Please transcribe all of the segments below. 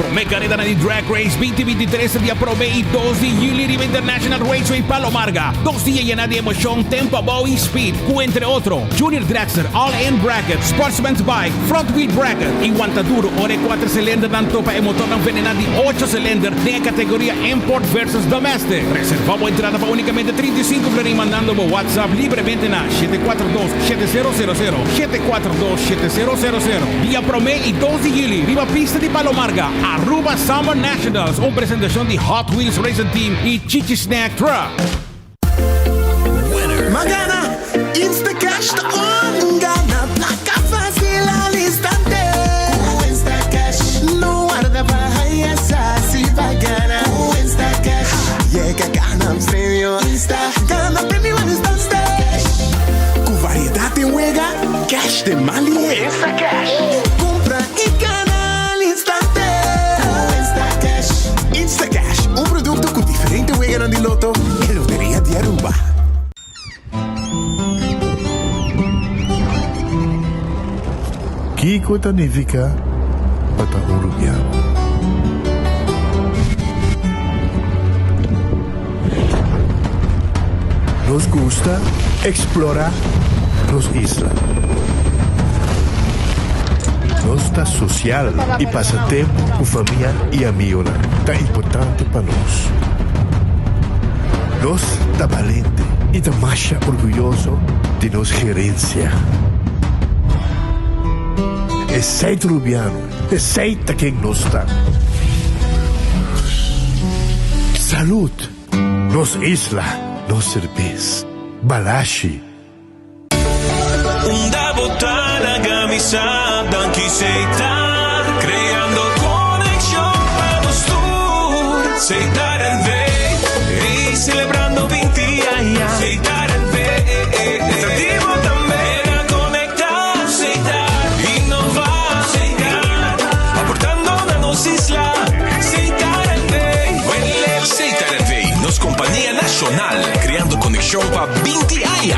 Prome Carrera di Drag Race 2023 di Prome y 2 de Julio Riva International Raceway Palomarga. 2 días llena de emoción, tempo, y speed, entre otros. Junior Dragster, All-In Bracket, Sportsman's Bike, Front Wheel Bracket y Guantaduro, ore 4 cilindros dan topa e motor envenenado de 8 cilindros de categoría Import versus Domestic. Reservamos entrada para únicamente 35 flores mandando por WhatsApp libremente na 742-7000, 742-7000. Via Prome y 2 de Julio, Riva Pista de Palomarga, Aruba Summer Nationals, una presentación de Hot Wheels Racing Team y Chichi Snack Truck. Magana, Instacash on. Gana placa fácil al instante. Instacash, no guarda para si va gana. Instacash, llega gana premio. Gana premio al instante. Con variedad de juega, cash de Mali. Instacash, compra y gana al instante. Instacash, Instacash, un producto con diferente juega de loto y lotería de Aruba. Kiko Tanifica Bata Uruguaiano. Nos gusta explorar las islas. Nos está social y pasatiempo con familia y amigos tan importante para nos. Nos está valiente y está más orgulloso de nos gerencia. Aceita Rubiano, aceita quem não está. Salud, nos isla, nos cerveza, balashi. Una botana camisada que aceita, creando conexión para los tours. Aceitar el V y celebrando 20 años. Aceitar el V, estativo también. Companhia Nacional, criando conexão para 20 anos.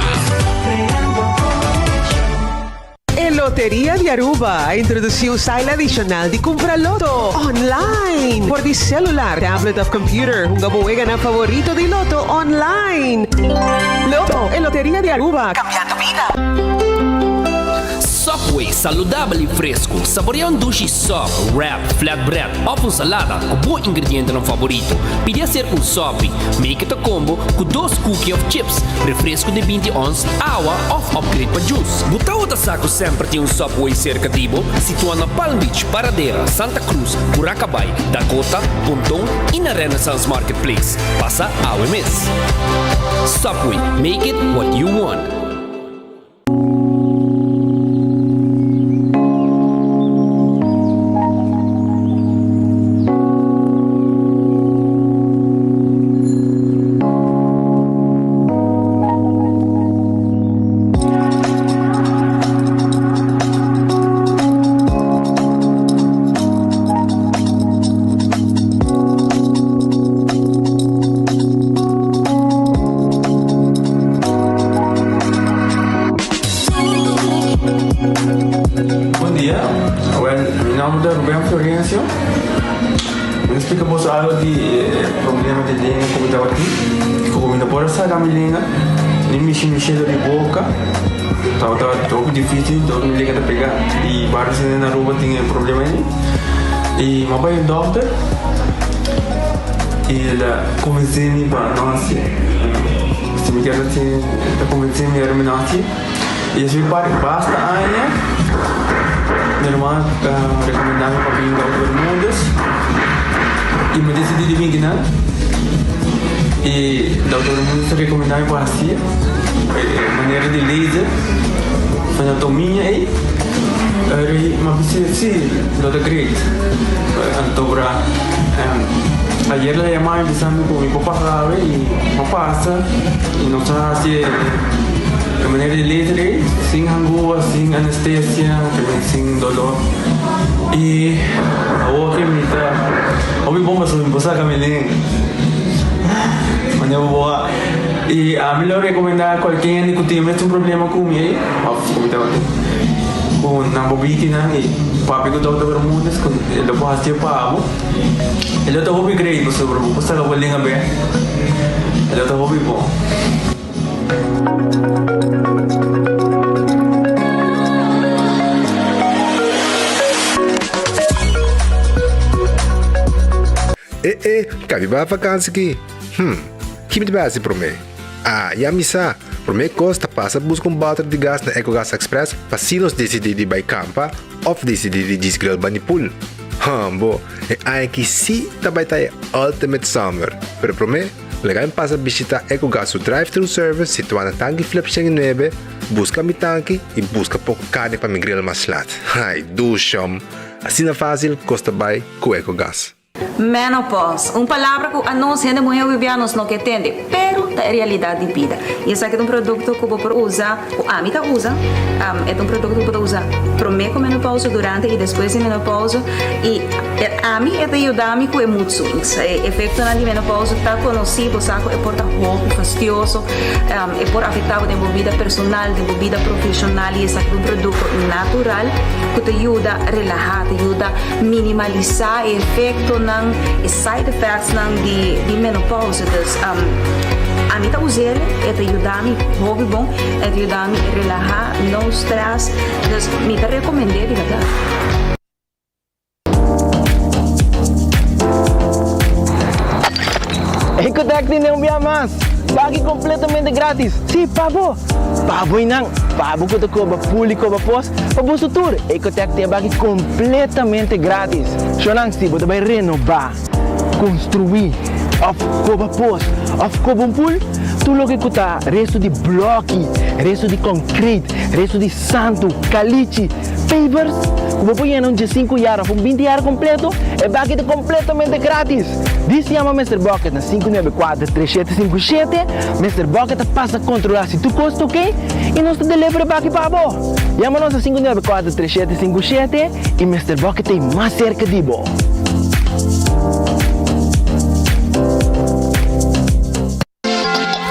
En Lotería de Aruba introdució style adicional de comprar loto online por de celular, tablet of computer. Un gabuega na favorito de loto online. Loto en Lotería de Aruba, cambiando vida. Subway, saudável e fresco. Saboreia um duche soft, wrap, flatbread, ou salada com bom ingrediente no favorito. Pide ser um sop, make it a combo com 2 cookies of chips, refresco de 20 ons, água ou upgrade para juice. Buta outra saco sempre tem um Subway cerca de Ibo, situado na Palm Beach, Paradera, Santa Cruz, Buracabay, Dakota, Pontón e na Renaissance Marketplace. Passa ao mês. Subway, make it what you want. Cheiro de boca, estava um pouco difícil, então me liga a pegar e vários na rua tinham problema aí. E meu pai é doutor e ele convenceu-me para nós, se me quer assim, convenceu-me a terminar-se. E assim basta ainda, minha irmã recomendava para vir para todo mundo e me decidi de vir, né? E todo mundo se recomendava para assim. Maneira de laser, anatomia e mas sim, não é great. Então ayer la llamaba empezando con mi papá sabe y no pasa y no está así de manera de laser, sin angúa, sin anestesia, sin dolor y ahora que me está, hoy bomba sobre mi esposa Camilén, mañana boa. Y a mí le recomiendo a cualquier que tiene un problema con mi kung nabobiti na papi ko daw bermudas kung ilo po hasti pa amo ilo to hobi grade po sobre po sa lawali nga be ilo to hobi po. Capi ba vakansie ki? Kimi de base pro me? Ya misa. Pro me costa passa busca balde de gás na EcoGas Express para sinos decidir by campa of decidir disgrel banipul. Bo, ai que si também tá ultimate summer. Pero pro me, legal passa visitar EcoGas drive-thru service situado na tanque flip 9, busca mi tanque e busca pouco carne para mi grill mais lat. Ai, dushom. Assim na fácil, costa by com EcoGas. Menopause, palavra que a nós ainda mulher vivianos não entende, pero é realidade de vida. E esse aqui é produto que você usa, o Amita usa, é produto que você usa primeiro menopausa, durante e depois de menopausa. E a mim é de ajudar-me com mood swings. O efeito na menopausa está conhecido, sabe? É por roupa fastidioso, é por afetar a vida personal, a vida profissional. E esse aqui é produto natural que te ajuda a relaxar, te ajuda a minimalizar o efeito ng side effects ng di menopause. Dus a mim tá usando é te ajudar me hobby bom, é te ajudar me relaxar, não stress. Dus me te recomendei de verdade. Ecotec tem um dia mais. Pague completamente grátis. Sim, pabo. Pabo inang. Pabo que te cobra público para pós. Pabo sutur. Ecotec tem pague completamente grátis. Xonang si, você vai renovar, construir, of cobra pós, of cobra pool. Tu lo que custa resto de bloque, resto de concreto, resto de santo, caliche, pavers. Como põe em 5 horas, com 20 horas completo, é pague completamente grátis. Diz se chama Mr. Bucket na 594-3757. Mr. Bucket passa a controlar se tu custa, ok? E nós te delivery back para você. Chama-nos a 594-3757 e Mr. Bucket tem mais cerca de você.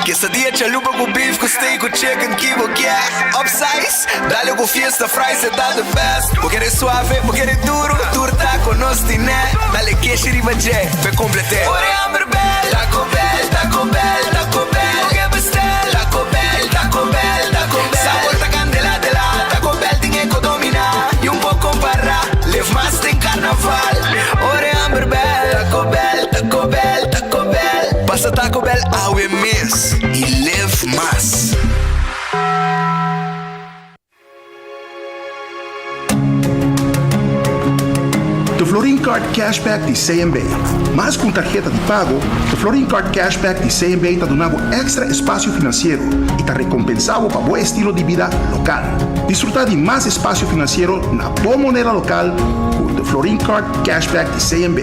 Quesadilla, chalupa com beef, com steak, com chicken, kibo, yeah. Upsize, dale com fiesta, fries, tá the best. Porque é suave, porque é duro, turta com nós, tiné. Dale queijo e ribajé, pra completar. Ore Amber Bell, Taco Bell, Taco Bell, Taco Bell. Porque bestel, Taco Bell, Taco Bell, Taco Bell. Sabor ta candela de la, Taco Bell tem que dominar. E pouco para, live mais tem carnaval. Ore Amber Bell, Taco Bell, Taco Bell, Taco Bell. Passa Taco Bell, awe miss. E live mais. The Florin Card Cashback de CMB. Mas com tarjeta de pago, The Florin Card Cashback de CMB está dando extra espaço financeiro e está recompensado para bom estilo de vida local. Disfrutar de mais espaço financeiro na boa moneda local com The Florin Card Cashback de CMB.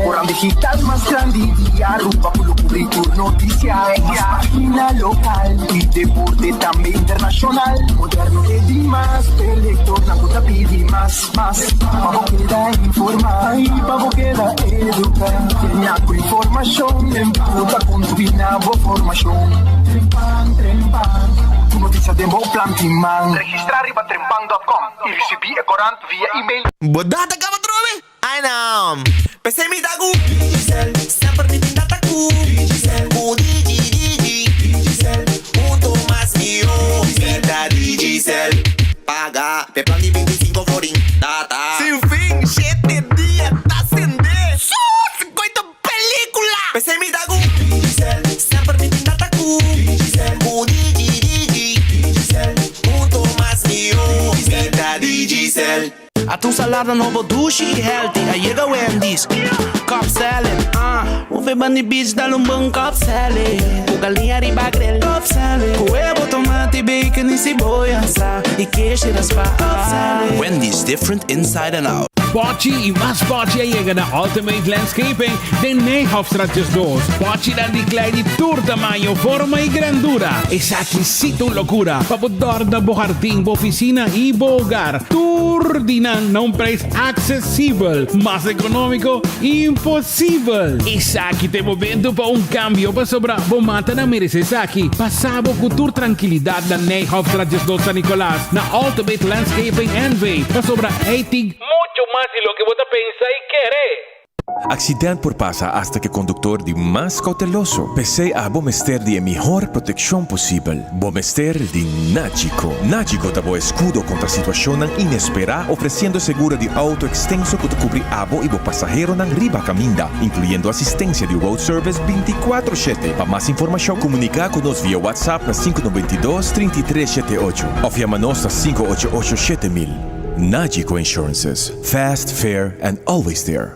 Orang digital más grande día, rupa por noticias, página local y deporte también internacional. Moderno de más, elector, na puta pidi más. Vamos queda informar y vamos queda educar. Tenía con información, en puta combina formación. Trempan. Notícia de bom plan timang. Registrar riba trempang.com e receber corante via e-mail. Bodata ka matrobe? Ai não. Pensei me dago. Digicel, sempre me tinta cu. Digicel, cu Digicel. Mais mio, vida Digicel. Paga, pe plan de 25 forim. Tá. Sem fim, 7 dias, tá acender. Só 50 película. Pensei me dago. Digicel, sempre me tinta cu. Digicel, cu Digicel. Digicel. Tu salada no bodushi healthy. Aí chega Wendy's. Cobb salad. O febani beach dá um bom Cobb salad. Com galinha riba grill. Cobb salad. Com huevo, tomate, bacon e cebola. E queijo e raspa. Cobb salad. Wendy's different inside and out. Pochi y más Pochi llegan a Ultimate Landscaping de Nijhoffstraatjes 2. Pochi dan die kleine tour tamaño, forma y grandura. Es exquisito locura. Papodor da bo jardín, bo oficina y bo hogar. Tour dinan a un precio accesible. Más económico, imposible. Es aquí te momento para un cambio. Pa sobra, bo mata na mereces aquí. Pasabo con tour tranquilidad da Nijhoffstraatjes 2 San Nicolás. Na Ultimate Landscaping NV. Pa sobra 80. Mucho más de lo que vos pensáis y querés. Accidente por pasa hasta que conductor de más cauteloso. Pese a Bomester de mejor protección posible. Bomester de Nachico. Nachico da bo escudo contra situación inesperada, ofreciendo seguro de auto extenso que te cubre abo y bo pasajero nan riba caminda, incluyendo asistencia de road service 24/7. Para más información, comunica con nos vía WhatsApp na 592-3378 o llamanos a 588-7000. Nachico Insurances. Fast, fair, and always there.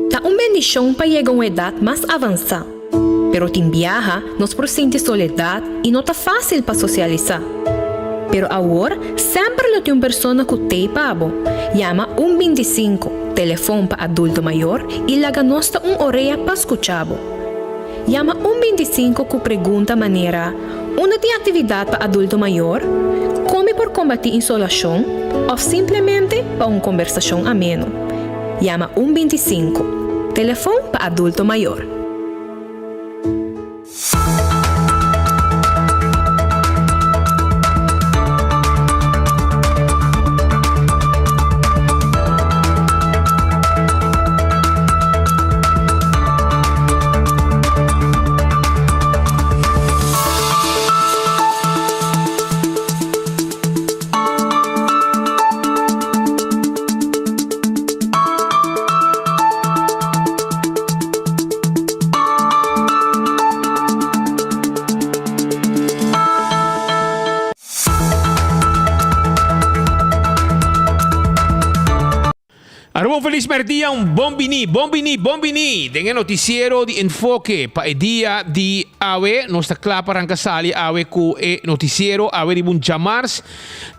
Tá bendición para llegar a una edad más avanzada. Pero te viaja, nos presente soledad y no está fácil para socializar. Pero ahora, siempre lo tiene una persona que te pabo. Llama 125, teléfono para adulto mayor y la ganosta una orella para escucharlo. Llama 125 que pregunta manera, una de actividad para adulto mayor, come por combatir insolación o simplemente para una conversación ameno. Llama 125, teléfono para adulto mayor. Feliz merdia, bombini. Dengan noticiero di enfoque pa el día di awe, nos está claro para arrancar awe ku noticiero awe di bun chamars.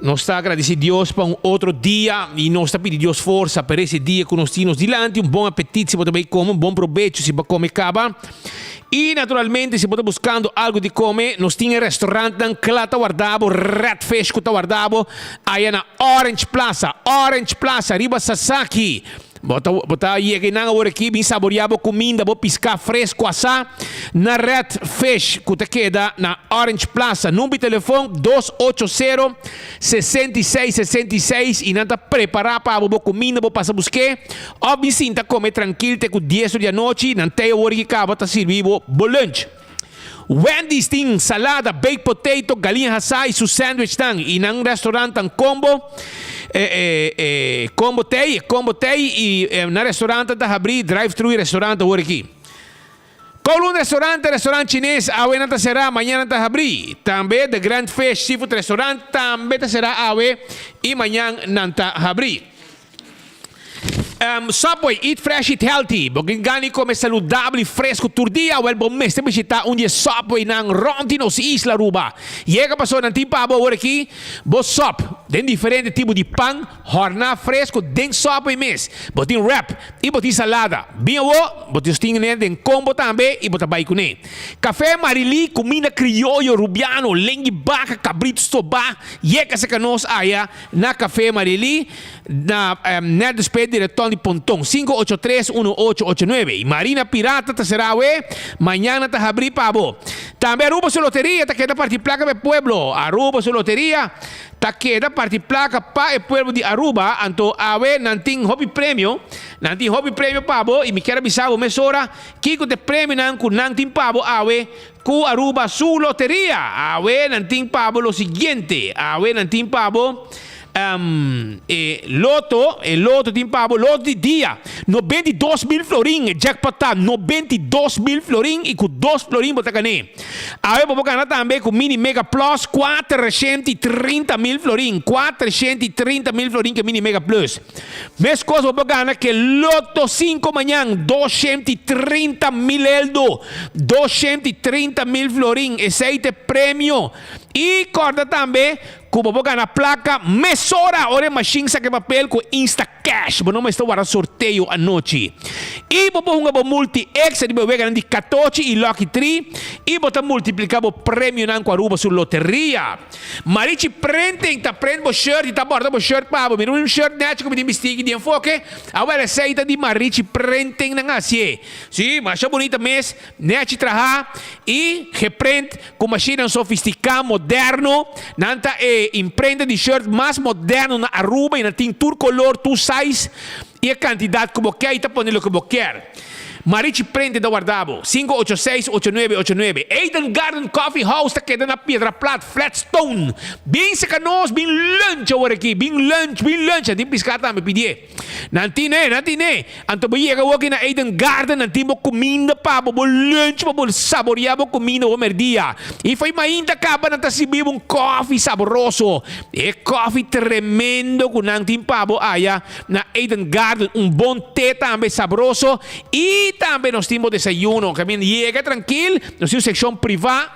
Nos está agradecido Dios para un otro día y nos está pidiendo Dios fuerza para ese día que nos tiene delante, un buen apetito si puede comer, un buen provecho si puede comer caba. E naturalmente, se você buscando algo de comer, nós tínhamos restaurante em Clata Guardabo, Redfish que guardabo, aí na Orange Plaza, Riba Sasaki. Bota chega na hora aqui, bem saboreado comida, vou piscar fresco assá na Redfish que te queda na Orange Plaza. Número de telefone 280-6666 e nada preparar para a comida, vou passar buscar. Ou me sinta comer tranquilo, com 10 da noite, não tem hora que acaba de servir o lunch. Wendy's tem salada, baked potato, galinha assá e seu sandwich tang. E num restaurante em combo. Combo tei e na restaurante da abrir drive-thru restaurante hoje aqui. Colun restaurante chinês awe nata será amanhã nata abrir. Também the Grand Fish Seafood Restaurant também será awe e amanhã nata abrir. Subway, eat fresh, eat healthy. Porque gani come saludable, fresco tur dia. Well, bom mês também está onde Subway nang Rontinos Isla Ruba. Chega passou na timpa abo agora aqui. Bo sop, tem diferente tipo de pão, horna fresco, tem Subway mês. Botin wrap e botin salada. Bem o, botin sting né, tem combo também e botar bai com né. Café Marili, comida criollo rubiano, lengue baca, cabrito soba. Chega se canos aya na Café Marili na net despede diretor de Pontón 583-1889 y Marina Pirata ta será mañana ta abrir pavo. También Aruba su lotería ta queda partir placa de pueblo. Aruba su lotería ta queda partir placa pa el pueblo de Aruba. Anto awe nanting hobby premio pavo y me quiero avisar o mesora kiko te premio nan ku nanting pavo awe ku Aruba su lotería. Awe nanting pavo lo siguiente. Awe nanting pavo loto timpabo, loto de dia, 92.000 florin, jackpot tá, 92.000 florin e com 2 florin bota cané. Aí vou ganhar também com Mini Mega Plus, 430.000 florin, 430.000 florin que Mini Mega Plus. Mesma coisa vou ganhar que loto 5 manhã, 230.000 eldo, 230.000 florin, esse aí é prêmio. E corda também, como vou ganhar placa, mesora, ora machine saque papel com Insta Cash, mas não estou para sorteio à noite. E vou pôr um multi extra de bebê ganhando 14 e Lucky 3, e vou multiplicar o prêmio na Aruba sur loteria. Marichi printing, tá prende o shirt e tá borda o shirt pa, mira um shirt net como de investigue de enfoque, agora receita de Marichi printing na assim. Sim, mas bonita mês, net traha e reprint com machine sofisticada, moderno, nanta imprenta de shirt mais moderno na Aruba e na tintura color, tu size e a quantidade que você quer e tá ponendo o que você quer. Marichi prende da guardabo 586-8989. Eden Garden Coffee House tá quedando na Pedra Plata, Flatstone. Bem secanos, bem lunch agora aqui, bem lunch. Anting piscata me pedir. Nanti ne. Anto boiega aqui na Eden Garden, nanti mo comida pa, bo lunch, bo saborear bo comida o merdia. E foi mainda acaba na tasibib um coffee saboroso. E coffee tremendo com nanti pa bo aya na Eden Garden, bom té também saboroso. E também nós temos desayuno, caminho chega tranquilo, nós temos secção privada,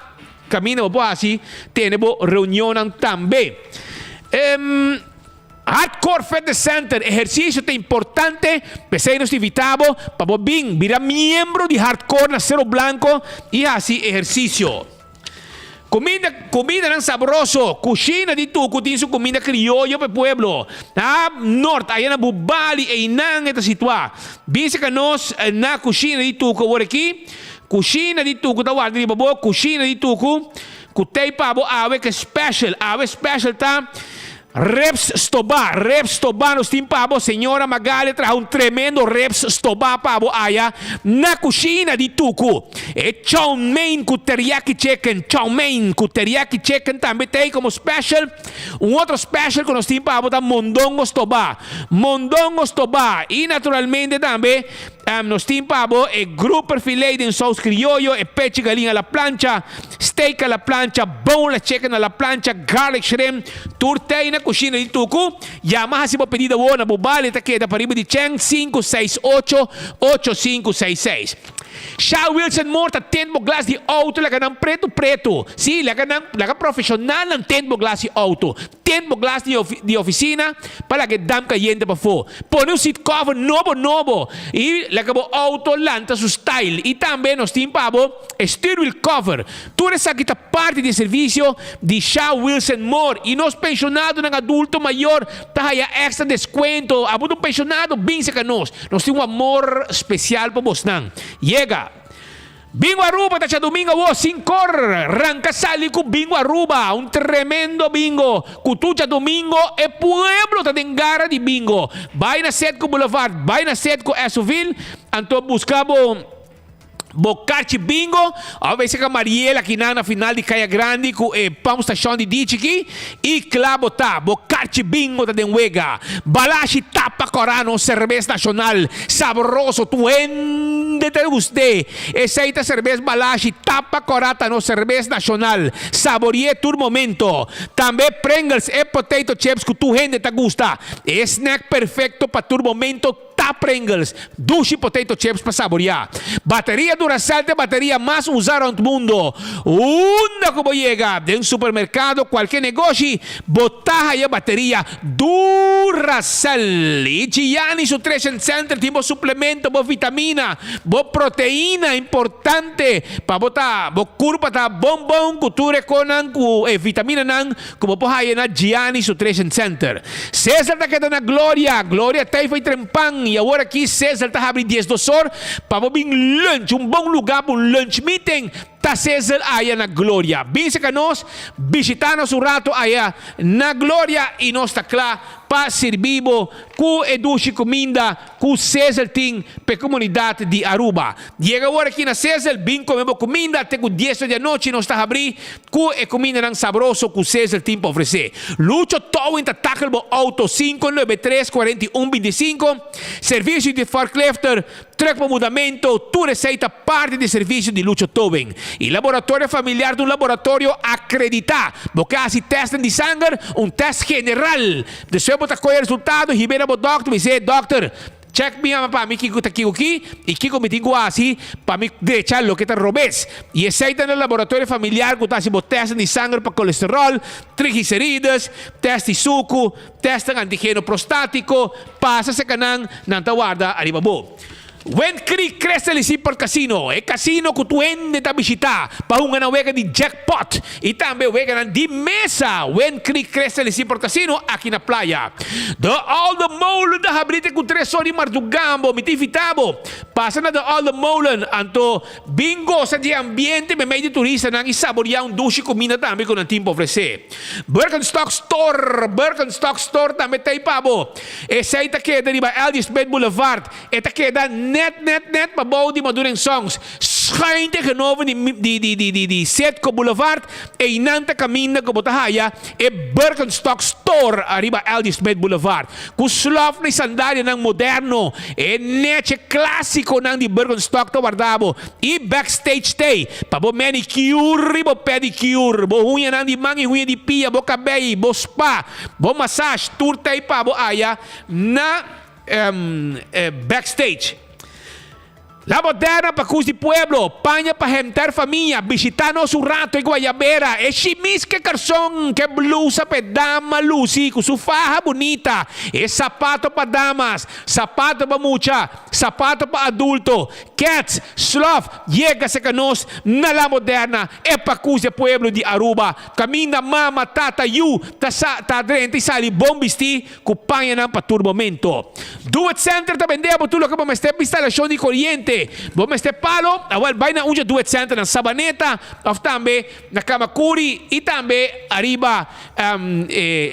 caminho boa assim, temos reunião também. Hardcore Fitness Center, exercício é importante, pensei nos invitamos para virar membro de Hardcore na Cerro Blanco e assim exercício. Comida não saboroso, cozinha de tudo, tem sua comida criolla para o pueblo. Norte, aí na Bubali, e não está situado. Bisa que nós na cozinha de tudo, agora aqui, cozinha de tudo, tá guardando de babo, cozinha de tudo, que tem para ave que special tá. Reps Stoba nos tim pabo, senhora Magali trajo tremendo reps Stoba pabo aya na cozinha de Tucu. E chow mein com teriyaki chicken também tem como special. Outro special que nos tim pabo tá mondongo Stoba. E naturalmente também nos tim pabo e grouper filet de sauce criollo, e peche galinha à la plancha, steak à la plancha, boneless chicken à la plancha, garlic shrimp, turtei na cozinha de Tucu. Yamaha se pedido na Bubali, tá aqui da pariba de Cheng 568-8566. Shaw Wilson Moore tá tendo glass de auto, laga ng preto. Sim, laga profissional ng tendo glass de auto. Tendo glass de oficina para que dam cayente pa fo. Pone un seat cover novo. E laga bo auto lanta su style. E também nos timpabo steering wheel cover. Tu essa aqui tá parte de serviço de Shaw Wilson Moore. E nos pensionado ng adulto maior tá haya extra descuento. Abo do pensionado bem sa kanos. Nos tem amor especial pa vos nang. Llega. Bingo Aruba, tacha domingo, sin cor, rancasali con Bingo Aruba, un tremendo bingo, cutucha domingo, e pueblo ta dengara di bingo. Vai na Setco Boulevard, vai na Setco Esoville, anto buscabo Bocarchi Bingo, a veces que Mariela aqui na final de Caia Grande com pão estação de Dichiki e clavo tá Bocarchi Bingo da Denwega, Balashi Tapa Corano, cerveja nacional, saboroso, tu ende te guste, essa cerveja Balashi Tapa Corata no cerveja nacional, saboreie tu momento, também Pringles e potato chips que tu ende te gusta, snack perfecto para tu momento. Pringles, Dushi Potato Chips para saborear. Batería Duracell, batería más usada en el mundo. Una como llega de un supermercado, cualquier negocio, botaja y batería Duracell. Y Gianni Nutrition Center, tipo suplemento, vitamina, proteína importante para botar, curva ta bombón, cultura con vitamina nan, como poja na Gianni Nutrition Center. César ta queda na Gloria te foi trempang. E agora aqui César está abrindo 10 horas para vir lunch, bom lugar para um lunch meeting. ta Cesar aya na Gloria. Bisa ka nos, bisita nos un rato aya na Gloria e nos takla pa servibo ku educi cominda ku Cesar ting pe comunidade de Aruba. Llega agora aqui na Cesar, bem comemos comida até com 10 da noite nós está abrir ku e comida nang sabroso ku Cesar ting para oferecer. Lucho todo em tackle auto 593 41 25, serviço de forklifter, truck para mudamento, tu receita parte de serviço de Lucho Tobin. E laboratório familiar de um laboratório acreditado. Bocasi testem de sangue, um teste general. Depois botar o resultado, ribera o doctor, dizer, doctor, check me para mim que está aqui e que me tenho assim para me deixar o que está robês. E aceita no laboratório familiar que está se teste de sangue para colesterol, triglicéridos, teste de suco, teste antígeno prostático, passa se canang não está guarda arriba bo. When Creek Crescent por casino, e casino que tu ende ta visita, pa una na wega di jackpot, e também wega di mesa. When Creek Crescent por casino, aqui na playa. The All the Molen da habrite ku tresori mardugambo, mitifitabo. Passa na The All the Molen, anto bingo sa di ambiente, me meio de turista nang isaborear dushi comida também com o tempo oferecer. Birkenstock Store também tem pabo. Essa aí tá queda di ba Elgis Bed Boulevard, eta queda net pabaw di madurang songs. Schijnt genomen di Setco Boulevard e inanta caminda ko botahaya e Birkenstock Store arriba Elgis Bed Boulevard. Kuslov ni sandalia ng moderno e neche classico ng di Birkenstock to guardabo e backstage stay pabo manicure bo pedicure bo huya ng di mangi huya di pia bo cabello bo spa bo massage tour tay pabo aya na backstage. La Moderna para Cruz de Pueblo, paña para rentar familia, visitarnos un rato en Guayabera, e chimis que calzón, que blusa para dama Lucy, con su faja bonita, e zapato para damas, zapato para mucha, zapato para adulto, cats, sloth, llega se canos, na La Moderna, e para Cruz de Pueblo de Aruba, camina mama, tata, you, ta drente, sali, bom vesti, com paña na para turbomento. Do it center ta vendemos tudo que vamos ter instalação de corriente. Vamos ter palo, awal vai na unja do it center na Sabaneta, of tambe na Kamakuri e tambe arriba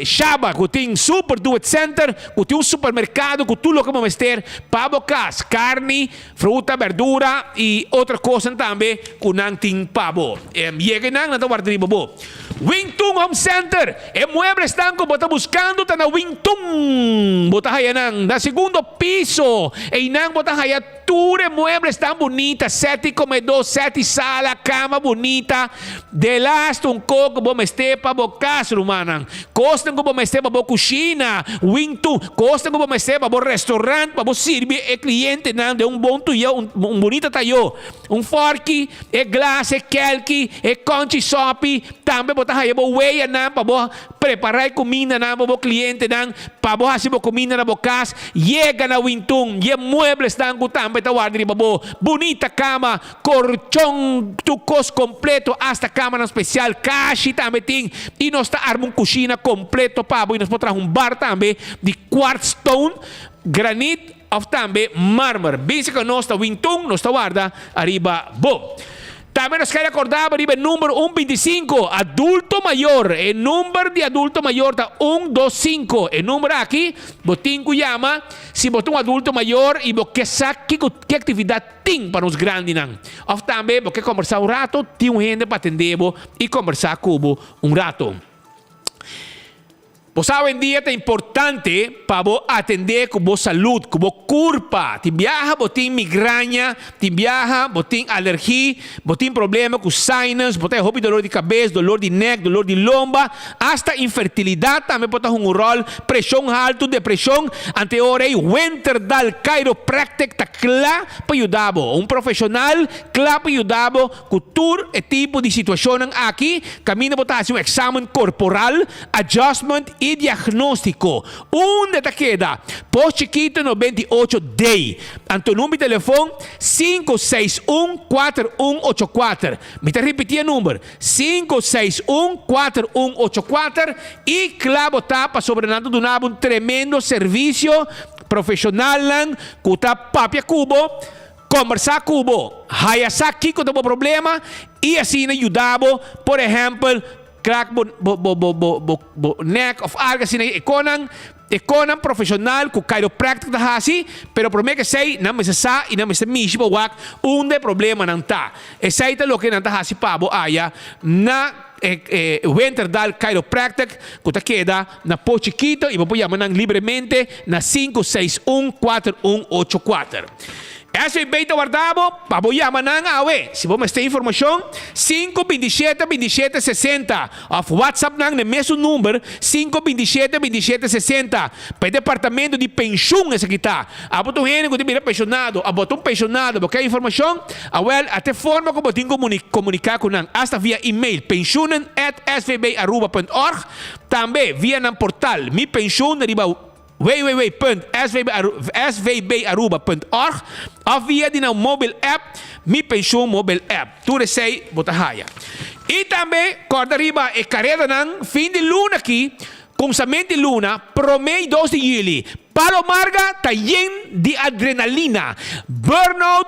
Shaba, que tem super do it center, que tem supermercado, que tudo que vamos ter pabocas, carne, fruta, verdura e outra coisa também que não tem pabo. Chega na guarderia bobo. Wingtung Home Center, e muebles estão que bota buscando tá na Wingtung, bota haya nang na segundo piso, e nang bota haya ture muebles tão bonita, 7 comedor, 7 sala, cama bonita, de last um coco bom este para bocas rumanang, costa que bom este para bo cozinha, Wingtung, costa que bom este para bo restaurante, para bo servir e cliente nang de bom tuyo, bonita tayo, forky, e glass, e kelki, e conchi sopi, também bota haya bo weya nang para bo preparar comida nang para bo cliente nang, para bo hasi bo comida na bocas, llega na Wingtung, e muebles tang também tá guardando babo, bonita cama, colchão, tucos completo, hasta cama na especial, caixa também tem, e nós tá armando cozinha completo pabo, e nós podemos bar também de quartz stone, granite, of também mármore. Bem que nós tá Wingtung, nós tá guarda arriba bo. Também nos quer acordar arriba número 125, adulto maior, e número de adulto maior tá 125, e número aqui, botin llama, se botou adulto maior e porque sabe que atividade tem para os grandes não. Ou também porque conversar um rato, tem gente para atender e conversar com um rato. Pues hoy en día es importante para vos atender con vos salud, con vos culpa. Te viaja, vos tienes migraña, te viaja, vos tienes alergia, vos tienes problemas con sinus, vos tienes dolor de cabeza, dolor de neck, dolor de lomba, hasta infertilidad también puede tener un rol, presión alta, depresión. Ante ahora, Winterdal Chiropractic está claro para ayudar. Un profesional claro para ayudar con todo tipo de situación aquí. Camina para hacer un examen corporal, adjustment e diagnóstico. Onde queda? Post Chiquito 98 Day. Anto número de telefone 561-4184. Me está repetindo o número 561-4184 e claro está para sobrenado do nabo um tremendo serviço profissional lang kuta papia kubo conversar com o haya aqui com o problema e assim ajudabo, por exemplo, crack neck of algo assim, econan profissional com chiropractic da hasi, pero promete que sei não me sa e não me se mishi po wak unde problema não tá. Essa é o que não tá hasi pabo aya na Winterdal Chiropractic, que queda na Po Chiquito e vou chamar livremente na 561-4184. Essa é bem guardado, para chamar na awe. Se você tem informação, 527-2760. Of WhatsApp na mesmo número, 527-2760. Para o departamento de pensão esse aqui tá. Aboto gente que tem pensionado, aboto pensionado, porque a informação, até forma como tem comunicar com nang, hasta via e-mail, pensionen@svb.org, também via na portal, mi pension www.svb.org ou via de na mobile app, Mi Pension mobile app. Tu resei botahaya. E também, corda riba, e carreira ng fim de luna aqui, com semente luna, promei 2 de julho. Palomarga, tayen de adrenalina. Burnout,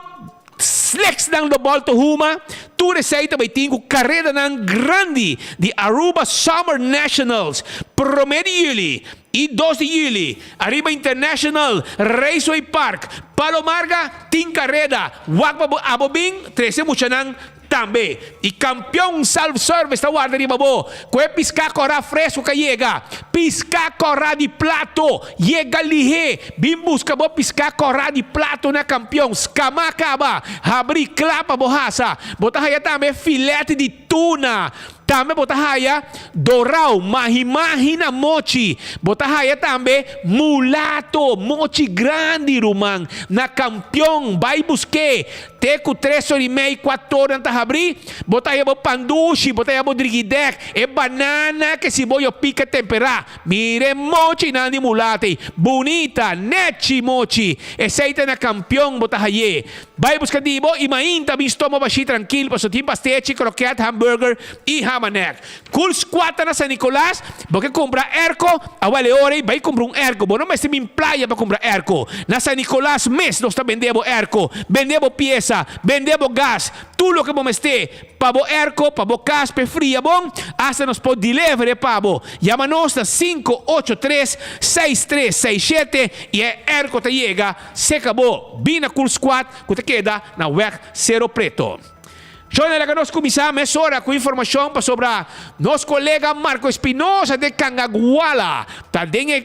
Slex ng Lobolto Huma, tu receita by tingo carrera ng grande de Aruba Summer Nationals. Promedio Yuli e 2 de julho, Arriba International Raceway Park, Palomarga, ting carrera, Wakba Abobing, 13 Muchanang, também. E campeão self-service da guarda de babo. Que piscar corá fresco que chega. Piscar corá de plato. Chega lihe. Bim busca bo piscar corá de plato na campeão. Skama acaba. Abrir clapa borraça. Botahaya também filete de tuna. Também botahaya dorau. Mahi-mahi na mochi. Botahaya também mulato. Mochi grande rumang. Na campeão. Vai busque. Teco 3 horas e meia, 4 horas antes de abrir, botar aí o pandushi, botar aí o driguidec, é banana que se boio pica temperar. Mire mochi na de mulate, bonita, nechi mochi, aceita na campeão, botar aí. Vai buscar dibo e mainta bem estômago baixi tranquilo, para sotim pastete, croquete, hambúrguer e hamanek. Cool squat na San Nicolás, porque comprar erco, a vale hora vai comprar erco, bom, não mais tem playa para comprar erco. Na San Nicolás mês nós está vendendo erco, vendendo pieza, vendemos gas, tudo que vamos ter, pabo erco, pabo gas, pe fria, bom, hasta nos pode delivery, pabo. Chama-nos na 583-6367 e é erco te chega, se acabou, bina cool squat, que te queda na WEC Cerro Preto. Yo le que nos começamos hora com informação sobre nosso colega Marco Espinosa de Cangaguala. Também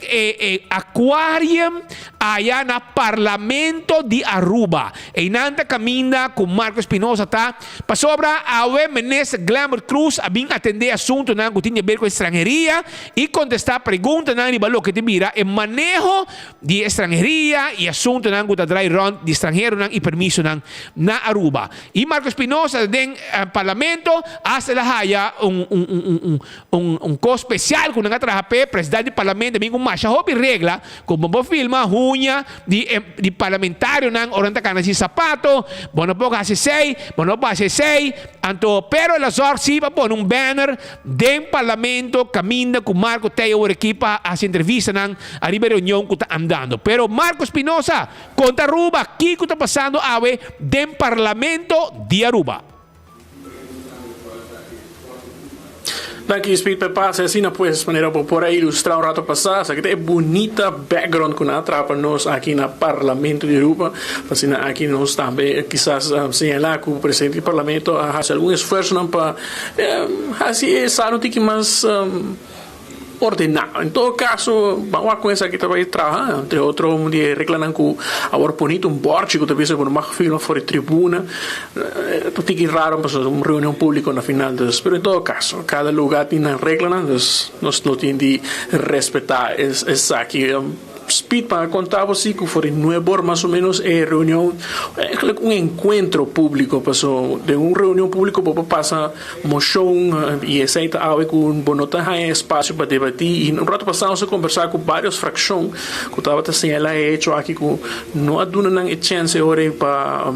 aquarium allá na Parlamento de Aruba. E nanta caminha com Marco Espinosa tá para sobre a Menes Glamour Cruz a bem atender assunto na que tinha a ver com estrangeria e contestar perguntas na nível que te mira e manejo de estrangeria e assunto na que dry run de estrangeiro e permisso na Aruba. E Marco Espinosa de Parlamento hace la haya un co especial com nga trahape presidente do Parlamento bem com marcha hobby regla com bombo filma hunha de parlamentário nang oranta kana si sapato bono po kasi sei bono pa sei anto pero la sorsi pa pon un banner den Parlamento caminda com Marco Teo equipa as entrevista nang arriba reunião que tá andando pero Marco Espinosa conta Aruba que tá passando awe den Parlamento de Aruba. Daqui Speed Pepasa assim na pues maneira por aí ilustrar um rato passado que é bonita background que na trapa nós aqui na Parlamento de Aruba assim aqui nós também quizás señalar que o presidente do Parlamento faz algum esforço não para assim sabe que mais ordenado. Em todo caso, vamos a coisa que também trabalha, entre outros, de reclamar que agora bonito board que talvez por uma filma fora tribuna, tu tem que raro para uma reunião pública na final, mas em todo caso, cada lugar tem uma regra, nós não tem de respeitar essa aqui. Speed para contar você que foi nuevo mais ou menos reunião encontro público passou de reunião pública para passar moção e aceita algo com bonota há espaço para debater e no rato passado se conversar com várias frações que estava assim ela hecho aqui com não aduna não chance hora para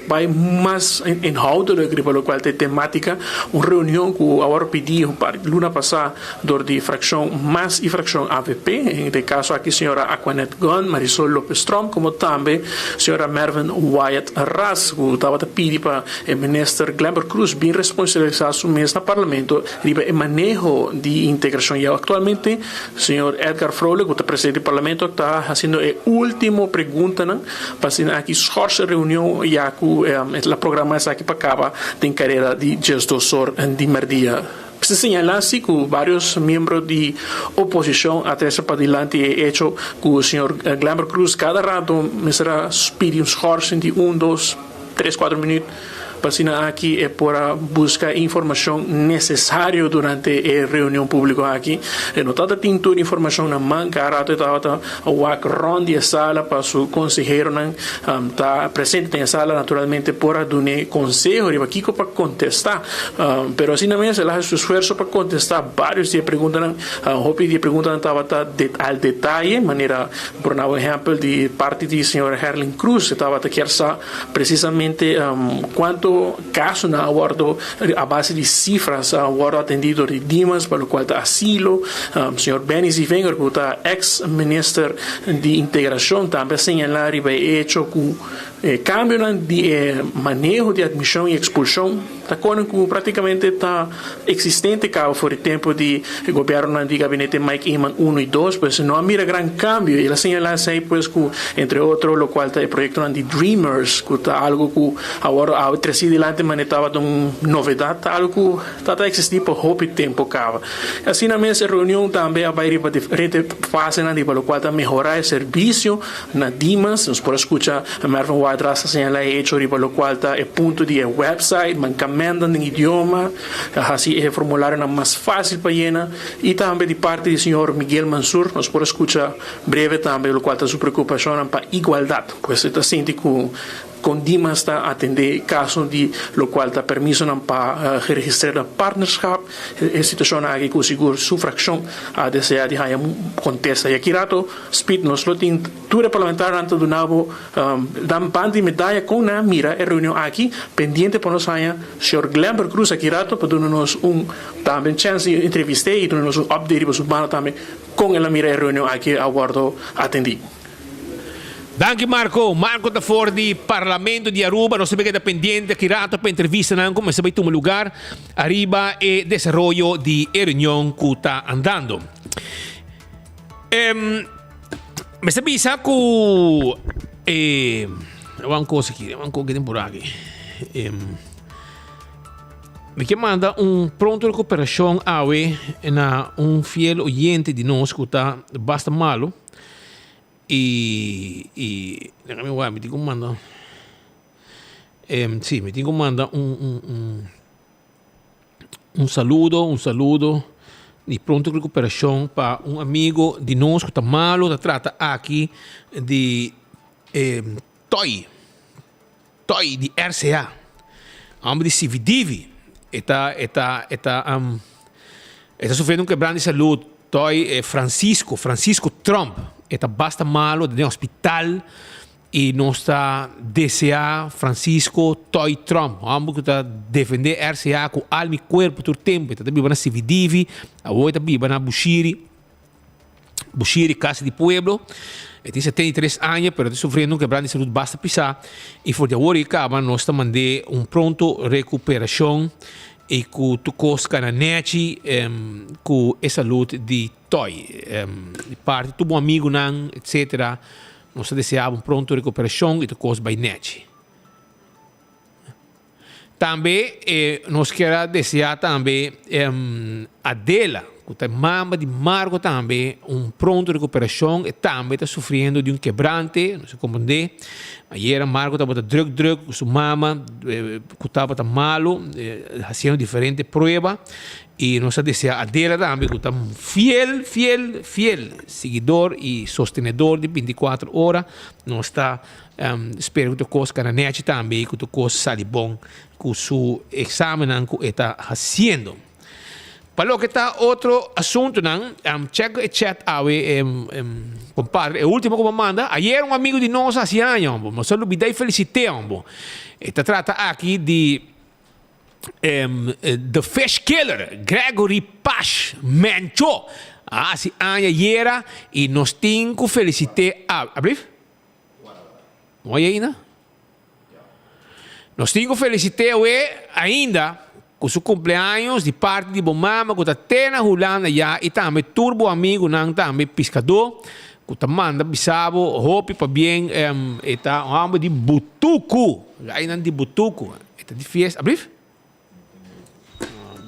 vai mais inhoudelijk para o qual tem temática uma reunião que agora pedi para luna passada dor de fração mais e fração AVP em de caso aqui senhora Aquanet Gunn, Marisol Lopez Trump, como também senhora Mervyn Wyatt Ras, que estava a pedir para o ministro Glamber Cruz bem responsabilizar su mês no parlamento riba o manejo de integração. E atualmente o senhor Edgar Frole, que é o presidente do parlamento, está fazendo a última pergunta para aqui escorça reunião e a programação aqui para acabar tem carreira de gestor de merdia. Se señala así que varios miembros de oposición atrás para adelante he hecho que el señor Glamber Cruz cada rato me será pedir un esforço de 1, 2, 3, 4 minutos para aqui para buscar informação necessária durante a reunião pública aqui. Não está tendo informação na mão, cara, está a ronda a sala para o conselheiro está presente na sala naturalmente para dar conselho e aqui para contestar. Pero assim também se faz esforço para contestar vários de perguntas. Hope de perguntas estava al detalhe, maneira por exemplo de parte de senhora Herlin Cruz estava a querer precisamente quanto caso na abordo a base de cifras abordo atendido de Dimas para o qual está asilo, senhor Benny Zivenger que está ex-ministro de integração também señalar e vai hecho com cambio de manejo de admissão e expulsão está com praticamente está existente cá por tempo de governo de gabinete Mike Iman 1 e 2, pues não há mira grande cambio e ela señala aí pues que entre outros o qual está o projeto de Dreamers que está algo que agora a três delante manetava uma novidade algo que está existindo por pouco tempo cá. Assim na mesa reunião também a vai para diferente fase na para o qual está melhorar o serviço na Dimas, nos por escutar a Mervyn Wyatt Ras señala hecho para o qual está o ponto de website mancamento em idioma, assim é formulário mais fácil para llenar e também de parte do senhor Miguel Mansur, nos por escutar breve também o qual está sua preocupação para igualdade, pois está sentindo com Dimas está a atender caso de lo qual está permisso para registrar a partnership a situação aqui com o seguro sufração a desejar de haya contesta e aqui rato speed nos lo tem tudo parlamentar antes do nabo dan pan de medalha com na mira a reunião aqui pendiente para nós haya senhor Glamber Cruz aqui rato para dar-nos também chance de entrevista e dar-nos update para submano também com ela mira a reunião aqui a bordo atendido. Danke Marco. Marco está fora do Parlamento de Aruba. Nós sabemos que está pendente aqui rato para entrevista não como se vai tomar lugar arriba e desenvolvimento de reunião que está andando. Me sabia que uma coisa aqui, uma coisa que tem por aqui. Me que manda pronto recuperação na fiel oyente de nós que está bastante malo. E déjame ver, me tengo que mandar sí, me tengo que mandar un saludo de pronta recuperação para amigo de nós que está malo, trata aqui de Toy de RCA, homem de CVDV, está sofrendo quebranto de saúde. Toy Francisco Trump. Está bastante malo no hospital e nós está desejar Francisco Toy Trump, homem que está defender RCA com alma e corpo todo tempo. Está vivendo na CVDV, agora está vivendo na Bushiri, Casa de Pueblo. Ele tem 73 anos, mas está sofrendo quebranto de saúde bastante pisar. E por agora nós está mandando pronto recuperação e que tu cosca na net com a saúde de Toy. De parte do bom amigo, etc. Nós desejamos pronto recuperação e tu cosca by net. Também nós queremos desejar também Adela, que é mama de Marco também, pronto recuperação e também está sofrendo de quebrante, não sei como é. Ayer Marco estava drug com sua mama, que estava malo, fazendo diferentes provas. E nós desejamos a Adela também, que está fiel, seguidor e sostenedor de 24 horas. Nós está, espero que tu coisa na net também, que tu coisa sale bom, com o seu exame que está fazendo. Para que está outro assunto, check o chat compadre. O último que me manda, ayer amigo de nós há anos, mas só olvidei felicitar. Está trata aqui de The Fish Killer, Gregory Pash Mencho. Assim, Anja Yera e nós temos que felicitar abriu? Olha ainda. Nós temos que felicitar ainda com seu cumpleaños de parte de Bomama, que está tendo Hulana já, e também turbo amigo, não também pescador, que está manda bisabo, hope para bem, e está um amo de Butuku, ainda de Butuku, está de festa, abriu?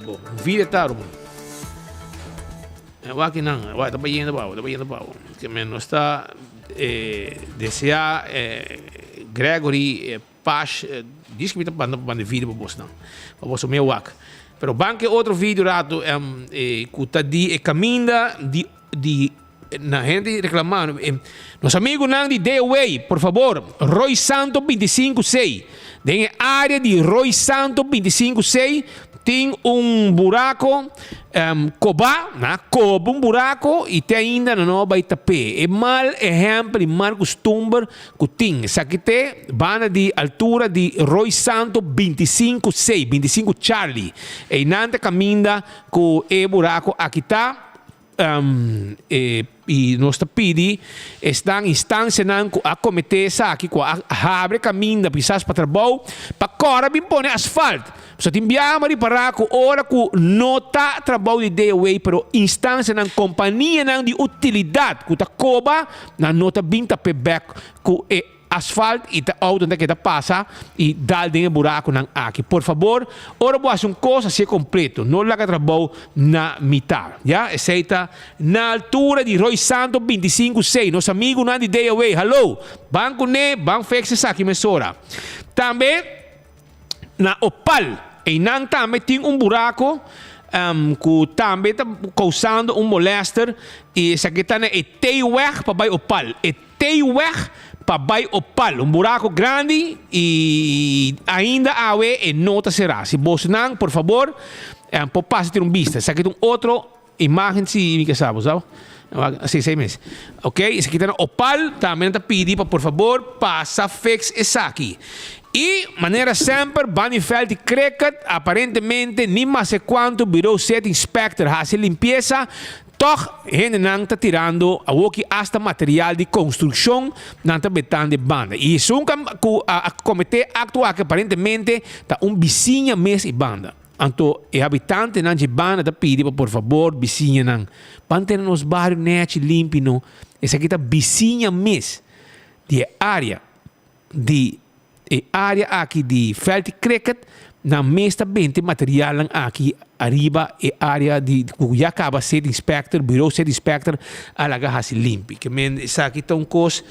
Bom, vida tá, Rumo. Aqui não, está bem para que menos está desejar Gregory Paz, diz que me está mandando vídeo para você não, para você meu wak. Pero banque outro vídeo rato que está de caminda de na gente reclamando. Nosso amigo não de Day Away, por favor, Roy Santo 256, na área de Roy Santo 256 tem buraco, coba buraco e tem ainda não vai tapé. É mal exemplo e mal costume que tem. Isso aqui tem banda de altura de Roy Santo 25 Charlie. E nanta caminha com o buraco aqui está. E nós pedi estão instância a cometer isso aqui com abre caminho pisas para trabalho para agora bem pôr asfalto só te enviamos para com hora que não está trabalho de day away pero instância na companhia de utilidade que está coba na nota bem tá back com asfalto e tá auto onde que tá passa e dá dentro buraco não aqui por favor ora boa uma coisa ser completo não larga trabalho na mitad já aceita na altura de Roy Santo 256 nosso amigo não de day away hello banco ne banco fix essa aqui mesora também na Opal e não também tem buraco que também está causando molester e essa aqui está na Eteiweg para vai Opal Eteiweg para vai Opal, buraco grande e ainda a e nota será. Se você não, por favor, pode passar ter vista. Isso aqui tem outra imagem, se me sabe, sabe? Assim, 6 meses. Ok? Isso aqui tem Opal, também está pedindo, por favor, passa fix essa aqui. E, maneira sempre, Banifeld Cricket, aparentemente, nem mais sei quanto, virou set inspector, hace limpeza, toch, gente não está tirando hasta material de construção, não está betando de banda. E isso a cometer actuar que aparentemente está vizinha mês e banda. Então, o habitante não de banda está pedindo, por favor, vizinha não. Mantém nos bairros net limpo, não. Essa aqui está vizinha mês de área aqui de Feld Cricket, na mesta bem material aqui arriba e área de já acaba ser inspector, bureau ser inspector, alaga se limpo. Que men isso aqui tão coisa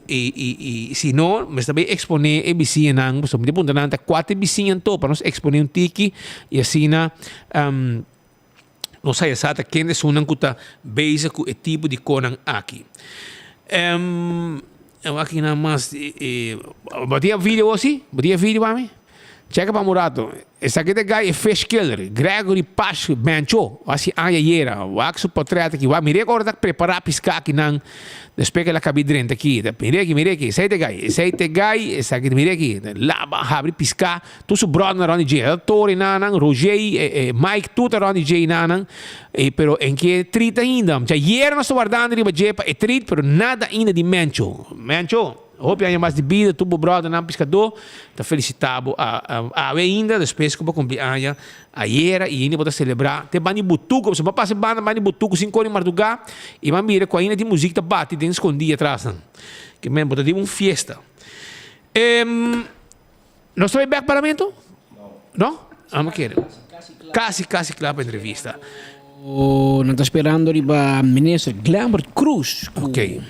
e se não, mas também exponer e vizinha não, so me punta não tá 4 vizinhas to para nós exponer tiki e assim não sai exata quem é uma que base com o tipo de conan aqui. Aqui nada mais batia vídeo assim, batia vídeo para mim. Checa para Murato. Esse aqui é guy fish killer, Gregory Paz Bencho, assim Anja Yera, o axo portrait aqui, vai me recordar preparar piscar aqui não, depois que ela cabe dentro aqui, mire aqui, esse aqui mire aqui, lava, abre piscar, tu su brother na Ronnie J, Tori nanan, Roger, Mike tudo Ronnie J nanan, pero em que trita ainda, já Yera nós guardando riba J para trita, pero nada ainda de Mencho. Hope que mais de vida, tubo brother, não pescador, está felicitado a ainda, depois que eu vou cumprir a Yera e ainda vou celebrar. Tem banda de butuco, você vai passar banda de butuco 5 horas em madrugada e vai mirar com a ainda de música que bate, tem escondido atrás. Que mesmo, vou ter uma festa. Nós estamos back parlamento? Não? Vamos querer. Casi claro para a entrevista. Nós estamos esperando a ministra Glambert Cruz. Ok.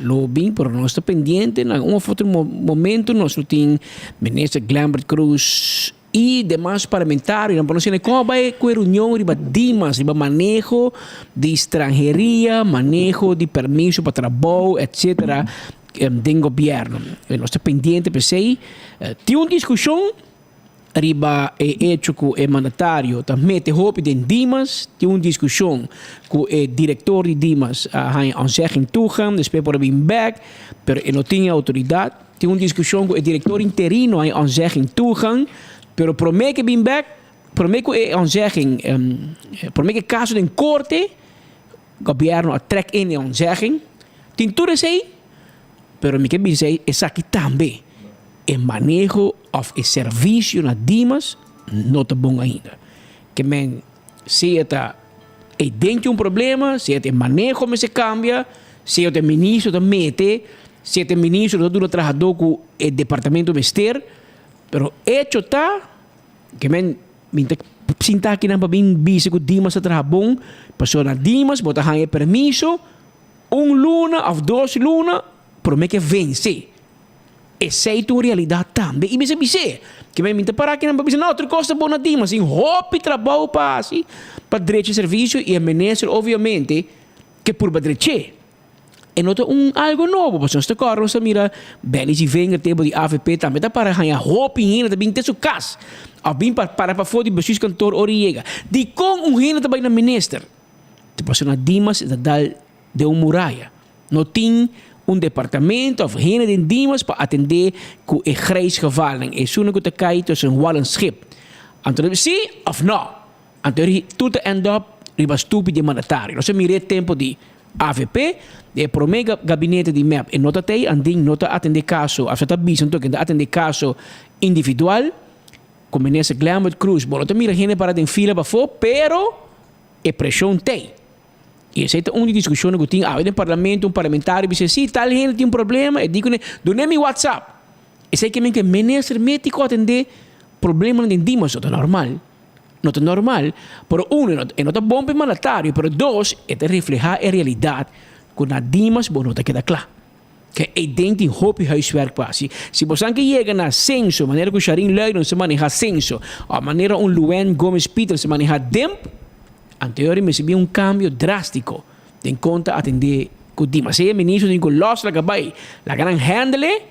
Lobbying, pero no está pendiente. En algún otro momento, nosotros tenemos ministro Glambert Cruz y demás parlamentarios. No sé cómo va a reunión de Dimas, de manejo de extranjería, manejo de permiso para trabajo, etcétera, del gobierno. No está pendiente, pero sí. Tiene una discusión arriba hecho com o mandatário também te hoop de Dimas tem uma discussão com o diretor de Dimas hij aanzegging toegaan depois por vir back pero ele não tinha autoridade tem uma discussão com o diretor interino hij aanzegging toegaan pero promete que vir back promete que aanzegging promete que caso em corte governo a trek in e onzegging. Tintura sei, pero mi que dice es aqui também. O manejo of o serviço na Dimas não está bom ainda. Que men se está dentro problema, se o manejo me se cambia, se o ministro te mete, se o ministro está dando trabalhador com o departamento ministério, pero hecho está que men minta sinta aqui na babin bise com Dimas a trabalhar bom, passou na Dimas, bota ganhar permiso, luna ou 2 luna, promete que vence. Essa é a realidade também. E me dizer que me minta para aqui na babin, não, outra coisa boa na Dimas, em hope trabalho para direito de serviço e a ministro, obviamente, que por direito. E nota algo novo, porque nós corremos a mira, bem, se vem o tempo de AVP também, está para ganhar hope em ainda, também tem sua casa. Ou bem para fora de baixo cantor Oriega. De com ainda também na ministro. Depois na Dimas, de muralha. Não tem departamento of heen de Dimas para atender com o grijs gevallen. E zo'n que te kijken tussen een wal en schip. Então, sim of não? Então, tudo end up, riba stupid mandatário. Nós mirei tempo de AVP, de promega gabinete de MEP. E nota tei, anding nota atender caso, after that bis, então, que atender caso individual, como nesse Glamour Cruz. Bom, nota mira heen para den fila para fora, pero e pressão tem. E essa é uma discussão que tem no parlamento, parlamentário, diz assim, tal gente tem problema, e digo, dê-me WhatsApp. E sei que o ministro médico atender problema não Dimas, não é normal. Não é normal. Por não é bom para o mandatário, por dois, é reflejar a realidade que na Dimas, não queda claro. Que é dentro de hope huiswerk passie. Se você que chega na censo, a maneira que o Sharin Leiden se maneja censo, a maneira que Luen Gomes Peter se maneja DEMP, anterior me recebia cambio drástico de conta atender com Dimas. Se o ministro tem que los la gabay, la gran handle,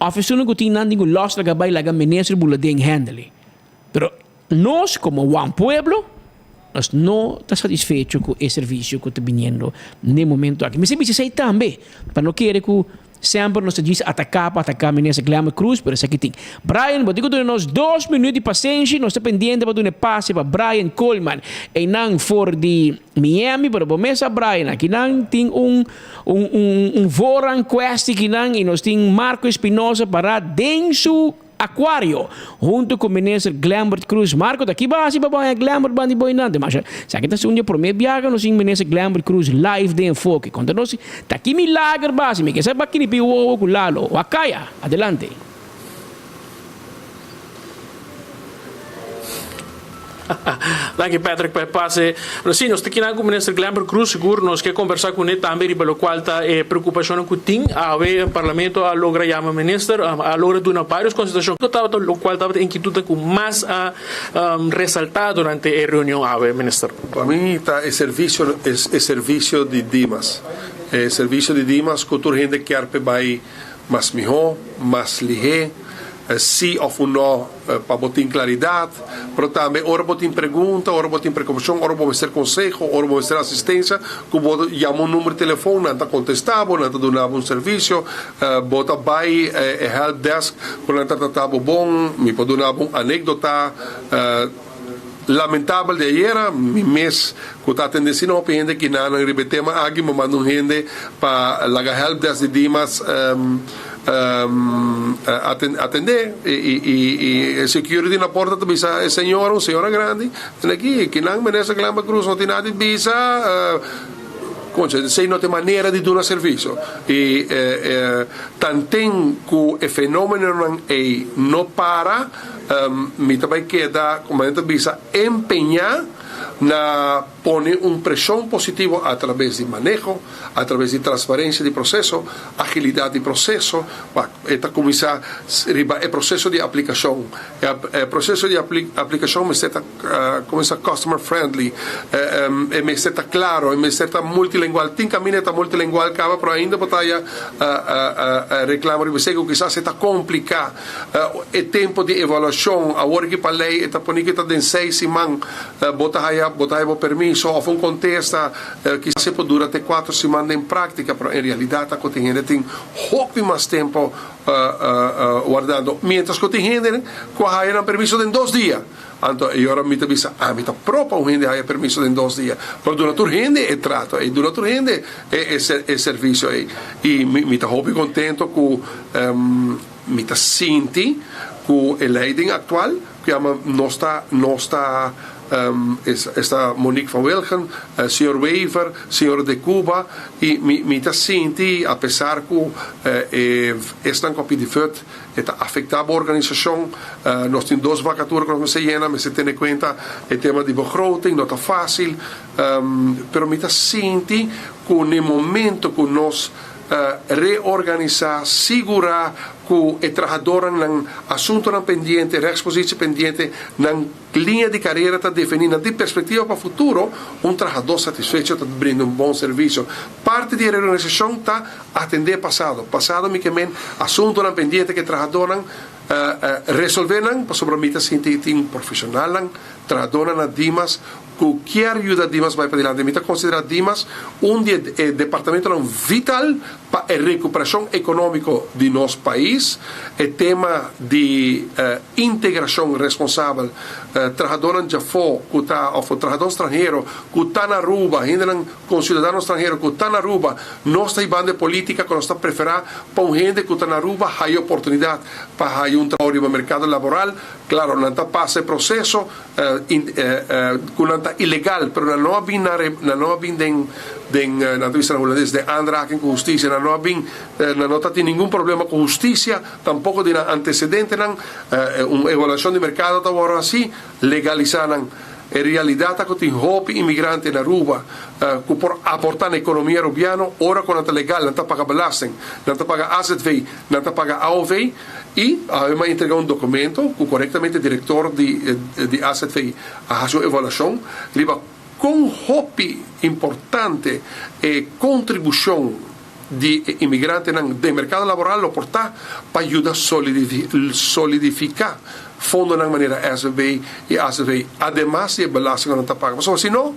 oficial que tem que los la gabay, la gran ministro bulading handle. Pero nós como One Pueblo, nós não está satisfeito com o serviço que está vindo no momento aqui. Mas se você também, para não querer que sempre nos diz atacar a ministra Glamour Cruz, pero isso aqui tem. Brian, vou dizer que nós 2 minutos de paciência, nós estamos pendentes para dar passe para Brian Coleman, e não for de Miami, para o mesa Brian, aqui não tem voran quest, que não, e nós temos Marco Espinosa para dentro Aquário, junto com o ministro Glamour Cruz. Marco, daqui base para Glamour Bandi Boinante, mas se aqui está o primeiro viagem, nós temos o ministro Glamour Cruz live de enfoque. Quando nós está aqui milagre base, me que sabe aqui ni piu com Lalo, Wakaya, adelante. Dank je Patrick per passe. Sim, nós temos aqui com o ministro Glamour Cruz, seguro nós quer conversar com ele também, pelo qual está preocupação que tem a ver o parlamento a logra chamar o ministro, a logra dar várias considerações, o qual estava inquietude com mais a ressaltar durante a reunião a ver, ministro. Para mim está o serviço de Dimas. O serviço de Dimas, que toda gente quer vai mais melhor, mais ligeiro. Sim ou não para botar claridade, mas também ora botar pergunta, ora botar preocupação, ora botar conselho, ora botar assistência, que botar chamar número de telefone, não está contestável, não está dando serviço, botar vai help desk, quando não está tratado bom, me pode dar uma anedota lamentável de ayer, mi mês que está atendendo se não gente que não repetir mas aqui me mandam gente para la help desk de Dimas atender e security na porta também é senhora grande aqui que não merece Glamour Cruz não tem nada de visa sei não tem maneira de dar serviço e tantem que o fenômeno não para me também queda como a gente visa empenhar na pone pressão positiva através de manejo, através de transparência de processo, agilidade de processo, esta começa é processo de aplicação, processo de aplicação me está começa customer friendly, me está claro, me está multilingual, tem caminho está multilingual, acaba por ainda batalha reclama de você que quizás está complicado, é tempo de avaliação, a hora que para lei está pone que está den 6 semanas, bota aí botar permiso o un contesta que se può durare 4 settimane in pratica, però in realtà la gente tem poco más tempo guardando, mientras que gente hai un permiso de 2 dias. Anto e ora mi tabisa mita proprio un gente ha permesso in 2 dias, però durante gente è tratto e durante gente è servizio e mi sta hobby contento con mi sta senti con il leiding attuale che nostra esta Monique van Wilgen, signor Wever, signor de Cuba e mi sta senti a pesar que esta copia di FUT esta afectada organização nós temos 2 vacaturas que nós se llena, mas se tem conta o tema de begroting, não está fácil, pero me está senti que no momento que nós reorganizar, segurar que o trabalhador não assunto não pendente, exposição pendente, não linha de carreira está definida de perspectiva para o futuro, trabalhador satisfeito está brindando bom serviço. Parte da reorganização está atender passado me que assunto não pendente que o trabalhador resolver sobre mim sentir profissional trabalhador na Dimas qualquer ajuda Dimas vai para adiante. Me considera Dimas departamento vital para a recuperação econômica de nosso país. O tema de integração responsável. Trabalhador já foi, o trabalhador estrangeiro que está na rua, ainda com cidadão estrangeiro que está na rua, nós estamos de política que nós estamos preferir para gente que está na rua, há oportunidade para trabalho no mercado laboral. Claro, não está passa o processo, que não está ilegal, pero não há desde andraken com justiça, não tem nenhum problema com justiça, tampouco tem antecedente, uma evaluação de mercado, agora assim, legalizaram. In realtà che ti hopi immigranti na rua che por aportar na economia rubiana ora con la legal non paga belasting non paga AZV non paga AOV e abbiamo entregato un documento che correttamente il direttore di AZV ha sua evaluazione riba con hopi importante e contribuzione di immigranti nel mercato lavorale lo porta per aiutare a solidificare fondo na maneira SVB e ACV, además de belasting não está pagando. Mas se não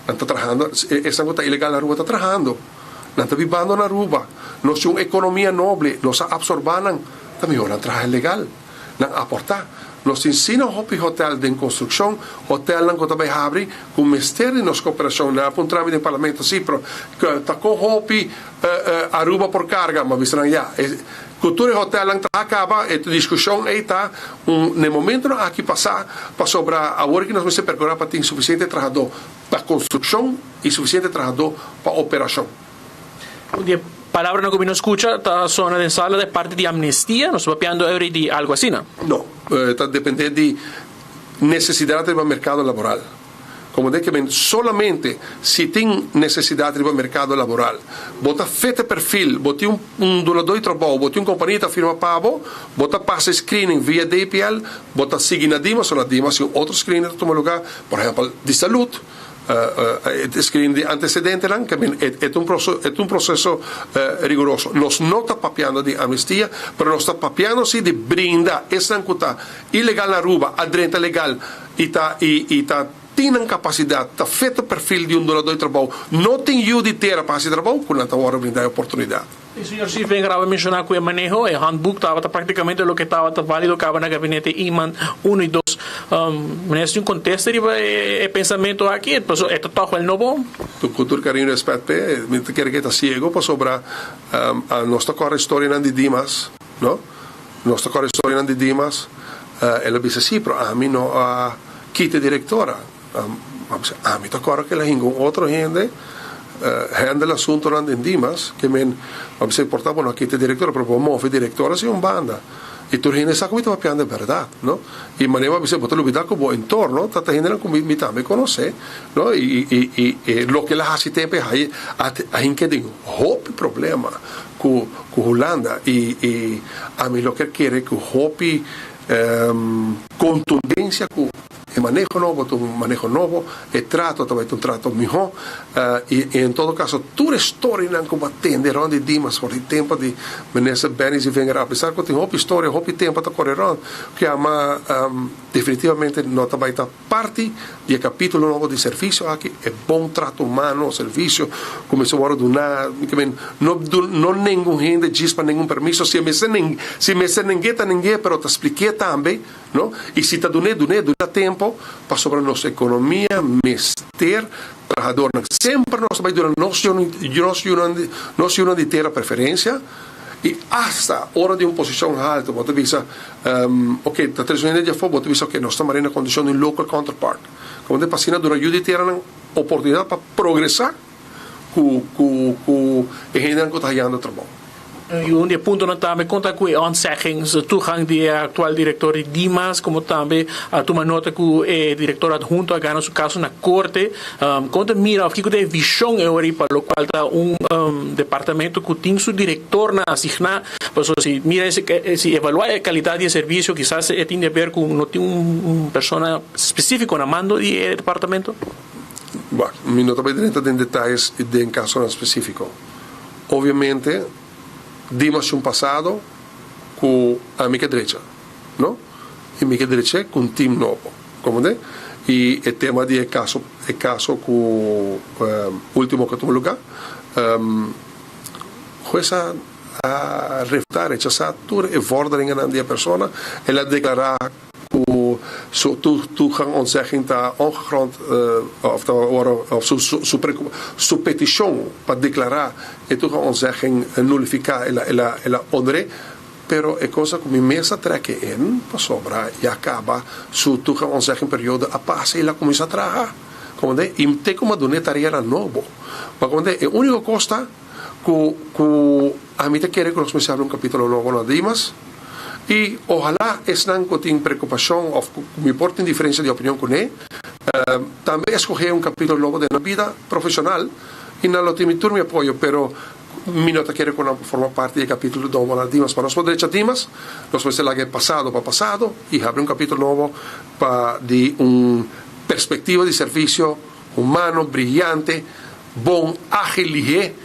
está trabalhando, essa coisa ilegal na rua está trabalhando, não está vivendo na rua. Nós temos uma economia nobre, nós absorbamos, também não trabalha legal, não aportar. Nos ensina hotel de construção, hotel não também abre com o Ministério de nossa cooperação, não há um trâmite no Parlamento, sim, pero está com hopi Aruba por carga, mas não já. Cultura hotel não acaba, a discussão aí está, no momento não há que passar para sobrar a hora que nós vamos percorrer para ter suficiente trabalhador para construção e suficiente trabalhador para operação. Palavra no que não escuta, está zona de sala de parte de amnistia, nos va piando de algo assim, não? Não, está dependendo de necessidade do mercado laboral. Como digo, solamente se tem necessidade do mercado laboral, bota feita perfil, bota doador de trabalho, bota companhia da firma Pavo, bota passa screening via DPL, bota seguir na Dimas, ou na Dimas, e outro screening que toma lugar, por exemplo, de saúde. Screening de antecedente que é um processo rigoroso. Nós não estamos papiando de amnistia, mas nós estamos papiando de brindar essa coisa ilegal na rua, adrenta legal e tem capacidade, está feito o perfil de doador de trabalho, não tem ajuda para esse trabalho, quando está agora brindar a oportunidade. O senhor se vem grave mencionar que o manejo, o handbook estava praticamente o que estava válido, estava no gabinete IMAN 1 e 2. Mas um contexto de pensamento aqui, é todo o novo. Tu cultura carinho respeito, me quer que está cego para sobrar a nossa corre história de Dimas, não? Nossa corre história de Dimas, ela disse sim, mas a mim não quita diretora. A mim está corre que ela hinga outro gente. Handle l'assunto in Dimas che se portavano a chiedere direttore proprio muove direttore si un banda e tu ne sa come ti va piano verdad no e maneva se poter lubida come intorno tata gente come mi conosce no e lo che la ha si tempo ha anche di hopi problema con Holanda e a me lo che chiede che hopi contundencia con el manejo nuevo, el trato também un trato mejor, y en todo caso, tu história não combatendo de Dimas por el tempo de Vanessa Benis e Wenger, apesar que tem uma história, tempo para correr que ama definitivamente não também está parte do capítulo novo de serviço aqui, é bom trato humano, serviço, começou a donar, não nenhum gente diz para nenhum permisso, se me ninguém, pero te expliquei também, não? E se te donei tempo para sobre a nossa economia, mester, trabajador, sempre nós vai durar nós de ter a preferência e hasta hora de uma posição alta, você visa, ok, da tresoreria já foi, você visa que nós estamos na condição de local counterpart, como de passina durante a ter a oportunidade para progressar com a gente que está ganhando trabalho. Un punto no também conta com ontzeggings, toegang de actual director Dimas, como também toma nota que o diretor adjunto ganha seu caso na corte. Conta mira, aqui tem visão para o qual está departamento que tem seu diretor na asignar, pues se mira se evaluar a qualidade de serviço, quizás tem a ver com não tem persona específico na mando do departamento. Bom, não também entra em detalhes de um caso específico. Obviamente Dimas um passado com a minha direita, não? E minha direita com um time novo, como é? E o tema de caso com o último que tomou lugar, coisa a refutar, rechazar tudo e vordering aan die persoon, ela declarar toegang onzegging está ongegrond of sua petição para declarar e toegang onzegging nullificar ela onre, pero é coisa que minha mesa trekke in para sobra e acaba sua toegang onzegging periode a passa e ela começa a trabalhar, como é, e tem como donetaria novo, mas como é a única coisa que a mim te quer que nós começamos capítulo novo na Dimas. E ojalá não tenha preocupação ou me importa diferença de opinião com ele, também escolher capítulo novo da vida profissional e na última turma apoio, pero mi nota quer formar parte do capítulo novo na Dimas. Para nós poder echar Dimas, nós vamos ter passado para passado e abrir capítulo novo de perspectiva de serviço humano, brilhante, bom, ágil e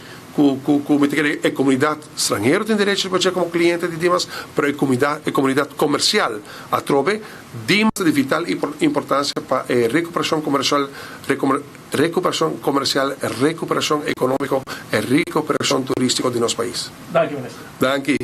a comunidade estrangeira tem direito de ser como cliente de Dimas, mas a comunidade comercial a trove Dimas de vital importância para a recuperação comercial, recuperação econômica e recuperação turística de nosso país. Danke.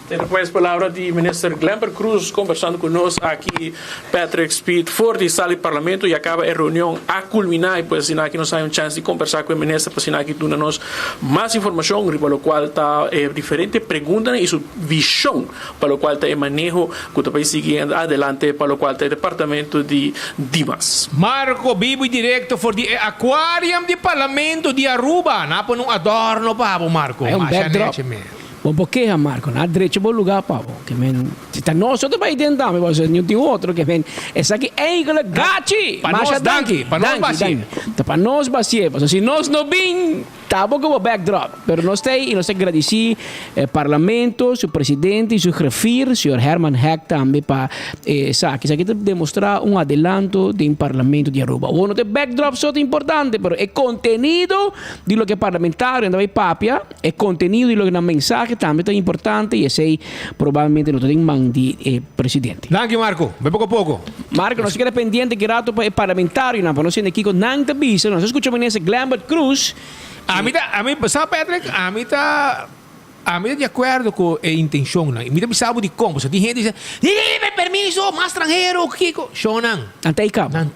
Depois, palavra de ministro Glemper Cruz conversando conosco aqui, Patrick Speed, for de sala de parlamento e acaba a reunião a culminar e pues aqui nós temos chance de conversar com o ministro para aqui dar-nos mais informação para o qual está diferente perguntas e sua visão para o qual está o manejo que está seguindo adelante para o qual está o departamento de Dimas. Marco, vivo e direto for de aquarium de parlamento de Aruba, na pa nung adorno pa Marco. É backdrop. Bom, porque Marco, na direita bom lugar, Pablo. Que men, se tá nós outro vai tentar, mas você não tem outro que men. Essa aqui é igual gachi. Para nós danke, para nós bacia. Para nós bacia, mas se nós não bem, tá bom como backdrop. Pero nós tem e nós agradeci parlamento, seu presidente e seu refir, senhor Herman Heck também para essa que demonstrar adelanto do parlamento de Aruba. O não backdrop só é importante, pero é conteúdo de lo que parlamentário andava papia, é conteúdo de lo que na mensagem também é importante e esse provavelmente não tem mão de presidente. Danke Marco, bem pouco a pouco. Marco, nós fica pendiente que rato para parlamentário, não, para nós aqui com Nanta Bisa, nós escutamos nesse Glambert Cruz. A mim, sabe Patrick, a mim tá de acordo com a intenção, né? A mim tá pensando de como, se tem gente que diz, "Dime permiso, mais estrangeiro, Kiko." Shonan. Antecaba.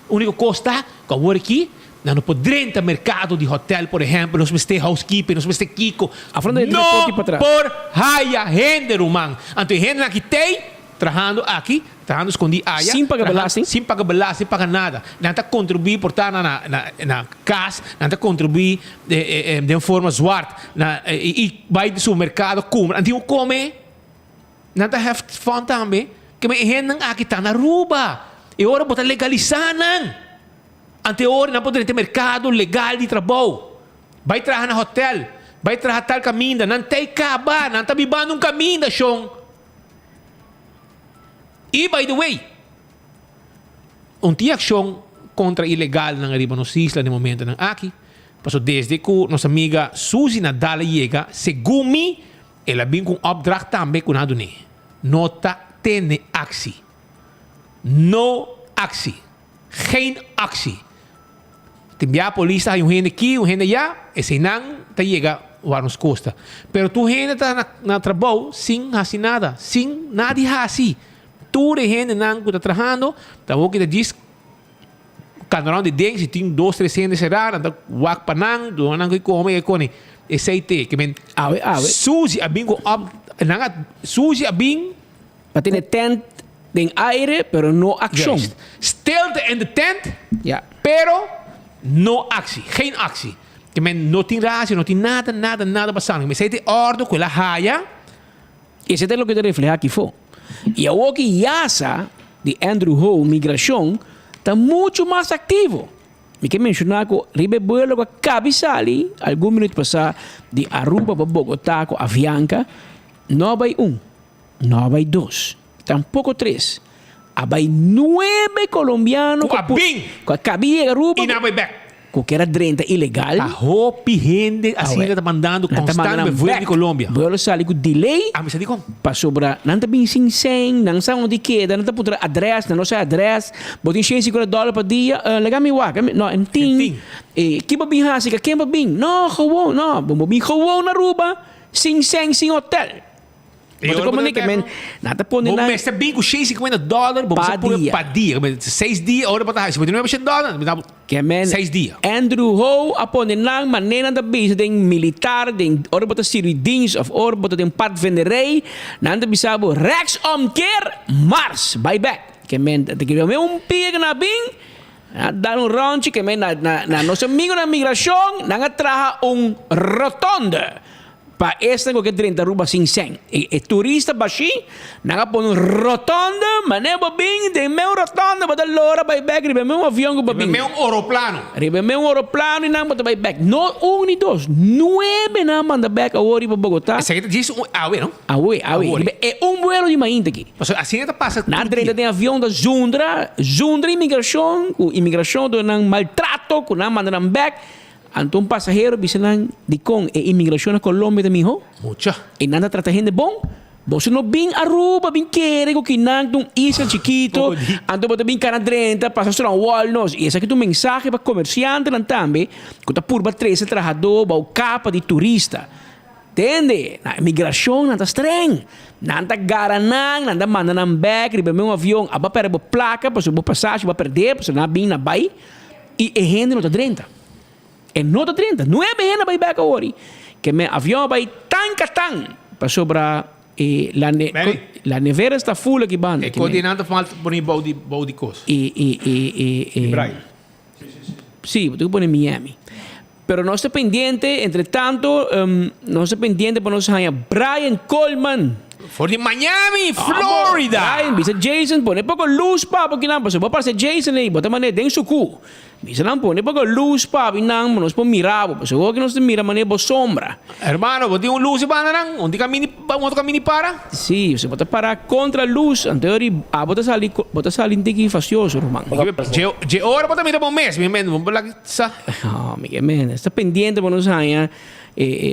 Único costa, que eu aqui, não podemos ter mercado de hotel, por exemplo, nós vamos ter housekeeping, nós vamos ter Kiko. Não por haya gente, Roman. Então, gente aqui tem, trabalhando aqui, trabalhando escondido allá. Sem pagar belasting? Sem pagar belasting, sem pagar nada. Não está contribuir por estar na casa, não está contribuir de forma zwart. E vai do supermercado, compra. Então, come, não está have fun também. Que a gente aqui está na Aruba. E agora botar legalizar, não. Anteori não pode ter mercado legal de trabalho. Vai trabalhar na hotel, vai trabalhar tal caminho, não tem caba, não está bebendo caminho, chão. E by the way, unti ação contra ilegal na riba nos isla no momento ng aqui. Paso desde que nossa amiga Suzy Nadal chega, segundo ela vem com opdracht também com nada nem. Nota tene actie. No actie. Geen actie. Timbia a polícia yung gente aqui, yung gente allá, esse não tá chega waar nos costa. Pero tu gente tá na trabalho sem fazer nada, sem nada fazer. Tu de gente não que tá trabalhando, tá o que te diz canal de deng, se tem 2, 3 gente será, anda wak panang, do nang que come e cone. Esse aí que men Suzy abing ko nanga Suzy abing patine tent den aire pero no action. Stilte in de tent. Ja. Pero no actie, geen actie. Que men no tem raça, no tem nada passando. Me sei de ordem com ela raia. Esse é o que te refleja aqui fora. E a outra IASA de Andrew Ho, migração, está muito mais ativo. Me quer mencionar que ribe vuelo com a cabisali, algum minuto passar de Aruba para Bogotá com Avianca, não vai 1, não vai 2, tampouco 3. Vai 9 colombianos com a cabia Aruba. E não vai back. Que era 30 ilegal. A roupa gente assim está mandando constante vuelo de Colômbia. Vuelo sali com delay. Ah, me sabe como? Para sobra, não está bem sem, não sabe onde queda, não está por adresse, não sei adresse. Botem $150 por dia, legal me wak. Não, entim. Que bem hasi, que bem? Não, gewoon, não. Bem gewoon na Aruba, sem hotel. Mas como nem que men, nada põe na. Mas está bem com $150, para dia. 6 dias, hora para trás. Se você não é $100, que men 6 dias. Andrew Ho apone na maneira da bisa den militar, den hora para serviços of hora para den padvenerei, nanda bisabo Rex omkeer Mars, bye back. Que men, te que me pig na bing. Dar round que men na nosso amigo na migração, nanga traha rotonda. Pa esta que 30 ruba sin sen. E turista baixi, nanga pon rotonda, maneba bing, de meu rotonda, bada lora by back, ribe meu avião go babing. Ribe meu aeroplano. Ribe meu aeroplano e nanga bada by back. No 1 ni 2, 9 na manda back a ori pa Bogotá. Essa aqui diz awe, não? Awe. É vuelo de mainta aqui. Assim está passa. Na direita tem avião da Zundra imigração, o imigração do nang maltrato, com nang manda nang back. Então, passageiro, bisalang de com e imigração na Colômbia de mijo. Mucha. E nada trata gente bom. Você não bem Aruba, bem querer com que nang isla chiquito. Então, você bem cara 30, passa só um wall nos. E esse aqui é um mensagem para comerciante lá também. Que tá por 13 trabalhador, para o capa de turista. Entende? Na imigração não está estranho. Não está garanang, não está mandando back, ribe meu avião, aba para a placa, para a passagem, vai perder, para não bem na bai. E a gente não está 30. E nota 30, 9 gente vai back ori. Que me avião vai tan para sobra la nevera está full aqui banda. E coordenando falta por bau de coisa. E Brian. Sim, tu põe Miami. Pero nós está pendiente, entretanto, nós está pendiente para nós ganhar Brian Coleman. For de Miami, Florida. Brian, bisa Jason, pone pouco luz pa porque não, você vai para Jason aí, bota mané dentro do cu. Bisa não pone pouco luz pa, não, nós pode mirar, você vai que nós mira mané bo sombra. Hermano, bote luz ba não? Onde caminho para? Sim, você bota para contra a luz, anterior bota sali tiki facioso, Román. Je hora bota mira bom mês, me mendo, vamos lá sa. Ah, Miguel men, está pendiente para nós ganhar.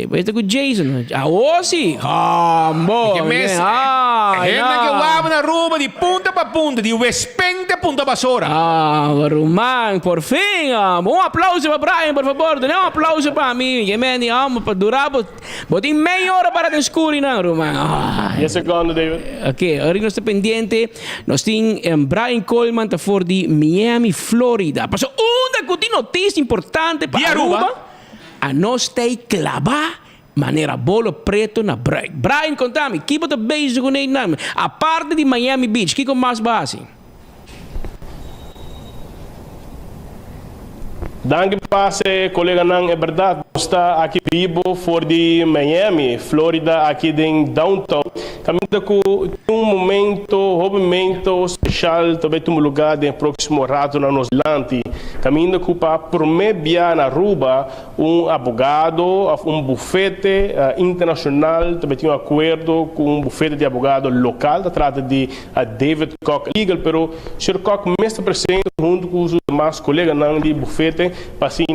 Vai estar com Jason. Sim. Bom. Gente que vai na Aruba de punta para punta, de Westpen de punta basura. Román, por fim. Um aplauso para Brian, por favor. Dê um aplauso para mim. Para durar, botem meia hora para descobrir, não, Román. Yes, segundo, David. Ok, agora nós estamos pendente. Nós temos Brian Coleman, está fora de Miami, Florida. Passou notícia importante para Aruba. A nós tem clavar maneira bolo preto na break. Brian, contame, que você beijo com ele? A parte de Miami Beach, que mais base? Danke passe, colega Nang, é verdade. Está aqui vivo fora de Miami, Florida, aqui em downtown. Caminho com movimento especial, também um lugar de próximo rato na nos lante. caminho que para prometer na Aruba advogado, bufete internacional, também tinha acordo com bufete de advogado local, trata de David Koch Legal, pero Sr. Koch mesmo presente junto com os demais colegas de bufete, para assim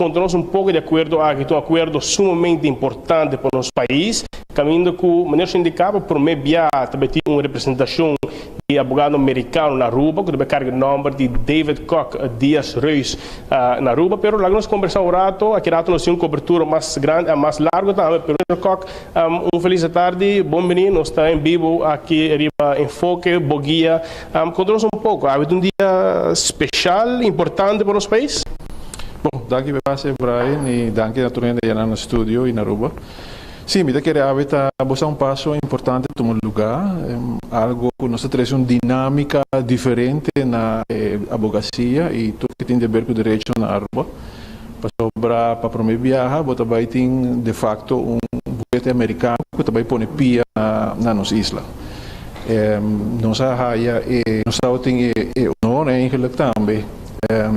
encontramos pouco de acordo aqui, um acordo sumamente importante para o nosso país, caminho que o maneira indicava prometer também tinha uma representação de advogado americano na Aruba, que também carrega o nome de David Koch Dias Reis na Aruba, pero lá nós conversamos um rato, aqui rato nós tínhamos uma cobertura mais grande, mais larga também, pero Sr. Koch, feliz tarde, bom menino, nós estamos em vivo aqui em Enfoque, Boguia, conta-nos pouco, há um dia especial, importante para o nosso país? Bom, danke Brian e danke naturalmente no estúdio e na Aruba. Sim, me querer haver um passo importante em um lugar, algo que nós traz uma dinâmica diferente na advocacia e tudo que tem a ver com o direito na Aruba. Para promover viajar, também tem de facto bufete americano que também põe pia na nossa isla. Nossa raia nós tem honor eigenlijk também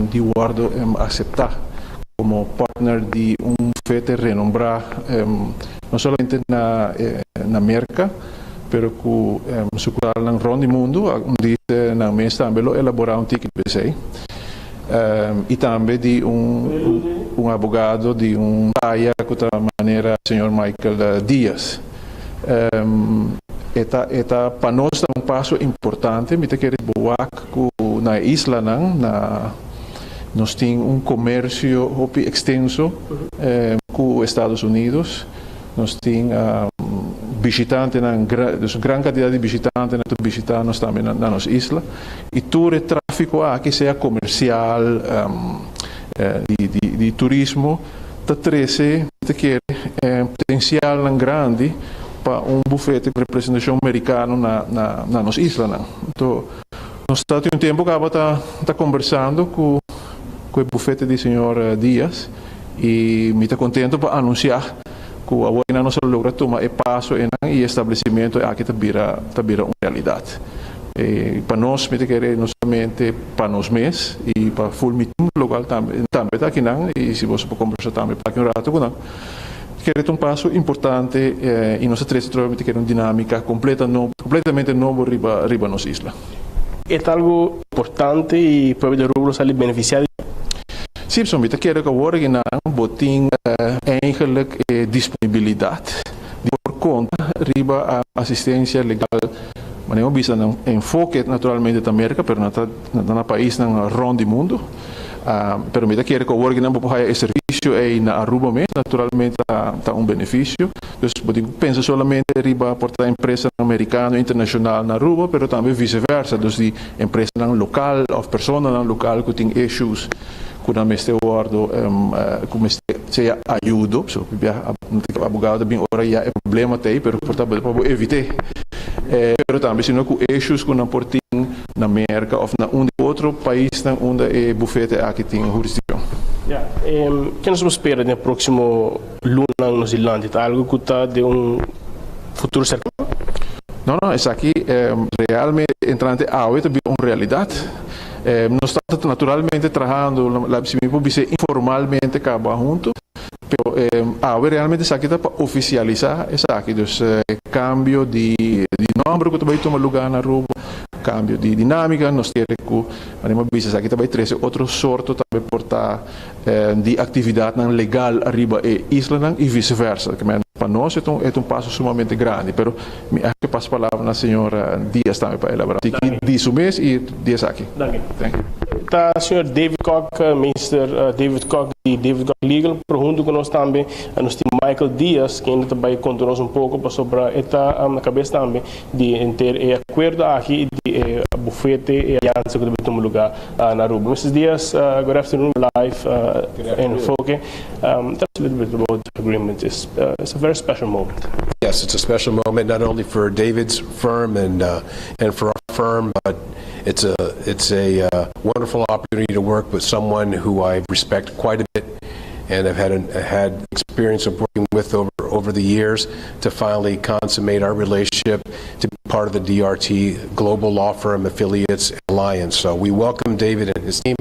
de guardo aceitar como partner de bufete renombrado não somente na América, pero que circular no rondo do mundo, diz na mesa também elaborar ticket BC. E também de advogado de praia que da maneira Sr. Michael Dias. Eta para nós é passo importante, me querer boa na isla nós temos comércio extenso com os Estados Unidos. Nós temos visitantes, grande quantidade de visitantes que visitam também na nossa isla. E todo o tráfego aqui, seja comercial, de turismo, traz potencial grande para bufete de representação americano na nossa isla. Então, nós estamos um tempo que está conversando com o bufete do Sr. Dias e me está contente para anunciar que a nossa logra tomar passo e estabelecimento aqui está vira uma realidade. Para nós, me querer não somente para nós mesmos e para full meeting local também está aqui e se você pode conversar também para aqui rato com querer um passo importante e nós três trouxemos uma dinâmica completamente nova riba nossa isla. É algo importante e para o rubro sair beneficiado. Sim, somente quero que agora botem eigenlijk disponibilidade por conta riba a assistência legal. Mas não bisa enfoque naturalmente da América, pero na país na rondo do mundo. Pero me quero que agora não pode esse serviço aí na Aruba mesmo, naturalmente está benefício. Então, pensa somente riba por a empresa americana internacional na Aruba, pero também vice-versa, dos de empresa local ou pessoa local que tem issues com este guardo como se ajuda, so o advogado bem ora já é problema tem, pero portanto para evitar. Pero também se não com issues com portim na América ou na outro país onde é bufete aqui tem jurisdição. Que nós espera no próximo luna na Zelândia? Algo que está de futuro cercano? Não, isso aqui realmente entrante é também uma realidade. Nós estamos naturalmente trabalhando informalmente acaba junto, pero realmente isso aqui está para oficializar isso aqui, então cambio de número que também toma lugar na Aruba, cambio de dinâmica, nós temos que isso aqui também traz outro sorte também portar de atividade legal arriba e isla e vice-versa, que para nós é passo sumamente grande, pero me acho que passo a palavra na senhora Dias também para elaborar. Disso mês e Dias aqui. Tá, senhor David Koch, Mr. David Koch e David Koch Legal, junto com nós também, nós temos Michael Dias, que ainda também conta-nos pouco sobre esta na cabeça também de ter acordo aqui de bufete e aliança que deve tomar lugar na Aruba. Mr. Dias, good afternoon, live in Foke. Tell us a little bit about the agreement. It's a very special moment. Yes, it's a special moment not only for David's firm and for our firm, but it's a wonderful opportunity to work with someone who I respect quite a bit and I've had experience of working with over the years to finally consummate our relationship to be part of the DRT Global Law Firm Affiliates Alliance. So we welcome David and his team.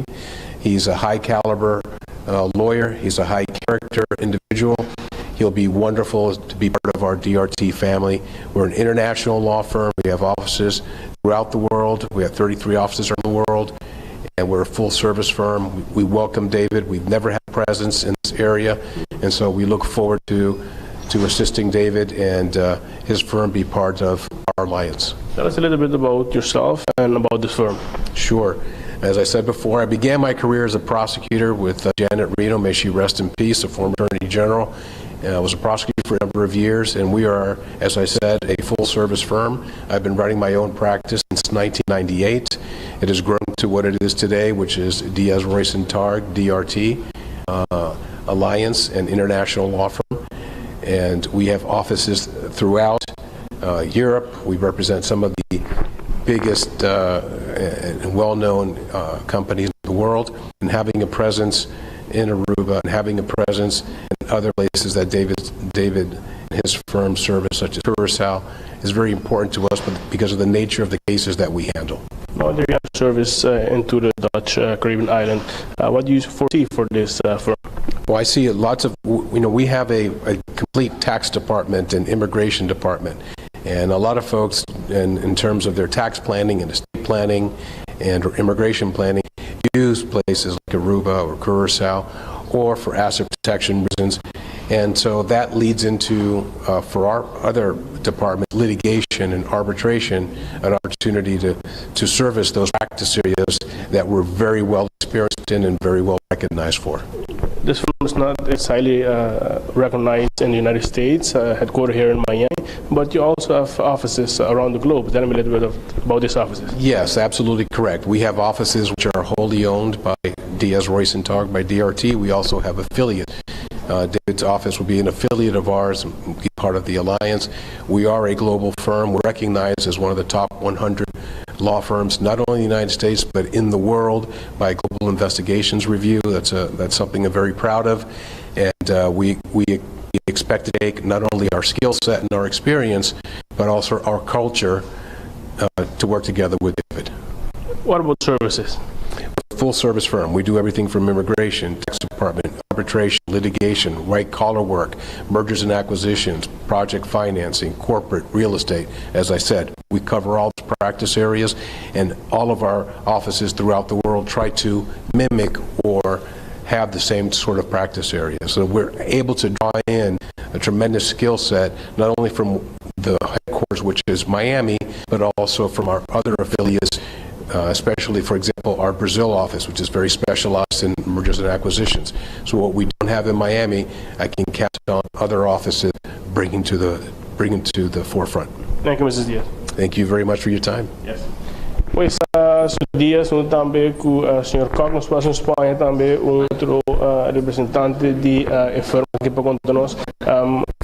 He's a high caliber lawyer. He's a high character individual. He'll be wonderful to be part of our DRT family. We're an international law firm. We have offices throughout the world. We have 33 offices around the world, and we're a full-service firm. We welcome David. We've never had a presence in this area, and so we look forward to assisting David and his firm be part of our alliance. Tell us a little bit about yourself and about this firm. Sure. As I said before, I began my career as a prosecutor with Janet Reno, may she rest in peace, a former Attorney General. I was a prosecutor for a number of years, and we are, as I said, a full-service firm. I've been running my own practice since 1998. It has grown to what it is today, which is Diaz, Royce & Targ, DRT, Alliance, and International Law Firm. And we have offices throughout Europe. We represent some of the biggest and well-known companies in the world, and having a presence in Aruba and having a presence in other places that David and his firm service, such as Curaçao, is very important to us because of the nature of the cases that we handle. Now that you have service into the Dutch Caribbean island, what do you foresee for this firm? Well, I see lots of, we have a complete tax department and immigration department. And a lot of folks, in terms of their tax planning and estate planning and immigration planning, use places like Aruba or Curaçao or for asset protection reasons. And so that leads into, for our other departments, litigation and arbitration, an opportunity to service those practice areas that we're very well experienced in and very well recognized for. This firm is not highly recognized in the United States, headquartered here in Miami, but you also have offices around the globe. Tell me a little bit about these offices. Yes, absolutely correct. We have offices which are wholly owned by Diaz, Royce & Targ, by DRT. We also have affiliates. David's office will be an affiliate of ours, and be part of the alliance. We are a global firm. We're recognized as one of the top 100 law firms, not only in the United States, but in the world by Global Investigations Review. That's something I'm very proud of. And we expect to take not only our skill set and our experience, but also our culture to work together with David. What about services? Full service firm. We do everything from immigration, tax department, arbitration, litigation, white collar work, mergers and acquisitions, project financing, corporate, real estate. As I said, we cover all the practice areas, and all of our offices throughout the world try to mimic or have the same sort of practice area. So we're able to draw in a tremendous skill set, not only from the headquarters, which is Miami, but also from our other affiliates, especially, for example, our Brazil office, which is very specialized in mergers and acquisitions. So what we don't have in Miami, I can cast on other offices, bringing to the forefront. Thank you, Mrs. Diaz. Thank you very much for your time. Yes. Pois, Sr. Diaz, também com o Sr. Koch, nós passamos em Espanha também outro representante de firma aqui para contar nós.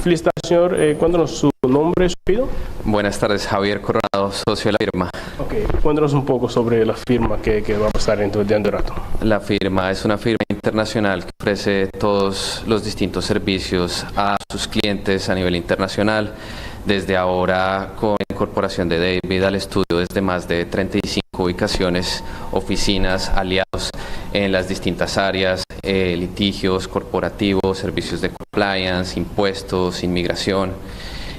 Felicitaciones, señor. Cuéntanos su nombre, su apellido. Buenas tardes, Javier Coronado, socio de la firma. Ok, cuéntanos un poco sobre la firma que va a pasar dentro de un rato. La firma es una firma internacional que ofrece todos los distintos servicios a sus clientes a nivel internacional. Desde ahora, con la incorporación de David al estudio, desde más de 35 ubicaciones, oficinas, aliados en las distintas áreas, litigios corporativos, servicios de compliance, impuestos, inmigración,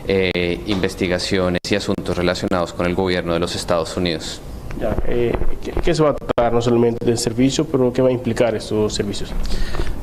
investigaciones y asuntos relacionados con el gobierno de los Estados Unidos. Ya, ¿qué se va a tratar no solamente del servicio, pero qué va a implicar estos servicios?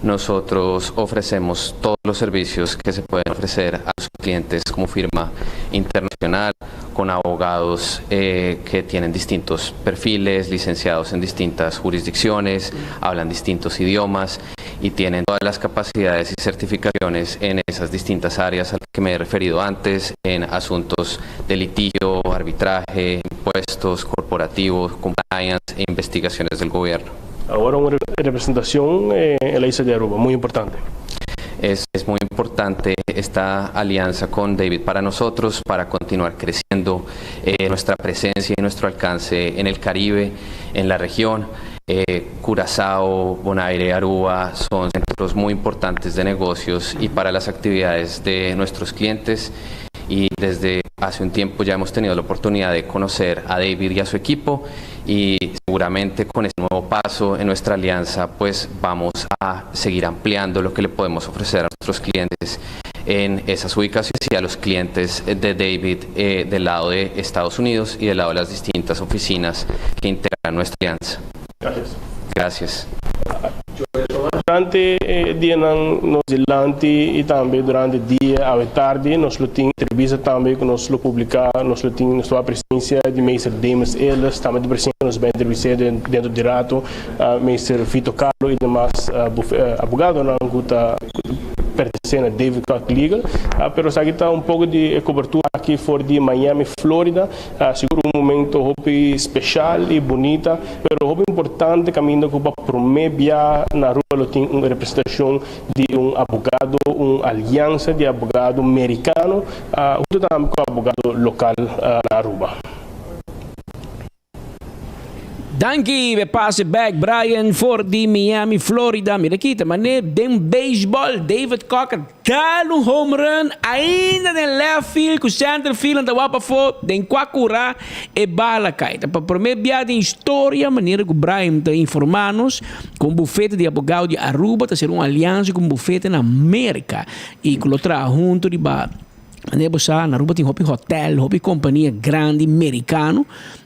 Nosotros ofrecemos todos los servicios que se pueden ofrecer a los clientes como firma internacional, con abogados que tienen distintos perfiles, licenciados en distintas jurisdicciones, hablan distintos idiomas y tienen todas las capacidades y certificaciones en esas distintas áreas a las que me he referido antes, en asuntos de litigio, arbitraje, impuestos, corporativos, compliance e investigaciones del gobierno. Ahora una representación en la isla de Aruba, muy importante. Es muy importante esta alianza con David para nosotros, para continuar creciendo nuestra presencia y nuestro alcance en el Caribe, en la región. Curazao, Bonaire, Aruba son centros muy importantes de negocios y para las actividades de nuestros clientes. Y desde hace un tiempo ya hemos tenido la oportunidad de conocer a David y a su equipo, y seguramente con este nuevo paso en nuestra alianza pues vamos a seguir ampliando lo que le podemos ofrecer a nuestros clientes en esas ubicaciones y a los clientes de David del lado de Estados Unidos y del lado de las distintas oficinas que integran nuestra alianza. Gracias. Gracias. Durante o dia nós delante e também durante o dia à tarde nós temos entrevista também que nós publicar, nós temos a presença de Mr. Demas Elas, também de presença nós vai entrevistar dentro do rato Mr. Vito Carlo e demais advogado não que pertencendo a David Koch Legal, pero aqui está pouco de cobertura aqui fora de Miami, Flórida, seguro momento especial e bonita, pero importante caminho para promover na rua tem uma representação de advogado, uma aliança de advogado americano, junto também com advogado local na rua. Danke, we passen back Brian voor die Miami, Florida. Mira kita, mané, den baseball, David Koch, dalo home run, ainda den left field, com center field, anda wapa fo, den kwakura e bala kaita. Para primeiro dia de história, maneira que Brian está informando-nos, com o bufete de advogado de Aruba, está sendo uma aliança com o bufete na América. E que lo tra junto de ba. Maneira bossa, na Aruba tem hotel, companhia grande, americano.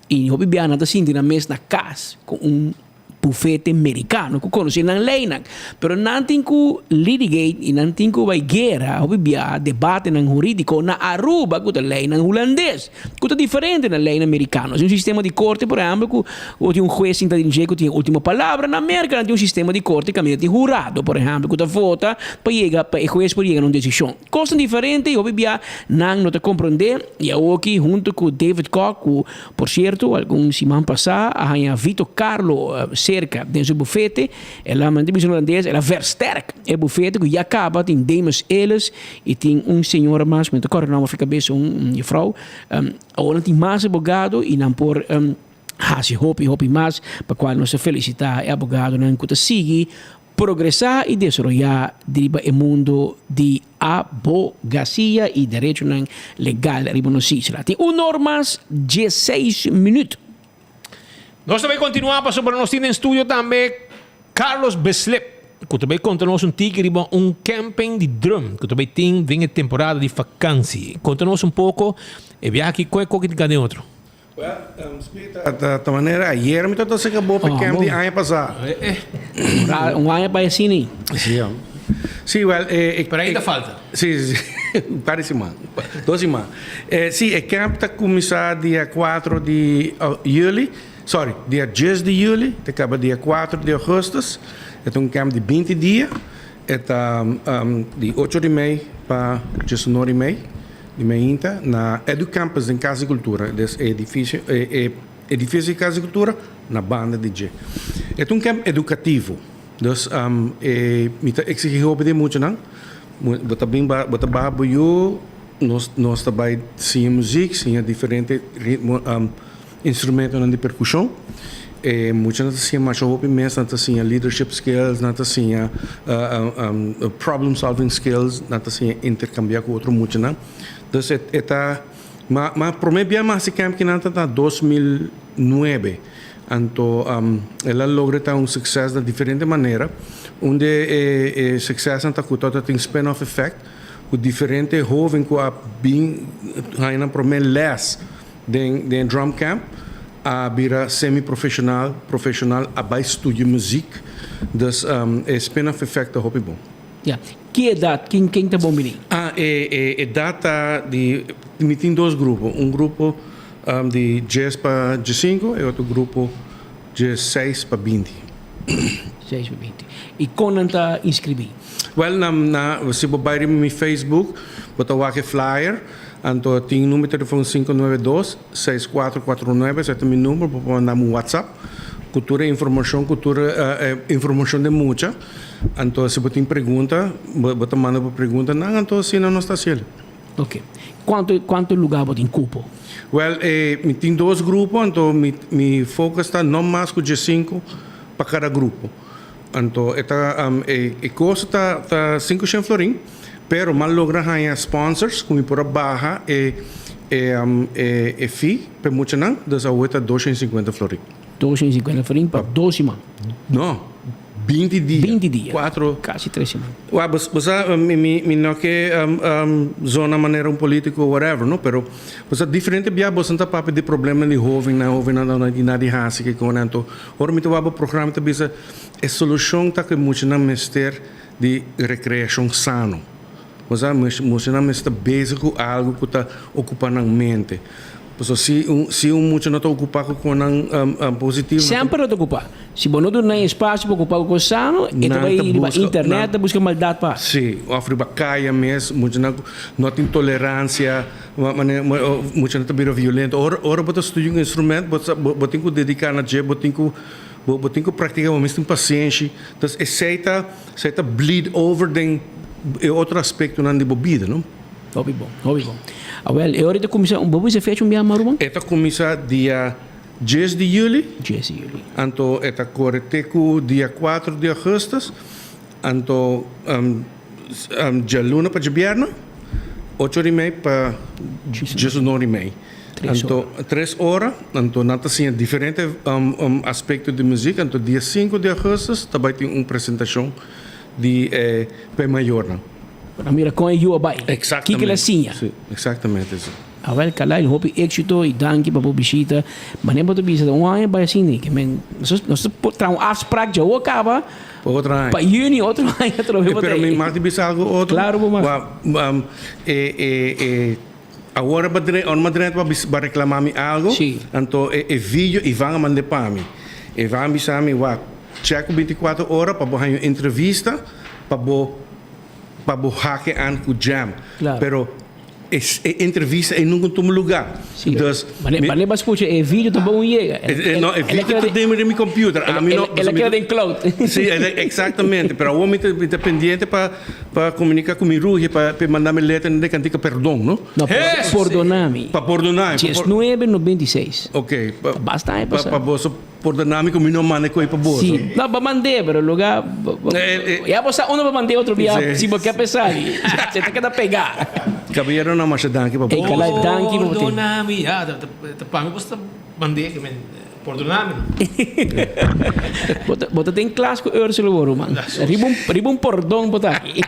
E hopi biana ta sinti na mes na casa com bufete americano que conhece na lei na pero nantin ku litigate e nantin ku vai guerra hopi bia debate na jurídico na Aruba ku ta lei na holandês ku ta diferente na lei americano un sistema di corte por exemplo ku tem un juez in que tem última palavra na América tem un sistema di corte que é jurado por exemplo ku ta vota para chegar para o juez para chegar a uma decisão coisa diferente e hopi bia não te compreender e aqui junto com David Koch por certo algum semana passada a Vito Carlo cerca de seu bufete ela manda bisno holandês ela versterk é bufete que já acaba tem Demas Elas e tem senhora mais muito corre não fica bem vrouw ou tem mais advogado e não por hasi hopi mais para qual nós felicitar é advogado não que sigue progressar e desarrollar o mundo de advocacia e direito legal riba no Sicília. Tem normas 16 minutos. Nós também continuamos sobre nós em estúdio também Carlos Beslep, que também conta-nos tigre camping de drum, que também vem a temporada de vacância. Conta-nos pouco e viaje qual é que tem outro. Da maneira, ayer me todo se acabou para camp de ano passado. Ano para assim, Sim, well, pero ainda falta. Sim, parece mal. 2 semanas. Sim, o camp está começando dia 4 de julho. Dia 10 de julho, acaba dia 4 de agosto. É um camp de 20 dias. É de 8 de maio para 19 de maio. De Mainta, na Educampus em Casa e Cultura, desse edifício de Casa e Cultura, na banda de G. É um camp educativo. Então, me exige de muito, não? Bota babo eu, nós também sim música, sim diferente ritmo, instrumento de percussão. Muitas não sim mais hobby mesmo, não sim leadership skills, não sim problem solving skills, não sim intercambiar com outro muito, não? Então, mas prometo mais esse camp que não está 2009. Então, ela logra ter sucesso de diferente maneira, onde sucesso está com todo tem spin-off effect, com diferente jovens que bem ainda prometo less de drum camp, a vira semi-profissional, a vai estudar música, então spin-off effect é hobby bom. Yeah. Que idade? Quem está bom menino? Idade de tem 2 grupos. Um grupo de 10 para 15 e outro grupo de 6 para 20. 6 para 20. E quando está inscrever? Well, você pode ir no meu Facebook, botar o flyer, então tem o número de telefone 592-6449, esse é o meu número, para mandar um WhatsApp. Cultura informação de muita. Então, se você tem pergunta, você manda uma pergunta, não, então assim não está certo. Ok. Quanto lugar você tem cupo? Well, tem 2 grupos, então meu foco está não mais com 5 para cada grupo. Então, e custa tá 500 florin, pero mal logra ganhar sponsors, como por barra e fee, para muitos não, das aguenta 250 florin. 250 florin para 12 semanas. Não. 20 dias. 20 dias. 4. Quase 3 semanas. Você não que zona maneira político whatever, não? Pero você diferente bia você não tá papo de problema de jovem na de raça que com então. Ora me tava programa te bisa a solução tá que muito na mister de recreação sano. Você muito na mister básico algo que tá ocupando a mente. Se muito não está ocupado com positivo. Sempre não está ocupado. Se você não tem espaço para ocupar com o sano, então vai ir para a internet buscar maldade para. Sim, ofre bacaia mesmo, muito não tem tolerância, muito não está bem violento. Ora, você estuda um instrumento, você tem que dedicar na dia, você tem que praticar uma mesma paciência. Então, aceita bleed over é outro aspecto na bebida, não? Hobby bom. Well, é hora de começar você fez dia Marubang? Esta começa dia 10 de julho. 10 de julho. Então, esta correteco dia 4 de agosto. Então, de luna para invierno, 8h30 para 19h30. Então, 3 horas. Então, não tem diferentes aspectos de música. Então, dia 5 de agosto, também tem uma apresentação de Pé Maior. Para mira com eu abai. Exatamente. Que lasinha. Sim, exatamente isso. Awal kala il hopi êxito e danke para visita. Mas nem para visita um ano vai assim que men nós trau afspraak já o acaba. Outra. Para juni outro ano outro vez. Pero me mais de algo outro. Claro, bom. Agora on madre para reclamar me algo. Sim. Então vídeo e vão mandar para mim. E vão me chamar wa check 24 horas para botar uma entrevista para hackear com o jam. Claro. Pero entrevista em nenhum lugar. Sim. Mas nem escuta, é vídeo também não chega. Não, é vídeo que tem no meu computador. Ela quer em cloud. Sim, exatamente. Pero o homem está pendente para comunicar com o Ruge, para mandar-me letra de cantica perdão, não? Não, perdoname. Para perdonar. 1996. Ok. Basta aí, passa. Para você perdonar-me como não manda coisa para você. Sim. Não, para mandar, pero lugar... Já você um para mandar outro dia, se você quer pensar. Você tem que pegar. Caballero na mas danke para você. Danke para você. Perdoname. Para mim, você mandar que perdoname. Você tem clássico Ursula Woruman. Ribum perdão para aqui.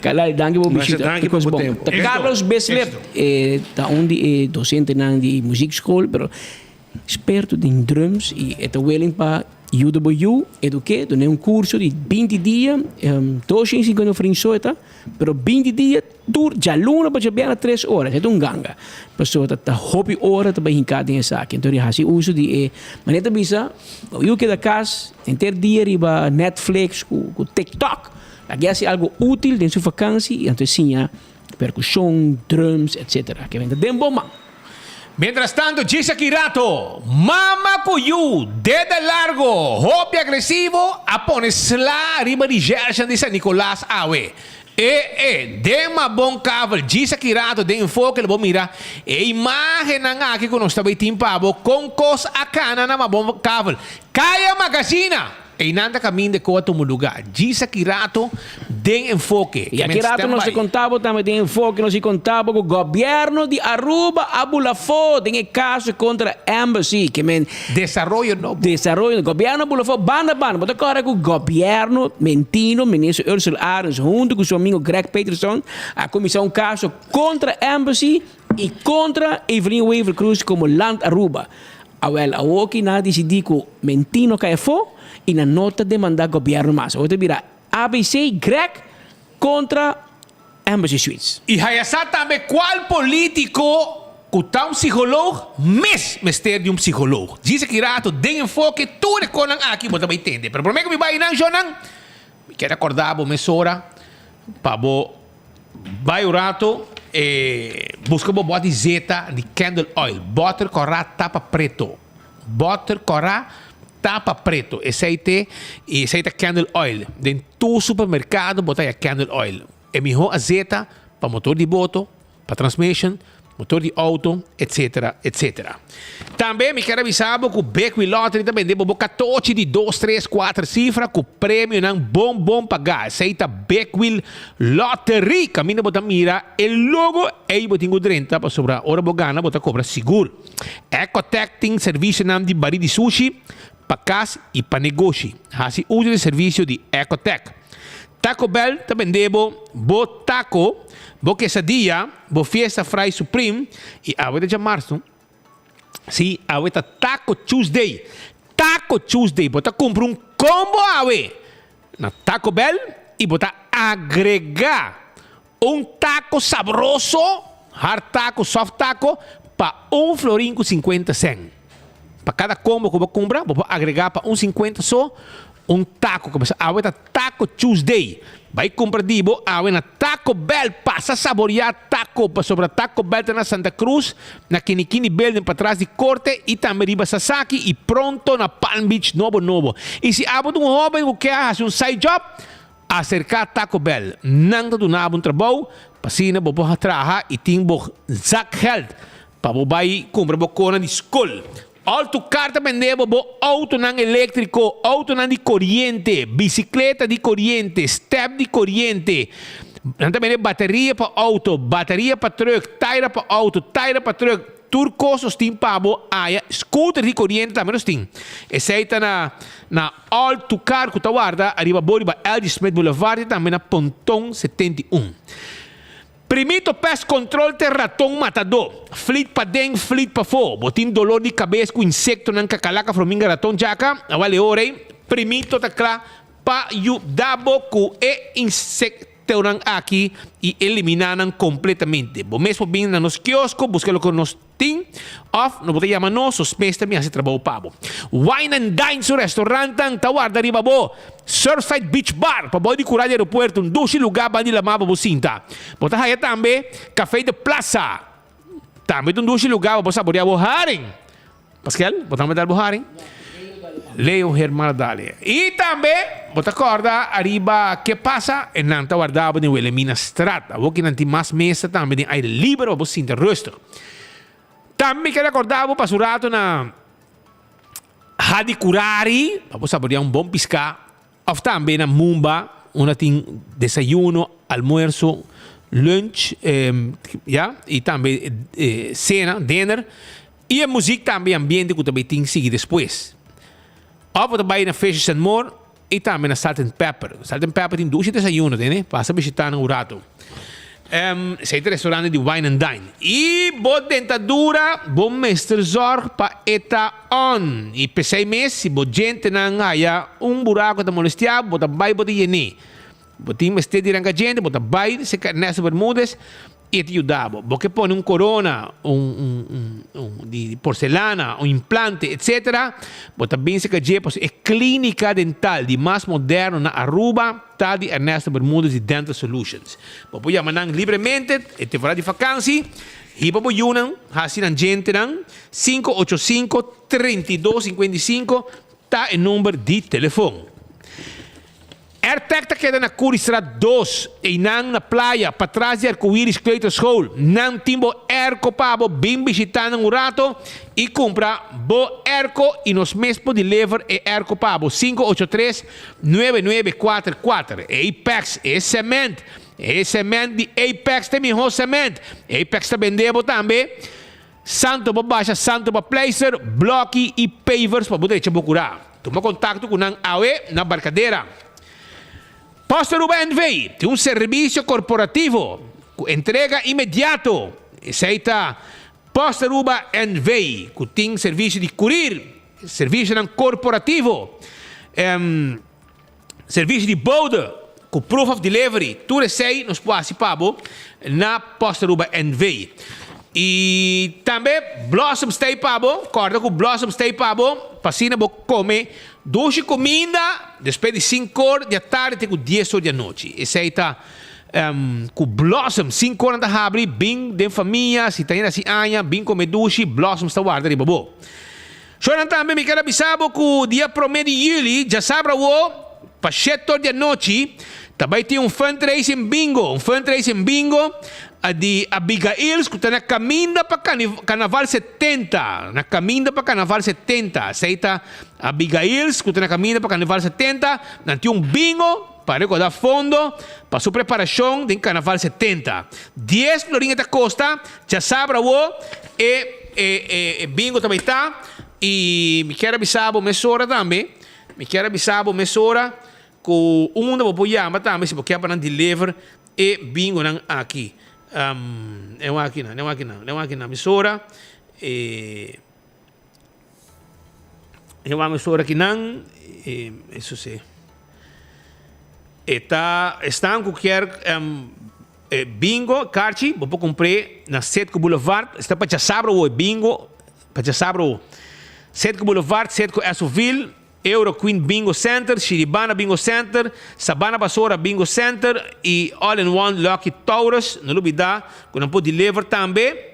Kalai, danke po bisita. Danke po tempo. Carlos Beslep, onde docente de music school, pero esperto em drums e é willing para UW eduque, donde um curso de 20 dias, 250 francs, pero 20 dias dur já luna para já 3 horas, é um ganga. Pessoa tá hobby hora tá bem cada em saque. Então ele faz uso de maneta bisa, eu que da casa, ter dia riba Netflix, com TikTok. Aqui é algo útil em sua vacância e então sim, percussão, drums, etc. Que vem de bomba. Mientras tanto, Gisa Kirato, Mama Cuyu, dedo largo, hobby agresivo, aponesla arriba de Gershon de San Nicolás Awe. Dema bom cavalo, Gisa Kirato, de enfoque, vou mirar. Imagem na aqui que nós estamos timpavo, com cos a cana na bom cavalo. Caia Magazina. E nada caminho de coa mu lugar. Gisa Kirato tem enfoque. E a Kirato não se contava, também tem enfoque, não se contava com o governo de Aruba, Abulafo, tem caso contra a embassy, que men desarrollo no. Desarrollo, governo Abulafo, banda, mas agora com o governo mentino, ministro Ursula Arens, junto com o seu amigo Greg Peterson, a comissão caso contra a embassy e contra Evelyn Weaver Cruz como land Aruba. Awel, a oki na decidir que mentino cai fo e na nota demandar governo mais. Ou vira ABC Greg contra Embassy Suites. E hayasa também qual político que está um psicólogo mestre de um psicólogo. Diz que Kirato tem enfoque tudo com aqui você vai entender. Pero por mim que me vai não jonan. Me quero acordar a mesora para vai o rato busca boa de zeta de candle oil. Butter corá tapa preto. Butter corá tapa preto. Aceite candle oil. Dentro do supermercado botar a candle oil. É melhor a zeta para motor de moto, para transmission, motor de auto, etc, etc. Também me quero avisar que o Beckwith Lottery também deu 14 de 2, 3, 4 cifras com o prêmio não bom pagar. Aceita Beckwith Lottery. Caminho bota mira, o logo aí botinho 30 para sobrar hora bogana bota cobra seguro. Ecotech tem serviço não de bari de sushi, para casa e para negócio. Assim usa o serviço de Ecotech. Taco Bell também deu bo taco, bo quesadilla, bo fiesta fry supreme e a de março. Sim, a Taco Tuesday. Taco Tuesday, bota compra combo na Taco Bell e bota agregar taco hard taco, soft taco, para florim com 50 cents. Para cada combo que você compra, você agregar para 50 só. Taco, que você Taco Tuesday. Vai comprar dibo, na Taco Bell, passa a saborear taco, sobre Taco Bell na Santa Cruz, na Kinikini Building, para trás de Corte, e também riba Sasaki, e pronto na Palm Beach, novo. E se há um jovem que quer fazer side job, acercar Taco Bell. Não do nabo trabalho, passina, vou trabalhar e tem zack health, para você comprar bocona de escola. Alto carta vendebo auto nan elétrico, auto nan de corriente, bicicleta de corriente, step de corriente. Também bateria para auto, bateria para truck, tire para auto, tire para truck, turcos tem pabo, scooter de corriente também nós tem. Essa na Alto Car que tá guarda, arriba bori ba LG Smith Boulevard também na Pontão 71. Primito pest control te ratão matador. Flit pa deng, flit pa fo. Botin dolor de cabeça com insecto nan kakalaka frominga ratão jaca. Awale ore. Primito takla pa yu dabo ku insecto aqui e eliminaram completamente. Bom mesmo bem na nos quiosco, busca o que nos tem. Off, não pode chamar nós, os pés também a se trabalhar o pabo. Wine and Dine su restaurante, tawar dari babo. Surfside Beach Bar, para body curar de aeroporto, doce lugar para de lamar para cinta. Bota aí também café de plaza. Também um doce lugar para saborear o haring. Pascal, botamos dar o haring. Leo Hermardale. E também, bota corda, arriba, que passa? E não está guardado no Elemina Strata. O que não tem mais mesa também, tem aire livre, para você sentir rosto. Também quero acordar, para surato na Hadi Curari, para você saborear bom piscar. Ou também na Mumba, onde tem desayuno, almoço, lunch, e também cena, dinner. E a música também, ambiente que também tem que seguir depois. Of também na Fish and More e também na Salt and Pepper. Salt and Pepper tem dois desayunos, né? Passa a visitar no rato. Esse restaurante de Wine and Dine. E boa dentadura, bom mestre zorg para eta on. E por 6 meses, se boa gente não haya buraco de molestia, bota vai botar yene. Botim este de ranga gente, bota vai se nessa bermudas e te ajudava. Porque põe corona, de porcelana, implante, etc. Bota bem se que é clínica dental de mais moderno na Aruba, tá de Ernesto Bermúdez de Dental Solutions. Pode chamar livremente, e te fará de vacância. E pode chamar, assim a gente, 585-3255, tá o número de telefone. Airtech queda na Curistrat 2 e não na praia, para trás de Arco-Íris Clayton School. Não timbo erco pabo, bem visitando um rato e compra bo erco e nos mesmo de lever e erco pabo 583-9944. Apex é cement de Apex tem melhor cement. Apex está vendendo também. Santo para baixa, santo para placer, bloque e pavers para poder procurar. Toma contato com a AE na barcadeira. Posta Aruba NV tem serviço corporativo, entrega imediato. Aceita Posta Aruba NV, que tem serviço de curir, serviço corporativo, serviço de border, com proof of delivery. Tudo isso aí nos pode pago na Posta Aruba NV. E também Blossom Stay Pabo, corda com Blossom Stay Pabo, passina vou comer 12 comida, depois de 5 horas da tarde com 10 horas da noite. Esse aí está com Blossom, 5 horas da abre, bem de família, se tem assim anha, bem comer 12, Blossom está guarda de bobo. Choram também me quero avisar que o dia 1 de julho, já sabe para 7 horas da noite, também tem fundraising bingo, de Abigail, que está na caminho para Carnaval 70. Na caminho para Carnaval 70. Aceita Abigail, que está na caminho para Carnaval 70. Não tem bingo para recordar fundo para sua preparação de Carnaval 70. 10 florinhas da costa, já sabe e bingo também está. E me quero avisar a mesora também. Me quero avisar a mesora que um vou chamar também se você para deliver e bingo não aqui. Não aqui na mesora. Eu amo mesora aqui não. Isso sim. Estão qualquer bingo, carti, vou comprar na Setco Boulevard. Está para Chasabro o bingo, para Chasabro. Setco Boulevard, Setco Essoville, Euro Queen Bingo Center, Shiribana Bingo Center, Sabana Basora Bingo Center e All-in-One Lucky Taurus. Não olvidar, quando pode deliver também.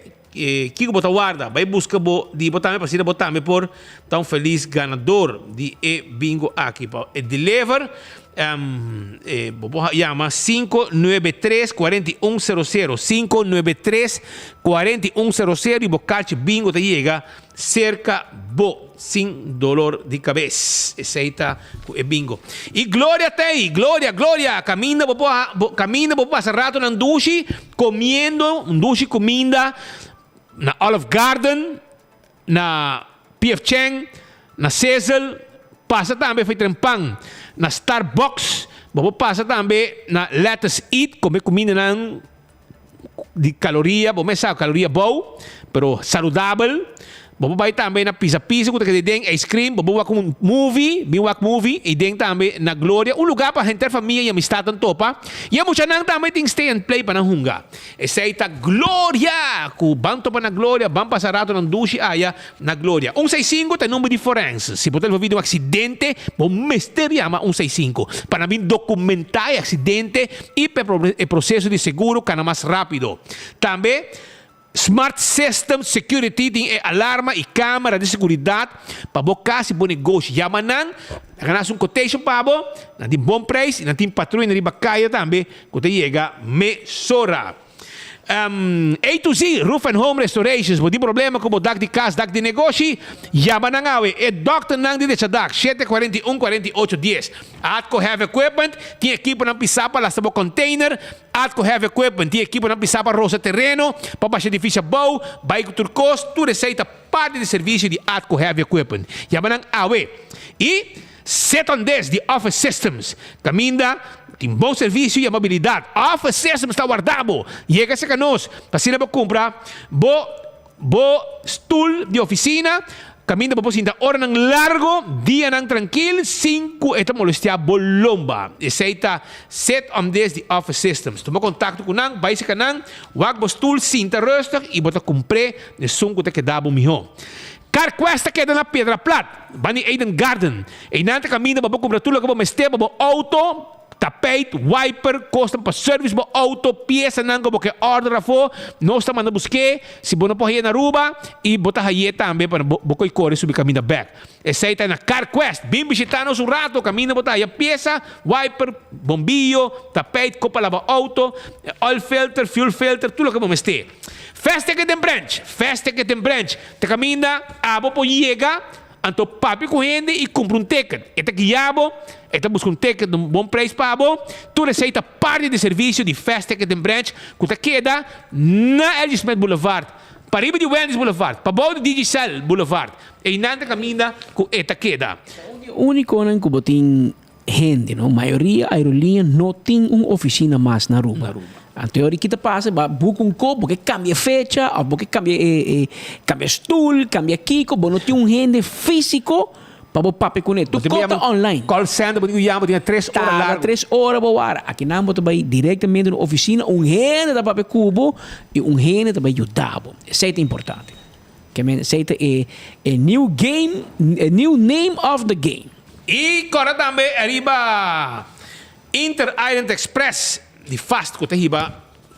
Kiko bota guarda, vai buscar de botar para ser botar por tão feliz ganador de bingo aqui para deliver. Llama 593-4100 593-4100 y Bocalchi Bingo te llega cerca sin dolor de cabeza. Aceita el bingo. Y gloria te ahí, gloria. Camina por pasar rato en dushi comiendo, comida na Olive Garden, na P.F. Chang, na Cecil, passa também feito em pão. Na Starbucks, você passa também na Let's Eat, comer comida de caloria, você sabe, caloria boa, pero saudável. Você vai também na Pizza, que tem ice cream, você vai com movie, e tem também na Glória, lugar para gente, família e amistade em topa. E a muita não também tem stay and play para não hungar. Essa é a Glória, que vão topa na Glória, vão passar rato na duche, na Glória. 165 tem número de forense. Se você tiver um acidente, você mestre chama 165 para vir documentar o acidente e para o processo de seguro que é mais rápido. Também Smart System Security tem alarma e câmera de segurança para bocar se bom negócio. Yamanan, ganhar um quotation para você, não tem bom preço, não tem patrulha de bacaia também, que te chega mesora. A to Z, Roof and Home Restorations, você tem problema com o DAC de casa, DAC de negócio, Yamanan awe, é Dr. Nang de DAC, 741-4810. Atco Heavy Equipment, tem equipe para pisar para o container, Atco Heavy Equipment, tem equipe para pisar para roça terreno, para baixar edifício bom, bike turcos, tu receita parte de serviço de Atco Heavy Equipment. Yamanan awe. E 710 de Office Systems, caminha, tem bom serviço e amabilidade. Office Systems está guardado. Chega-se a nós, para se não comprar, bo stool de oficina, caminho para você hora nang largo, dia nang tranquilo, 5 esta molestia bolomba. Aceita 710 de Office Systems. Toma contato com nang, vai se canang, wag bo stool, sinta rustig, e bota compre, de sunco te quedaba melhor. Carquesta queda na Pedra Plata, Bani Eden Garden. E nante caminho para comprar tudo que você tem, para auto, tapete, wiper, custa para service, para auto, peça não que ordem for, nós estamos mandando buscar, se você não pode ir na Aruba, e botar aí também para você correr subir caminho back. Essa aí está na CarQuest, bem visitando um rato, caminho, botar aí a peça, wiper, bombillo, tapete, copa lava auto, oil filter, fuel filter, tudo que você tem. Festa que tem branch, te caminha, a você chega, então papi correndo e compra ticket. Este que yabo, busca ticket de bom preço para você. Tu receita parte de serviço de festa que tem branch, que te queda na Elgin Smith Boulevard, para riba de Wendy's Boulevard, para baixo de Digicel Boulevard. E nada caminha com esta queda. O único ano que tem gente, a maioria aerolíneas não tem uma oficina mais na Aruba. A teoria que te passa, busca copo, porque cambia fecha, ou porque cambia stool, cambia kiko, não tem gente físico para você papai com ele. Tu conta online. Call center, você chama, tinha 3 horas largo. 3 horas para aqui não você vai diretamente na oficina, gente da papai cubo e gente da ajudar. Isso é importante. Isso é new game, a new name of the game. E agora também arriba Inter Island Express de fast que tem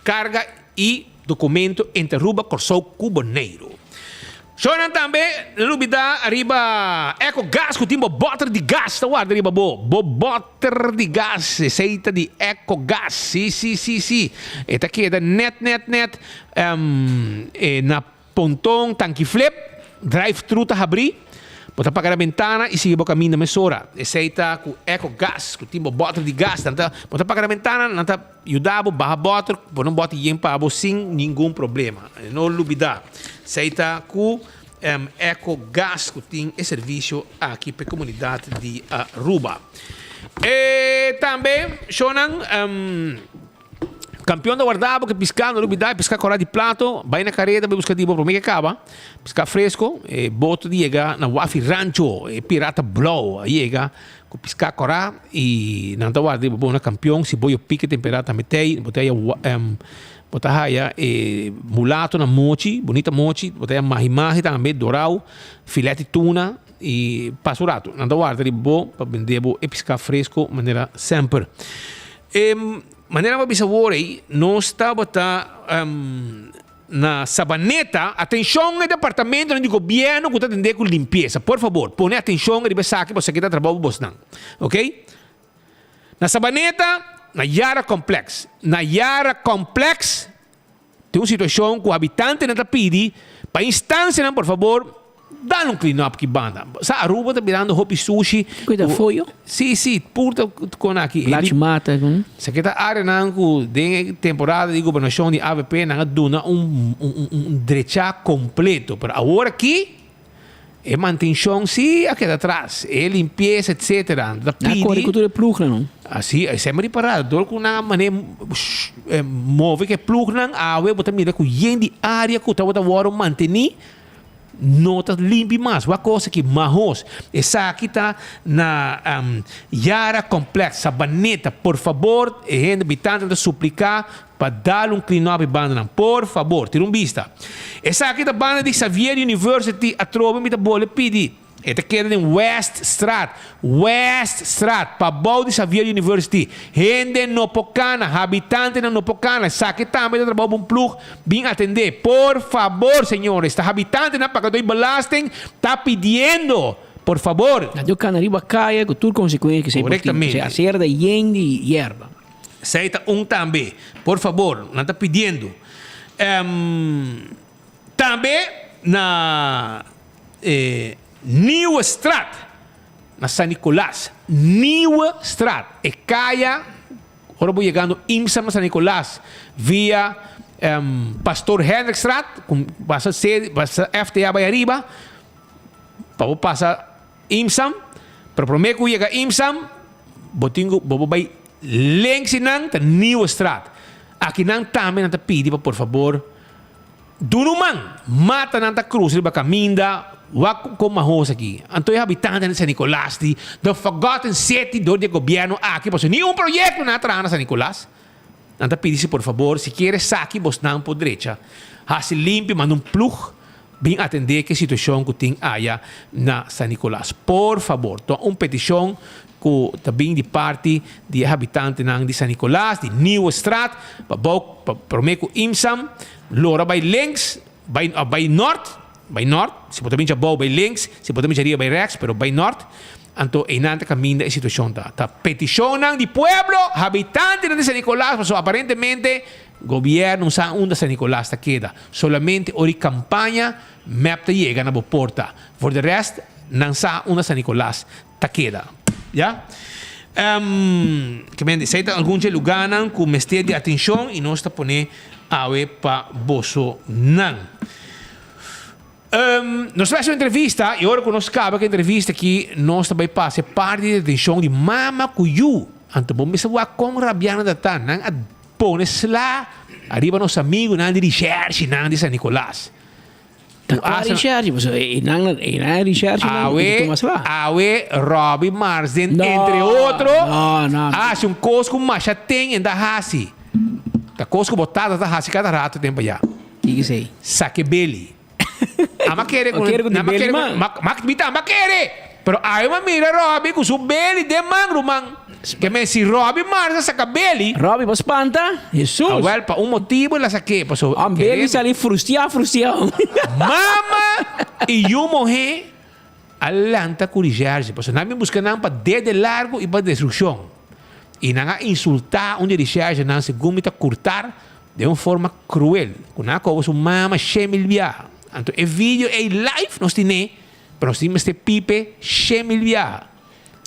carga e documento entre Aruba, Corsou, Cuboneiro. Shonan também, lubida arriba Eco Gas, com timbo botter de gas, tá guarda arriba botter de gas, receita de Eco Gas, sim. Eta aqui da net, na pontão, tanque flip, drive-thru tá abrir, bota pagar a ventana e seguir o caminho da mesura. Receita com Eco Gas, com timbo botter de gas, bota pagar a ventana, nanta ajudava, barra botter, não bota yen para sem nenhum problema, não lubida. Receita com Eco Gas, que tem esse serviço aqui para a comunidade de Aruba. E também, Shonan, campeão da guardaba que piscar no Rubidai, piscar corá de plato, vai na careta, vai buscar tipo, para mim que acaba, piscar fresco, boto de chega na Wafi Rancho, Pirata Blow, chega, com piscar corá, e não tá guarda, bom na campeão, se boi o pique temperata metei, botei botahaya mulato na mochi, bonita mochi, botei mahi também doral, filete tuna e passurato. Nanda guarda de bom para vender e pescar fresco, maneira sempre. Maneira para bisavore, não está botar na Sabaneta, atenção ao departamento do governo que está atendendo com limpeza. Por favor, põe atenção e saque para você que está trabalhando bosnan, ok? Na Sabaneta, na Yara Complex. Na Yara Complex, tem uma situação que o habitante não está pedindo para instância, por favor, dá um clean-up que banda. Sa Aruba está virando hopi sushi. Cuida foio? Sim, purta com aqui. Late mata. Se que está área não de temporada de governação de AVP não duna direita completo. Pero agora aqui é manutenção, sim, aqui atrás. É limpeza, etc. Da agricultura é plug, não? Assim, é sempre parado. Dor com uma maneira move que plug não, a web botar mira com gente área que estava agora manter não está limpo mais. Uma coisa que marros. Essa aqui está na Yara Complex, Sabaneta. Por favor, a gente habitante de suplicar para dar um clean-up banda. Por favor, tira vista. Essa aqui da banda de Xavier University, a trova me da bola pedir. Esta queda em West Strat, para bom de Xavier University. Gente no Pocana, habitante no Pocana, essa aqui também trabalha um plug, bem atender. Por favor, senhores, esta habitante na pagador balasting está pedindo. Por favor. Eu canariba caia com tudo consequência que se corretamente. Se acerta yen e erva. Aceita também. Por favor, não está pedindo. Também na New Strat, na San Nicolás. New Strat. E caia, agora vou chegando IMSA na San Nicolás, via Pastor Hendrik Strat, passa FTA vai arriba, para passar IMSA, para prometer que chega IMSA, botingo, vai lengsinang ta New Strat. Aqui não também não te pedi, por favor, dunumang, mata não ta cruz, riba caminda, wak com mahos aqui. Então, é habitante de San Nicolás, the forgotten city do governo aqui, porque nenhum projeto na atrás na San Nicolás. Não te pedi, por favor, se queres saque, você não por direita. Se limpe, manda plug, bem atender que situação que tem aí na San Nicolás. Por favor, então, petição que também de parte de habitante de San Nicolás, de New Strat, para meio IMSAM, Lora vai links, vai norte, se pode também vai links, se pode também vai rex, pero vai norte. Então, em nada caminho a situação tá. Petição de pueblo, habitante de San Nicolás, mas aparentemente governo não de San Nicolás está queda. Solamente hora campanha, map te chega na porta. For the rest, não sa de San Nicolás está queda. Ya? Que me dice, hay algún lugar que me esté de atención y no está pone a ver para boso nan. Nós fazemos uma entrevista e agora que nós acaba que a entrevista aqui nós também passa parte de atenção de mama cuyu. Então vamos ver com rabiana da tan, não a pones lá arriba nosso amigo não de research não de San Nicolás. Research, mas não research Awe Robbie Marsden entre outros. Acha um cosco macha tem ainda hasi. Tá cosco botada da hasi cada rato tempo já. Que sei? Saquebeli. Ama querer com mas querer. Pero aí uma mira Robbie com seu beli de mangro man. Que me si Robbie Marza sa cabeli. Robbie pa espanta. Jesus. Well, pa un motivo la saqué. Paso, Ang baby sali frustrado. Mama e eu morrer alanta curijar-se. Paso namin busca nang pa de largo e pa destrução. E nanga insultar onde deixar nang se gumita cortar de uma forma cruel. Kuna ko so mama chemilvia. Anto e vídeo e live nós tine, pero nós temos este pipe chemilvia.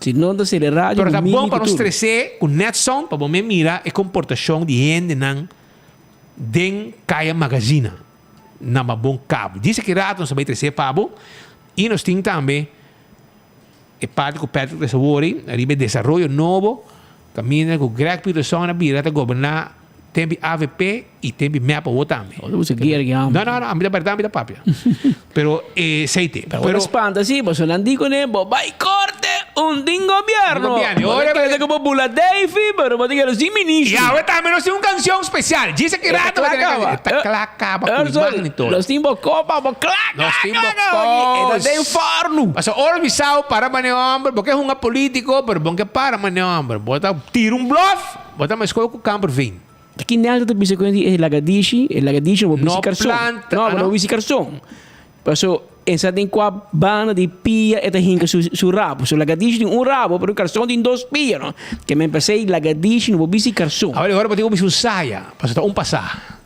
Se não dá ser rádio, pero tá bom para nós crescer com net sound para bom mira e comportação de gente nang den kaya magazina na mabong cabo. Diz que rato nós vai crescer pabo e nós temos também e parte com Patrick de Sabori, arriba desenvolvimento novo, caminha com Greg Peterson na bira governar tempo AVP e tempo MEPA o também. Não, a minha verdade é papia. Pero seite. Pero espanta sí, pues non dico ne, vai corte un din gobierno. Ora che come Bula Davy, pero pode que assim ministro. E agora também nós temos uma canção especial. Diz que rato vai ter claca para o Nós temos copa, clac. Nós temos copa. E tem forno. Mas ora bisau para maneombre, porque é um político, pero bom que para maneombre. Bota tira um bluff, bota mais coisa com o campo vem. Aqui nela tu bisa kundi lagadishi não vou carson. Não, não vou carson. Passo essa tem qua bana de pia e hinca su rabo. So lagadishi tem um rabo, pero carson tem dois pia, no? Que me pensei lagadishi não vou bisa carson. Agora vou ter que saia, passo tá passar.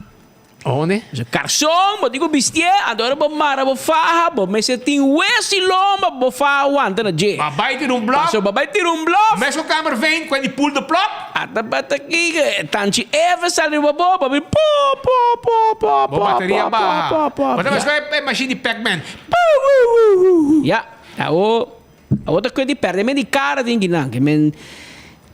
Onde? Carson, vou digo bistie, agora vou mara, vou farra, vou me sentir esse lomba, vou farra aguanta na je. Babai tira bloco. Passo babai tira bloco. Mas o câmera vem quando ele pull the block. Ata bata aqui, tanti eva sale bobo, babi po. Bateria barra. Mas é machine de Pac-Man. Ja, a outra coisa de perder, de cara tem que não, que men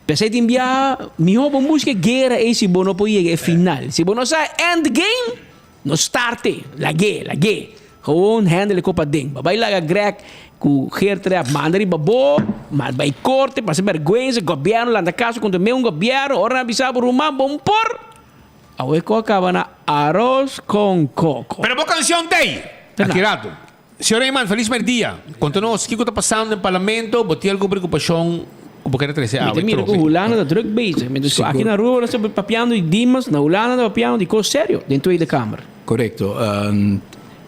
pensei em enviar, me rouba música guerra e se bono poi é final. Se bono sai end game, no starte, la guerra. Gewoon handle copa ding. Babai laga Greg ku gertre mandari babo, mas vai corte, passa vergonha, governo lá na casa quando meu governo, ora bisabo rumam bom por. A ueco acaba na arroz com coco. Pero boa canção tem. Aqui rato. Senhor Eyman, feliz dia. Conta-nos o que está passando no parlamento, bote alguma preocupação como quer trazer a mira, o Hulana da drug base. Aqui na rua nós estamos papiando de Dimas, na Hulana estamos papiando de coisa sério dentro da Câmara. Correto.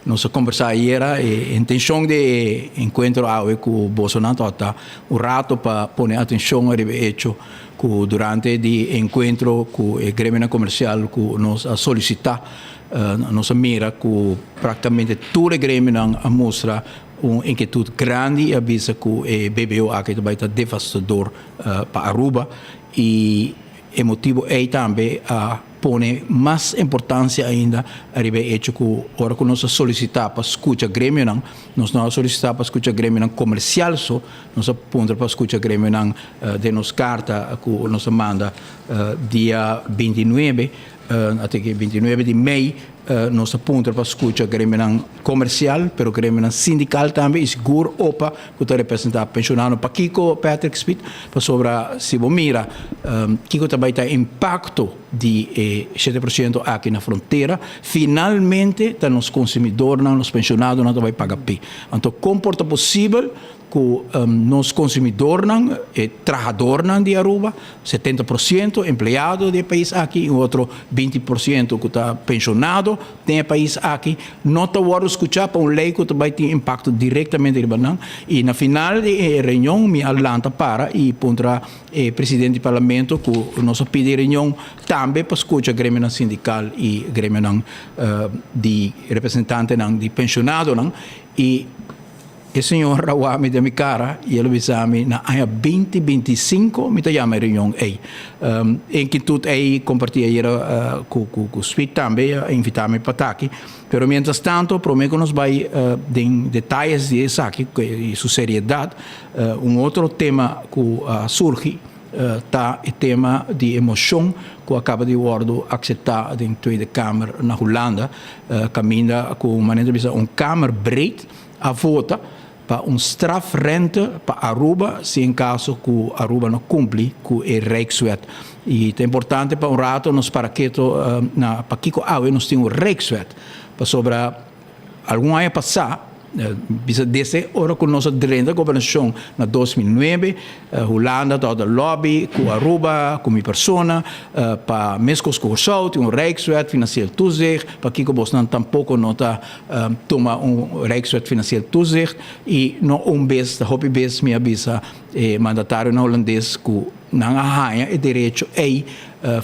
Nós conversamos ayer, a intenção de encontro com o Bolsonaro está um rato para pôr atenção ao hecho que durante o encontro com o grêmio comercial que nós solicitar nós mira que praticamente todo o grêmio mostra uma inquietude grande e avisa que o BBO aqui vai estar devastador para Aruba e o motivo é também a pone mais importância ainda a hecho que ora que nós solicitar para escutar grêmio nós não solicitar para escutar grêmio comercial só nós apontar para escutar grêmio de nos carta que nós manda dia 29 até que 29 de maio nós apontar para escutar grêmio comercial, pero grêmio sindical também e seguro opa que está representar pensionado para Kiko Patrick Smith para sobre se você mira Kiko também tem impacto de 7% aqui na fronteira finalmente está nos consumidores nos pensionados não vai pagar pi então comporta possível que nos consumidores e trabalhadores de Aruba 70% empregado do país aqui e outro 20% que está pensionado tem país aqui não está agora escutar para lei que vai ter impacto diretamente em Banang e na final da reunião me alanta para e contra o presidente do parlamento que nós pedimos reunião também para escutar o grêmio sindical e o grêmio de representante de pensionado e o senhor Rawami de Micara, e ele avisou-me na área 2025, me chama a reunião aí. Em que tudo aí compartilhei com o Speak também, invitar-me para estar aqui. Mas, mientras tanto, prometo que nós vai em detalhes disso aqui, e sua seriedade. Outro tema que surge está o tema de emoção que acaba de ser aceitar dentro da Câmara na Holanda, caminha com maneira de Câmara breed a vota para strafrente para Aruba, se em caso que Aruba não cumpre com o Rijkswet. E é importante para rato nos paraquetos, para Kiko Aue, nós temos o Rijkswet. Para sobre algum ano passado, bisa desse ora com nossa direta governação na 2009 Holanda toda lobby com Aruba com minha persona para mescos com South Rijkswet financieel toezicht para que Bosnan tampouco nota toma Rijkswet financieel toezicht e no best hobby best minha bisa mandatário na holandês com não arranha e direito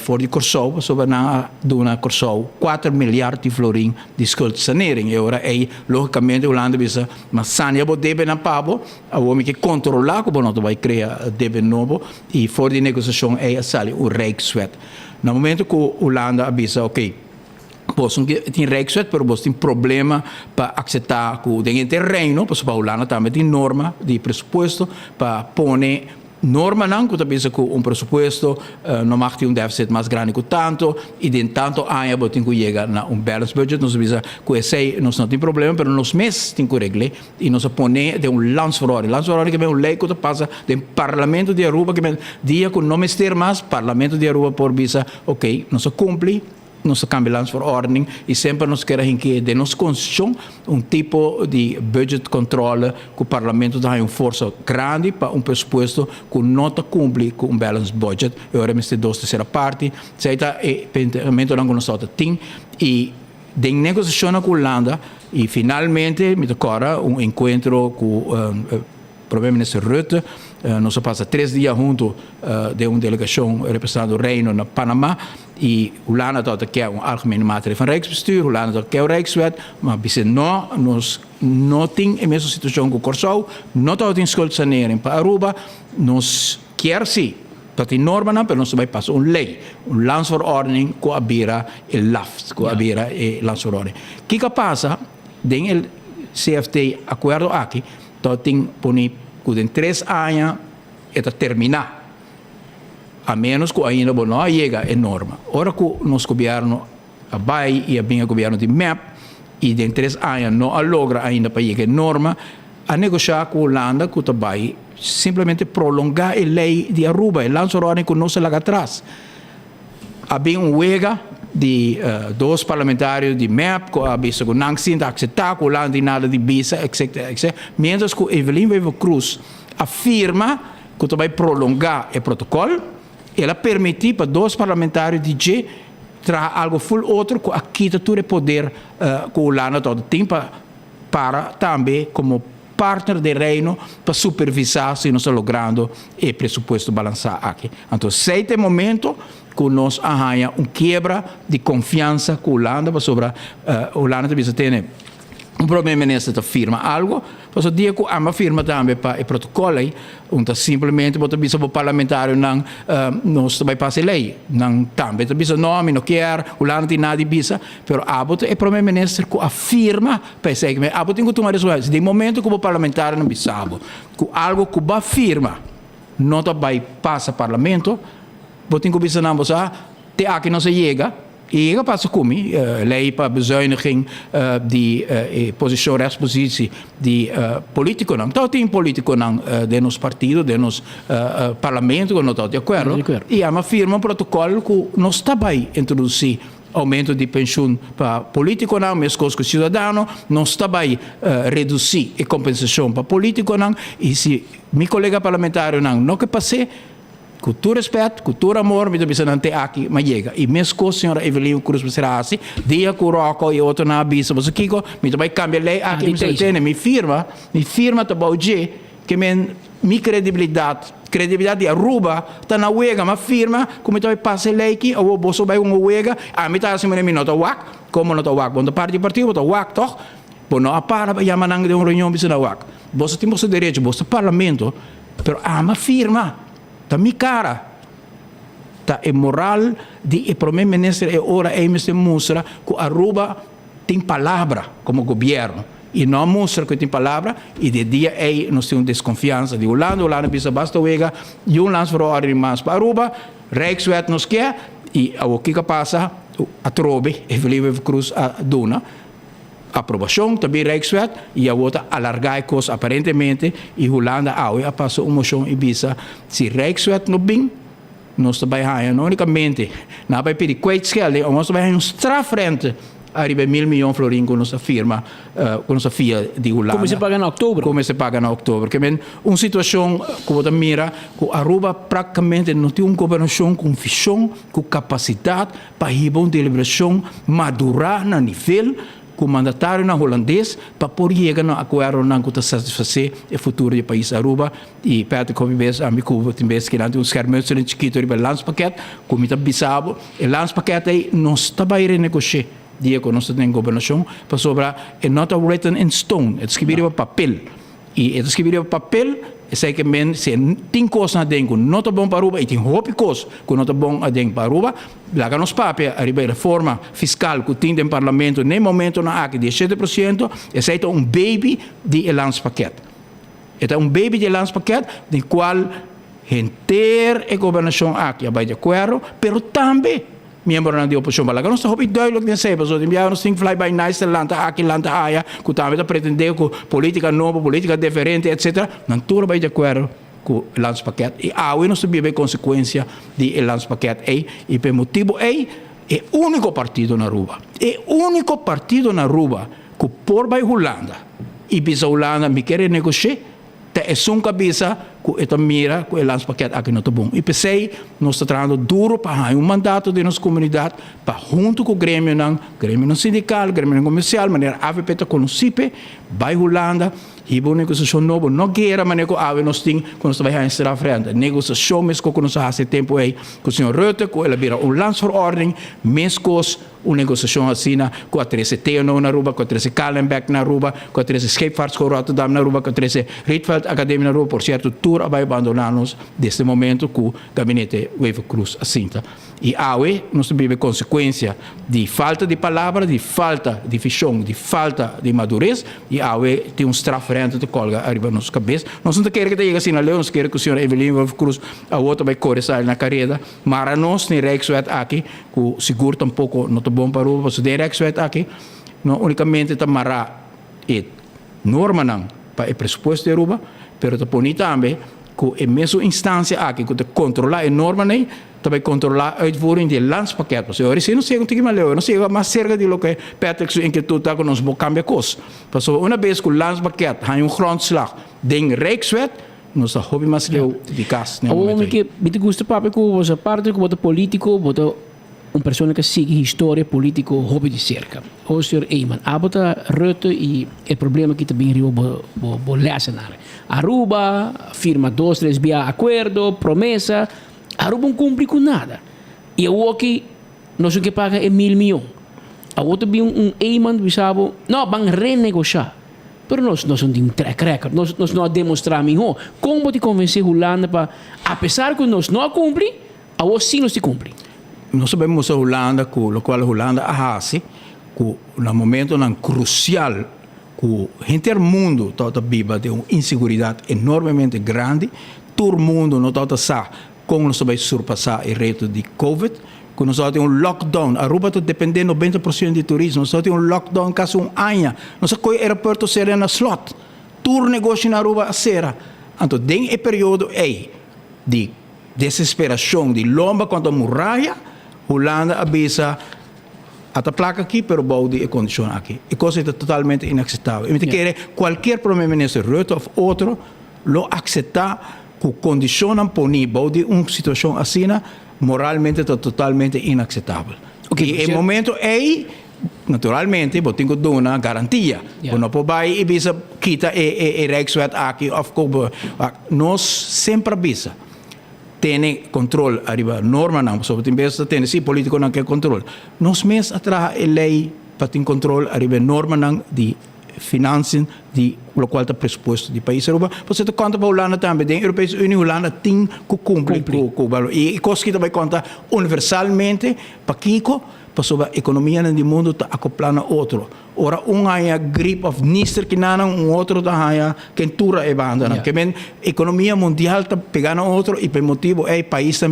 voor die Corsou, sobre na dona Corsou 4 miljard de florin de skuldsanering. E ora logicamente Holanda bisa mas sania bo debe na pabo, a homem que controlar como não vai criar debe novo e voor die negociação sali o Rijkswet. No momento que Holanda avisa, ok, posso tem Rijkswet, pero posso tem problema para aceitar que tem terreno, para Holanda também tem norma de pressuposto para pôr norma não, que pensa que pressuposto não mag ter déficit mais grande que tanto, e de tanto ano tem que chegar na balance budget, nós pensa que esse não tem problema, mas nos meses tem que regler, e nós põe de landsverordening. Landsverordening que é lei que passa do Parlamento de Aruba, que é dia que não ministério mais, Parlamento de Aruba por bisa, ok, nós cumpre, nós cambiamos por ordem e sempre nós queremos que de nossa Constituição tipo de budget controle que o Parlamento dá uma força grande para pressuposto que não cumpre com balance budget. Agora nós temos terceira parte, seita e pensamento não nós tem e de negociação com a Holanda e finalmente me decora encontro com o primeiro-ministro Rutte. Nós passamos 3 dias junto de uma delegação representando o Reino na Panamá e Holanda quer algemene maatregel van Rijksbestuur, Holanda quer o Rijkswet, maar bisa nós não tem a mesma situação com o Corsou, não tem skuldsanering para Aruba, nós quer sim, dat in norma não, mas nós vai passar lei, landsverordening que abira o LAFT, que abira o landsverordening. O que passa? Tem o CFT acordo aqui, então tem poni em 3 anos é terminar. A menos que ainda não chega a norma. Ora que nosso governo vai e o governo de MEP e em 3 anos não logra ainda para chegar a norma, a negociar com a Holanda que vai simplesmente prolongar a lei de Aruba, o landsverordening que não se larga atrás. Havia huelga de 2 parlamentários de MEP, que a bisa que não se aceitar, que a Holanda tem nada de bisa, etc. Mientras que Evelyn Wever Cruz afirma que vai prolongar o protocolo, ela permitir para 2 parlamentários de G trazer algo full outro que aqui todo o poder que o Holanda todo tem para também como partner do reino para supervisar se nós estamos logrando o pressuposto balançar aqui. Então, esse momento que nós arranha quebra de confiança com a Holanda sobre a Holanda precisa ter primeiro-ministro da firma algo, mas o dia que a firma também para o protocolo, então simplesmente o parlamentário não vai passar lei, não também bisa nome, não quer, o Holanda tem nada de bisa, mas o primeiro-ministro que afirma, pensei que a tem que tomar decisões, de momento que o parlamentário não bisa, que algo que a firma não vai passar parlamento, tem que bisa não você, te aqui não se chega. E eu passo comigo, lei para bezuiniging de posição, rechtspositie de político não. Então tem político não de nos partido, de nos parlamento, que não está de acordo. E a firma protocolo que não está bem introduzir aumento de pensão para político não, mas coisas que cidadão não está bem reduzir a compensação para político não. E se meu colega parlamentar não que passe com todo respeito, com todo amor, me deve não ter aqui, mas chega. E mesmo com a senhora Evelyn Cruz será assim, dia que o Rocco e outro na avisa, mas aqui, me deve cambiar lei aqui, me firma tá bom que minha credibilidade de Aruba está na uega, mas firma, como eu passo lei aqui, ou você vai uma uega, a mim está assim, me nota WAC, como nota WAC, quando parte do partido, nota WAC, toch? Bom, não para, chaman de uma reunião, bisa na WAC. Você tem o seu direito, você parlamento, pero ama firma. Tá minha cara. Tá é moral de primeiro-ministro é hora é mesmo mostra que Aruba tem palavra como governo e não mostra que tem palavra e de dia nós temos desconfiança de Holanda bisa basta wega e landsverordening mais para Aruba, Rijkswet nos quer e o que passa a trobe Evelyn Wever Cruz a dona aprovação também Rijkswet e a outra alargar coisas aparentemente e Holanda a passou uma moção e bisa se Rijkswet não bem nós também não unicamente não vai pedir kwijtschelden nós vai strafrente arriba 1.000 miljoen florin con nossa firma, com nossa FIA de Holanda. Como se paga em outubro? Como se paga em outubro. Que é uma situação que você mira, que Aruba praticamente não tem uma governação com visão, com capacidade para ir uma deliberação madurar no nível com o mandatário na holandês para poder chegar a acordo não que satisfazer o futuro do país Aruba e perto como vez a mim Cuba tem vez que não tem um escarmento em chiquito riba landspaket como está bisabo o landspaket aí não está para ir negociar dia que nós temos governação para sobrar é not written in stone é escrito em papel e é escrito em papel sei que men se tem coisa na dentro não tá bom para Aruba e tem roupa coisa que não tá bom a dentro para Aruba lá nos papéis arriba a reforma fiscal que tem no parlamento nem momento na aqui 17% é certo um baby de landspaket é um baby de landspaket de qual inteira a governação aqui vai de acordo pero também membro da oposição balaga nós estamos duidelijk nem sei pessoal nós temos fly by nice lanta aqui lanta aia que também está pretendendo com política nova política diferente etc não tudo vai de acordo com o landspaket e aí nós tivemos consequência de landspaket e por motivo é o único partido na Aruba que por vai Holanda e bisa Holanda me quer negociar é só uma cabeça que esta mira que o landspaket aqui não está bom. E pensei, nós estamos trabalhando duro para um mandato de nossa comunidade, para junto com o grêmio sindical, grêmio comercial, maneira AVP com o CIPE, vai Holanda, e uma negociação nova, não guerra, mas nós temos, quando nós vamos estar à frente, negociação, mas que nós há tempo aí, com o senhor Rutte, que ele vira um landsverordening, mescos, uma negociação assim, com a 13 TNO na Aruba, com a 13 Kallenbeck na Aruba, com a 13 Scheepvaartschool Rotterdam na Aruba, com a 13 Rietveld Academia na Aruba, por certo, tudo vai abandonar-nos neste momento com o gabinete Wave Cruz Assinta. E aí, nós tivemos consequência de falta de palavra, de falta de visão, de falta de madurez, e aí tem um frente de colga arriba na nossa cabeça. Nós não queremos que chegue assim na lei, nós queremos que o senhor Evelyn Wave Cruz, a outra vai correr na carreira, mas nós, nem Rijkswet aqui, que o seguro tampouco não está bom para o você tem Rijkswet aqui, não unicamente está marrar e norma não para o pressuposto de Aruba, mas está bonito também que a mesma instância aqui que controla a norma nem também controlar a uitvoering de landspakket. Dus eu não sei onde mais eu não sei mais cerca de lo que Patrick em que tudo está nos cambia coisa. Mas uma vez que o landspakket há grondslag den Rijkswet, nós hobby mais leu de gas. O que me gusta papo que você parte como político, você pessoa que segue história política hobby de cerca. O senhor Eyman, abota Rutte e o problema que também rio bo lesenar. Aruba firma 2, 3 via acordo, promessa Aruba não cumpre com nada. E o aqui, nós que paga é 1.000 milhões. A outra tem Eyman, sabe, não, vão renegociar. Mas nós não temos um track record, nós não demonstramos como te convencer a Holanda para, apesar que nós não cumprimos, a outra sim nós te cumprimos. Nós sabemos a Holanda, que o qual a Holanda hace, que no momento crucial, que o mundo está viva de uma insegurança enormemente grande, todo mundo não está como nós vamos surpassar o reto de Covid, que nós temos um lockdown. A Aruba está dependendo 90% de turismo, nós temos um lockdown quase ano. Nós temos o aeroporto serena slot. Todo negócio na Aruba a será. Então, tem um período aí de desesperação, de lomba contra a muralha, Holanda avisa a placa aqui, pero baude a condição aqui. E coisa é totalmente inaceitável. E quer qualquer primeiro-ministro, Rutte ou outro, lo aceitar que condicionam poner de uma situação assim, moralmente totalmente inaceitável. E no momento aí, naturalmente, eu tenho que dar uma garantia. Não pode ir e quita e Rijkswet aqui, nós sempre avisa. Tem controle arriba norma não, sobre tem vezes tem sim político não quer controle. Nós mesmos atrás a lei para ter controle arriba norma não de financing de o qual está pressuposto de país Aruba. Você te conta para a Holanda também, a Europeia União Holanda tem que cumprir com o valor. E coisa que também conta universalmente para Kiko, para sobre a economia do mundo está acoplando a outro. ora un haya grip of nister kinana un outro da haya kentura e banda na que men economia mundial tá pegando outro e por motivo é país tá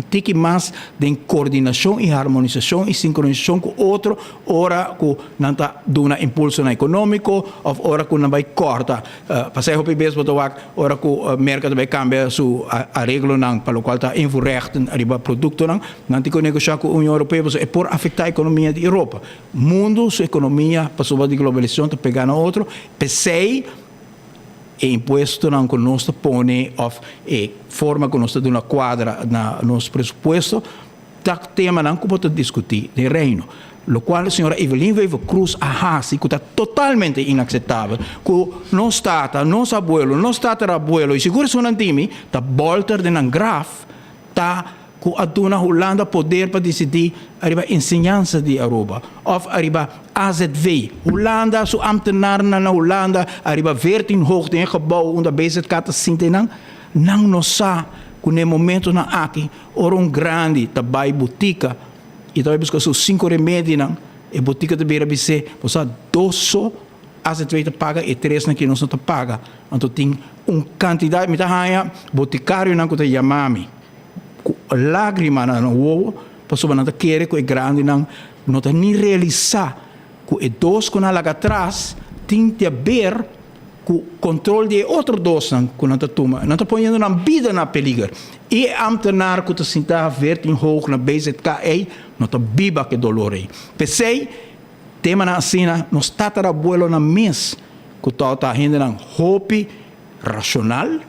tiki mais de coordenação e harmonização e sincronização com outro ora com nanta duna impulso na econômico of ora com não vai corta passei hopi bes botawak ora com mercado vai cambia su arreglo nang para o qual tá invoerrechten arriba produto nang nanti com negociar com a União Europeia é por afetar a economia da Europa mundo sua economia passou de globalização tá pegando outro pensei e imposto não que nós põe of e forma que nós de uma quadra na nosso pressuposto tá tema não que pode discutir de reino lo qual a senhora Evelyn Wever Cruz ahasi que está totalmente inaceitável que não está nosso abuelo não está abuelo e seguro se não time tá bolter de um graf tá que a dona Holanda poder para decidir arriba ensinança de Aruba of arriba AZV Holanda so ambtenaar na Holanda arriba 14 hoogte in gebouw onder bezig kata sinte nang no sa que no momento na aqui or um grande tabai botica e talvez buscar so 5 remédios nang e botica de beira bise você dosso AZV te paga e 3 na que não te paga então tem quantidade me tá haya boticário nang que te yamami lágrima na uovo passou na querer que é grande não tá nem realizar que é dos que na lá atrás tem que haver que controle de outro dos que não tá toma não tá ponhando na vida na peligro e ambtenaar que tá sentar verde em hoog na BZK não tá biba que dolor aí pensei tema na cena nos tatarabuelo na mês que tá ainda na hope racional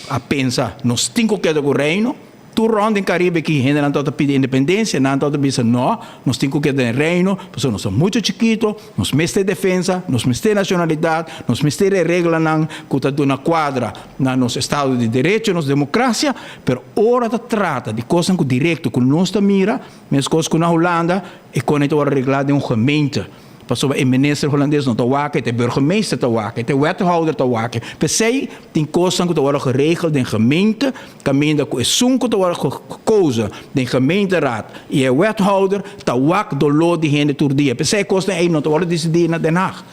a pensar nos cinco que do reino tu ronda em Caribe que ainda não está pedindo independência, não está dizendo não, nós temos que ter reino, porque nós somos muito chiquitos, nós temos defesa, nós temos nacionalidade, nós temos regra não que está dando quadra na nosso Estado de Direito, nossa democracia, pero ora está trata de coisas que direto com nós mira, mas coisas que na Holanda e com isso arreglar de gemeente. Passou o minister holandês não está waken, de burgemeester está waken, de wethouder está waken. Pensei, tem coisas que worden geregeld in gemeente, gemeente que é sunco que worden gekozen, de gemeenteraad. E o wethouder está waken dolor de gente todo dia. Pensei, coisas aí não worden decidir na Den Haag.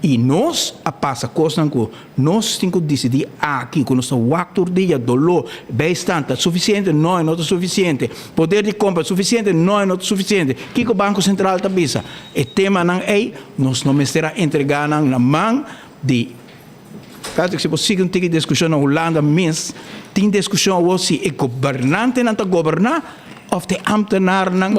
E nós, a passa coisas que nós temos que decidir aqui, que nós waken todo dia, dolor, bastante, suficiente, não é suficiente. Poder de compra suficiente, não é suficiente. Que o Banco Central está bisa? O tema não é, nós não será entregar na mão de caso que se possível ter discussão na Holanda, mas tem discussão hoje se o governante não está governar of de ambtenaar nang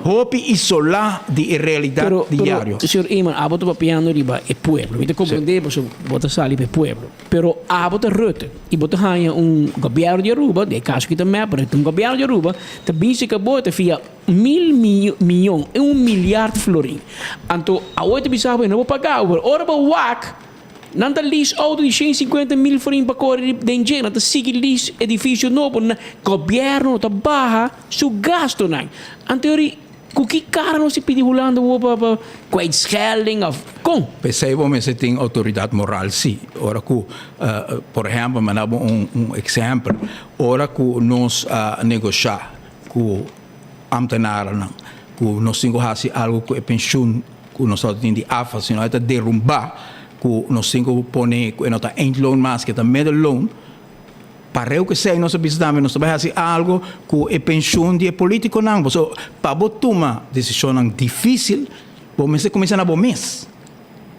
hopi isolar de realidad diario. Pero, señor Iman, abo te papiando riba e pueblo. Viste comprender, pues bota sali pe pueblo. Pero abo te rute e bota hanya governo de Aruba, de caso que também, pero um governo de Aruba, te bice que bota via 1.000 milhões e 1 miljard florin. Anto a oito bisabo não vou pagar, ora ba wak nanta lease auto de 150 mil florin para correr de engenho, nanta sigue lease edifício novo, na governo tá barra su gasto nang. Anteori que cara não se pede Holanda para kwijtschelding of com. Pensei bom se tem autoridade moral sim. Ora que por exemplo, manabo exemplo, ora que nós negociar com ambtenaar nang, que nós temos algo que é pensioen, que nós temos de afa, se não é derrubar que nós temos que pôr nota eindloon mas que também de loon para eu que sei nós precisamos nós vai fazer algo que é pensión de político não so para tomar decisão difícil vamos começar na bom mês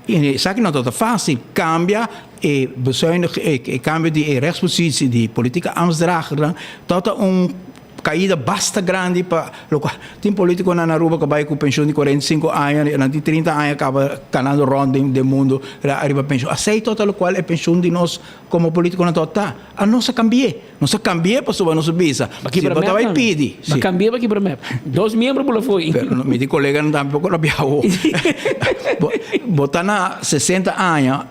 e sabe que não é fácil cambia e cambio de rechtspositie de política ambtsdrager tot caída basta grande para tem político na Aruba que vai com pensão de 45 anos e de 30 anos acaba ganhando ronda do mundo arriba pensão aceita todo o qual é pensão de nós como político na total a nossa cambie para subir nossa visa se botar vai pedir mas cambie aqui para mim 2 membros por foi me di colega não tampoco não viajou botar na 60 anos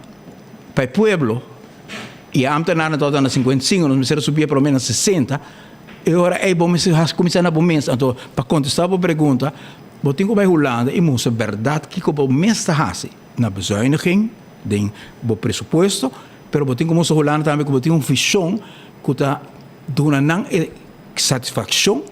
para o pueblo e a amtenar na total na 55 nós precisamos subir pelo menos 60 e ora é bom começar na bom mês então para contestar a pergunta eu tenho que ir Holanda e mostrar a verdade que o bom mês está assim na bezuiniging de bom pressuposto pero eu tenho que mostrar Holanda também que eu tenho visão que está dando satisfação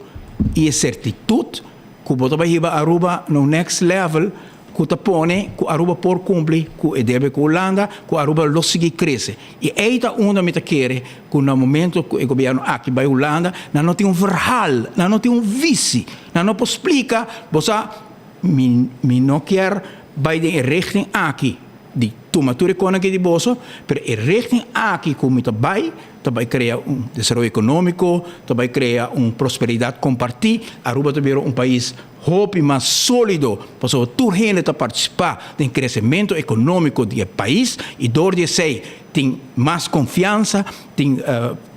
e certitude que eu vai ir a Aruba no next level que te pone, que Aruba por cumprir, que deve com Holanda, que Aruba lo sigue cresce. E eita onde me quer, que no momento que o governo aqui vai Holanda, não tem verhaal, não tem vice, não pode explicar, você não quer vai de richting aqui, de tomatura econômica de bolso, mas em richting aqui como vai criar desenvolvimento econômico, vai criar prosperidade compartida, Aruba também é país hope mais sólido, para toda gente participar do crescimento econômico do país e dor de sei tem mais confiança, tem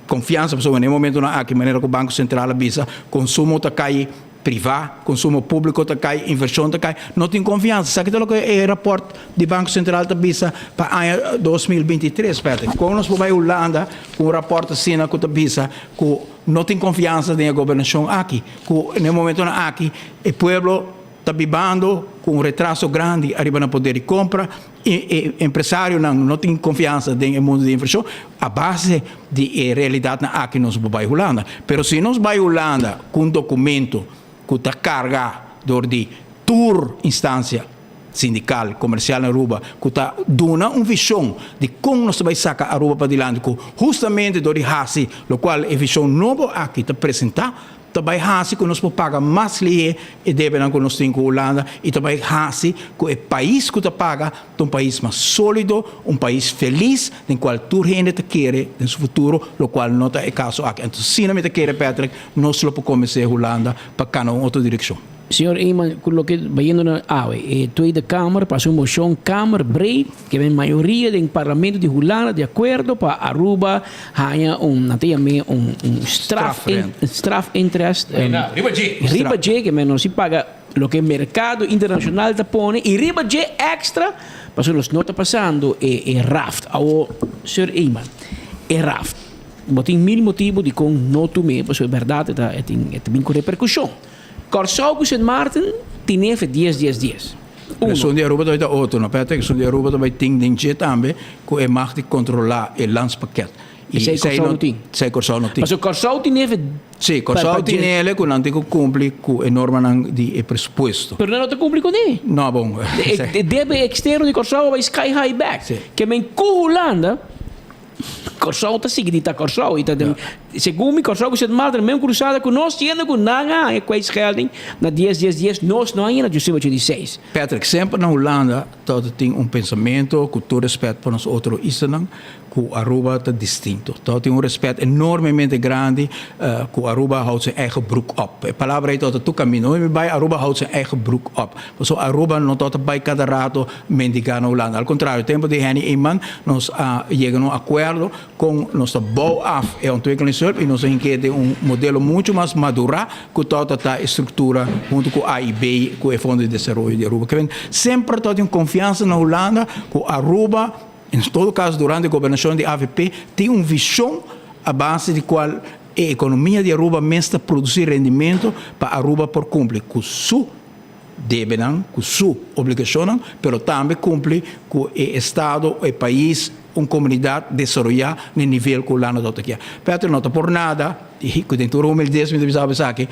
confiança, pessoal, no momento na aqui maneira que o Banco Central avisa, consumo está cai privado, consumo público está cai, inversão está cai, não tem confiança. Sabe que é o que o rapporto do Banco Central está avisa para o ano 2023, quando nós vamos à Holanda, com o rapporto assim que está avisa que não tem confiança na governação aqui, que no momento na aqui o povo está vivendo com um retraso grande arriba no poder de compra e empresário não tem confiança no mundo de inversão a base de realidade na aqui nós vamos à Holanda. Pero se nós vamos à Holanda com um documento que está carregado de toda instância sindical, comercial na Aruba, que está dando uma visão de como nós vamos sacar a Aruba para diante, que justamente do Hasi, o qual é visão nova aqui está apresentar, também Hasi que nós podemos pagar mais lei e devem que nós temos com a Holanda, e também Hasi que o país que está paga é um país mais sólido, um país feliz, no qual toda gente quer no seu futuro, o qual não é o caso aqui. Então, se não me quer, Patrick, nós podemos começar a Holanda para cada outra direção. Senhor Eyman, com o que vai indo na AWE, Tweede Kamer passou uma moção Kamer breed, que a maioria do Parlamento de Holanda de acordo para Aruba hanya straf interest riba G que não se paga o que o mercado internacional te põe e riba G extra para os não está passando é raft. Senhor Eyman, é raft. Tem mil motivos de como não tomar, porque é verdade, tem com repercussão. Corsau com Sint Maarten tem 10. Questão de Aruba também outro, não é? Questão de Aruba também tem dinheiro também que é mais de controlar o landspaquete. E sei Corsau não tem. Mas o Corsau tem Sim, Corsau tem ele que não tem que cumprir com a norma de presupuesto. Mas não tem que cumprir com ele. Não, bom. Deve externo de Corsau vai sky high back. Que vem com Holanda Corsau está seguindo Corsau segundo Corsau que se mata mesmo cruzada com nós tendo com nada é quase gelding na 10 nós não ainda de 16. Patrick, sempre na Holanda todo tem pensamento com todo respeito para nós outros islands que Aruba está distinto. Todo tem respeito enormemente grande que Aruba houdt zijn eigen broek op. A palavra é todo tu caminho e vai Aruba houdt zijn eigen broek op. Então Aruba não todo vai cada rato mendigar na Holanda. Al contrário, tempo de Henny Eyman nós chegamos a acordo com nossa bouw-af e ontwikkelingshulp e nós inquiete modelo muito mais maduro que toda a estrutura junto com a AIB, com o Fundo de Desenvolvimento de Aruba. Sempre todo tem confiança na Holanda que Aruba, em todo caso durante a governação de AVP, tem uma visão a base de qual a economia de Aruba mesmo produzir rendimento para Aruba por cumprir com sua devenan, com sua obrigação, mas também cumprir com o Estado, o país, uma comunidade desenvolvida no nível que o Holanda está aqui. Pedro, não está por nada, e que tem todo o humildade, me deve saber que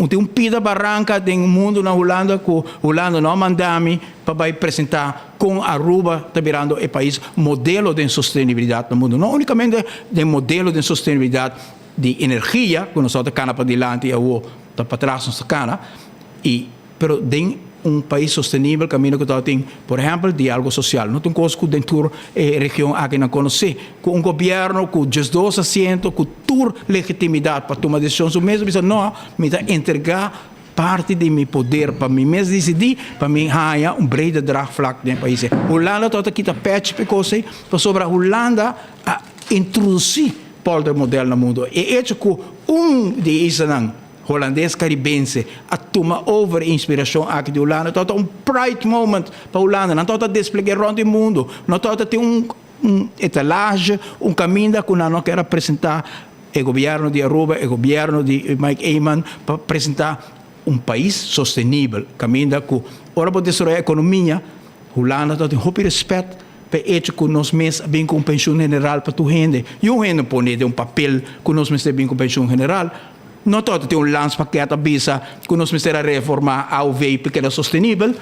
tem pida barranca no mundo na Holanda, que Holanda não manda-me para apresentar com Aruba, está virando o país modelo de sustentabilidade no mundo. Não unicamente de modelo de sustentabilidade de energia, que nós estamos para adiante e está para trás, nós estamos pero tem país sustentável, caminho que tem, por exemplo, diálogo social. Não tem coisa que dentro da região aqui não conhece. Com governo, com just 2 assentos, com toda legitimidade para tomar decisões, o mesmo diz, não, me dá entregar parte de meu poder para mim mesmo decidir, para mim ganhar brede draagvlak no país. Holanda tot aqui está patch porque para sobre a Holanda a introduzir o modelo no mundo. E é que de isso holandês caribense a tomar over inspiração aqui de Holanda, tot pride moment para Holanda, não tot desplegar rond o mundo, não tot tem etalagem, caminho que não quer apresentar o governo de Aruba, o governo de Mike Eyman para apresentar país sustentável, caminho que ora para desenvolver a economia, Holanda tem muito respeito para hecho que nós mesmos bem com pensão general para tu gente, e o gente põe de papel que nós mesmos bem com pensão general. Não todo tem landspaquete avisa que nós precisamos reformar a UV porque é sustentável.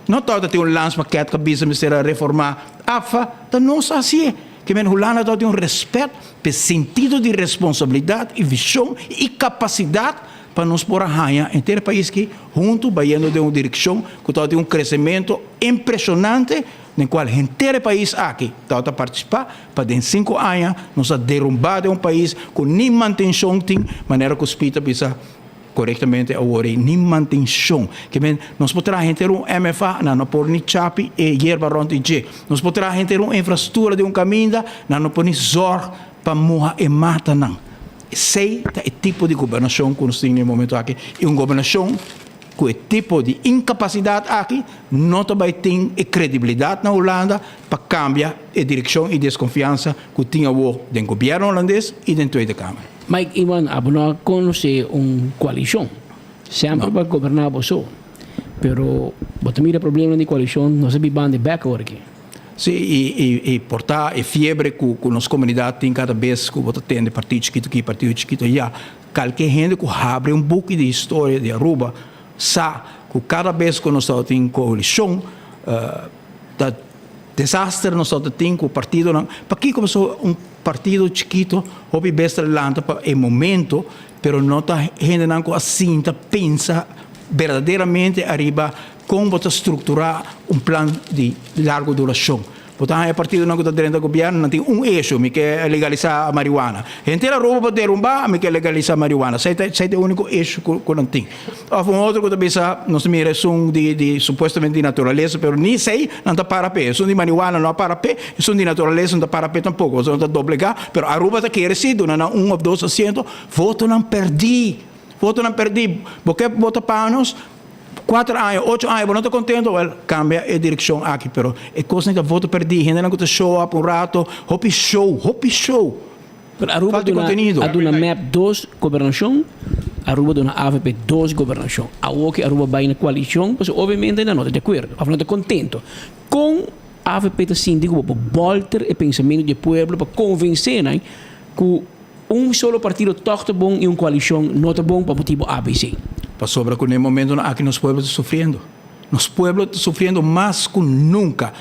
Não todo tem lance paquete que bisa mister reformar. Afa, tá não só assim. Que men Holanda tem respeito, per sentido de responsabilidade e visão e capacidade para nos pôr a ranha em ter país que junto vai indo de uma direção que tem crescimento impressionante, no qual inteiro país aqui está participar para em 5 anos nós derrubar de um país com nem manutenção tem maneira que os pita bisa corretamente agora nem manutenção que men nós podemos ter MFA não por ni chapi e hierba ronde je nós podemos ter uma infraestrutura de caminho não por ni zor para morrer e mata não sei é tipo de governação que nós temos no momento aqui e uma governação com o tipo de incapacidade aqui não também tem credibilidade na Holanda para cambiar a direção e desconfiança que tinha o governo holandês e da Tweede Kamer. Mike Iwan, não conhece uma coalição. Sempre vai governar você. Pero, você mira o problema de coalição, não se vive de backward aqui. Sim, e portar a fiebre que nas comunidades tem cada vez que você tem de partido chiquito aqui, partido chiquito já. Qualquer gente que abre um pouco de história de Aruba, sabe que cada vez que nós temos coalição, desastre nós temos com o partido. Para que começou partido chiquito, hobby besta lanta para o momento, pero não está gente não assim, tá pensa verdadeiramente arriba como você estruturar plano de larga duração. Portanto, a partido não está dentro do governo, não tem eixo, que é legalizar a marihuana. Gente a roupa para derrubar, que é legalizar a marihuana. Esse é o único eixo que não tem. Houve outro que pensa, nós temos som de supostamente de natureza, mas nem sei, não está para pé. Som de marihuana não para pé, som de natureza não está para pé tampouco. Não está doblegar, mas a Aruba está querendo ser, não 1 ou 2 assentos, voto não perdi. Porque vota para nós, 4 anos, 8 anos, não estou contente, cambia a direção aqui, pero é coisa que voto perdi, gente não está show up rato, hopi show. Pero Aruba dona map 2 governação, Aruba dona AVP 2 governação. A que Aruba vai na coalição, mas obviamente não está de acordo, não está contente. Com a AVP está síndico para voltar o pensamento do povo, para convencer que solo partido toca bom e uma coalição não está bom para motivo ABC. Para sobra que no momento aqui nos pueblos estão sofrendo. Nos pueblos estão sofrendo mais que nunca.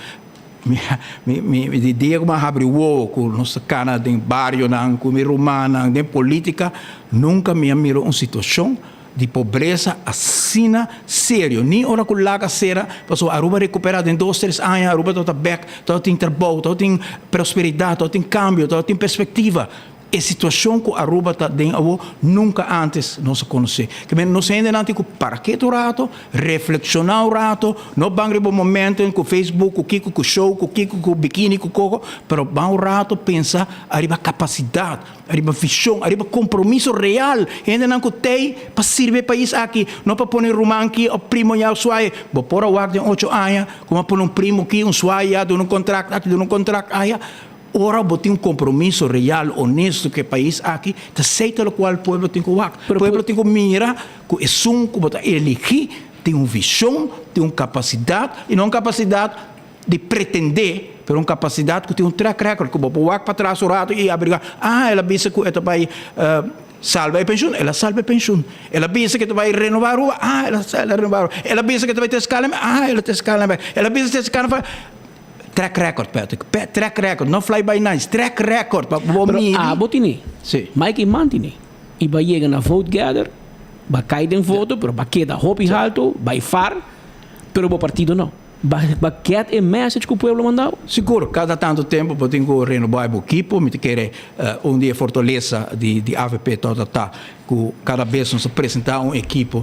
Me diga como abre o com nossa cana de barrio, com a romana, de política, nunca me miro uma situação de pobreza assim sério. Nem hora que lá será, passou a Aruba recuperar em 2, 3 anos, a Aruba está back, está tem trabalho, está tem prosperidade, está tem câmbio, está tem perspectiva. A situação que a Aruba está dentro nunca antes não se conhece. Que nós ainda não temos para que o rato, reflexionar o rato, não vamos no momento com o Facebook, com o Kiko, com o show, com o Kiko, com o biquíni, com o coco, mas vamos o rato pensar, arriba capacidade, arriba visão, arriba compromisso real. Ainda não tem para servir o país aqui, não para pôr romano aqui, o primo já o suai, vou pôr a guarda em 8 anos, como pôr primo aqui, suai já, de contrato aqui, de contrato aí. Ora, tem compromisso real, honesto que o país aqui, aceita o qual o povo tem que fazer. O povo tem que mirar que é som que você elegir, tem uma visão, tem uma capacidade, e não capacidade de pretender, mas uma capacidade que tem um track record, que você pode para trás o rato e abrigar. Ela disse que ela vai salva a pensão, ela salva a pensão. Ela disse que vai renovar a rua, ela renova. Ela disse que vai ter escala, ela tem escala. Ela disse que tem escala. Track record, Patrick. Track record, não fly by night. Track record. Botini. Sim. Mike mantini. E vai chegar na vote gather, vai cair em voto, pero vai quedar hopi alto, vai far, pero o partido não. Vai quedar a message que o povo mandou. Seguro, cada tanto tempo eu tenho que renovar o equipo, me querer dia fortaleza de AVP toda tá, que cada vez nos apresentar uma equipe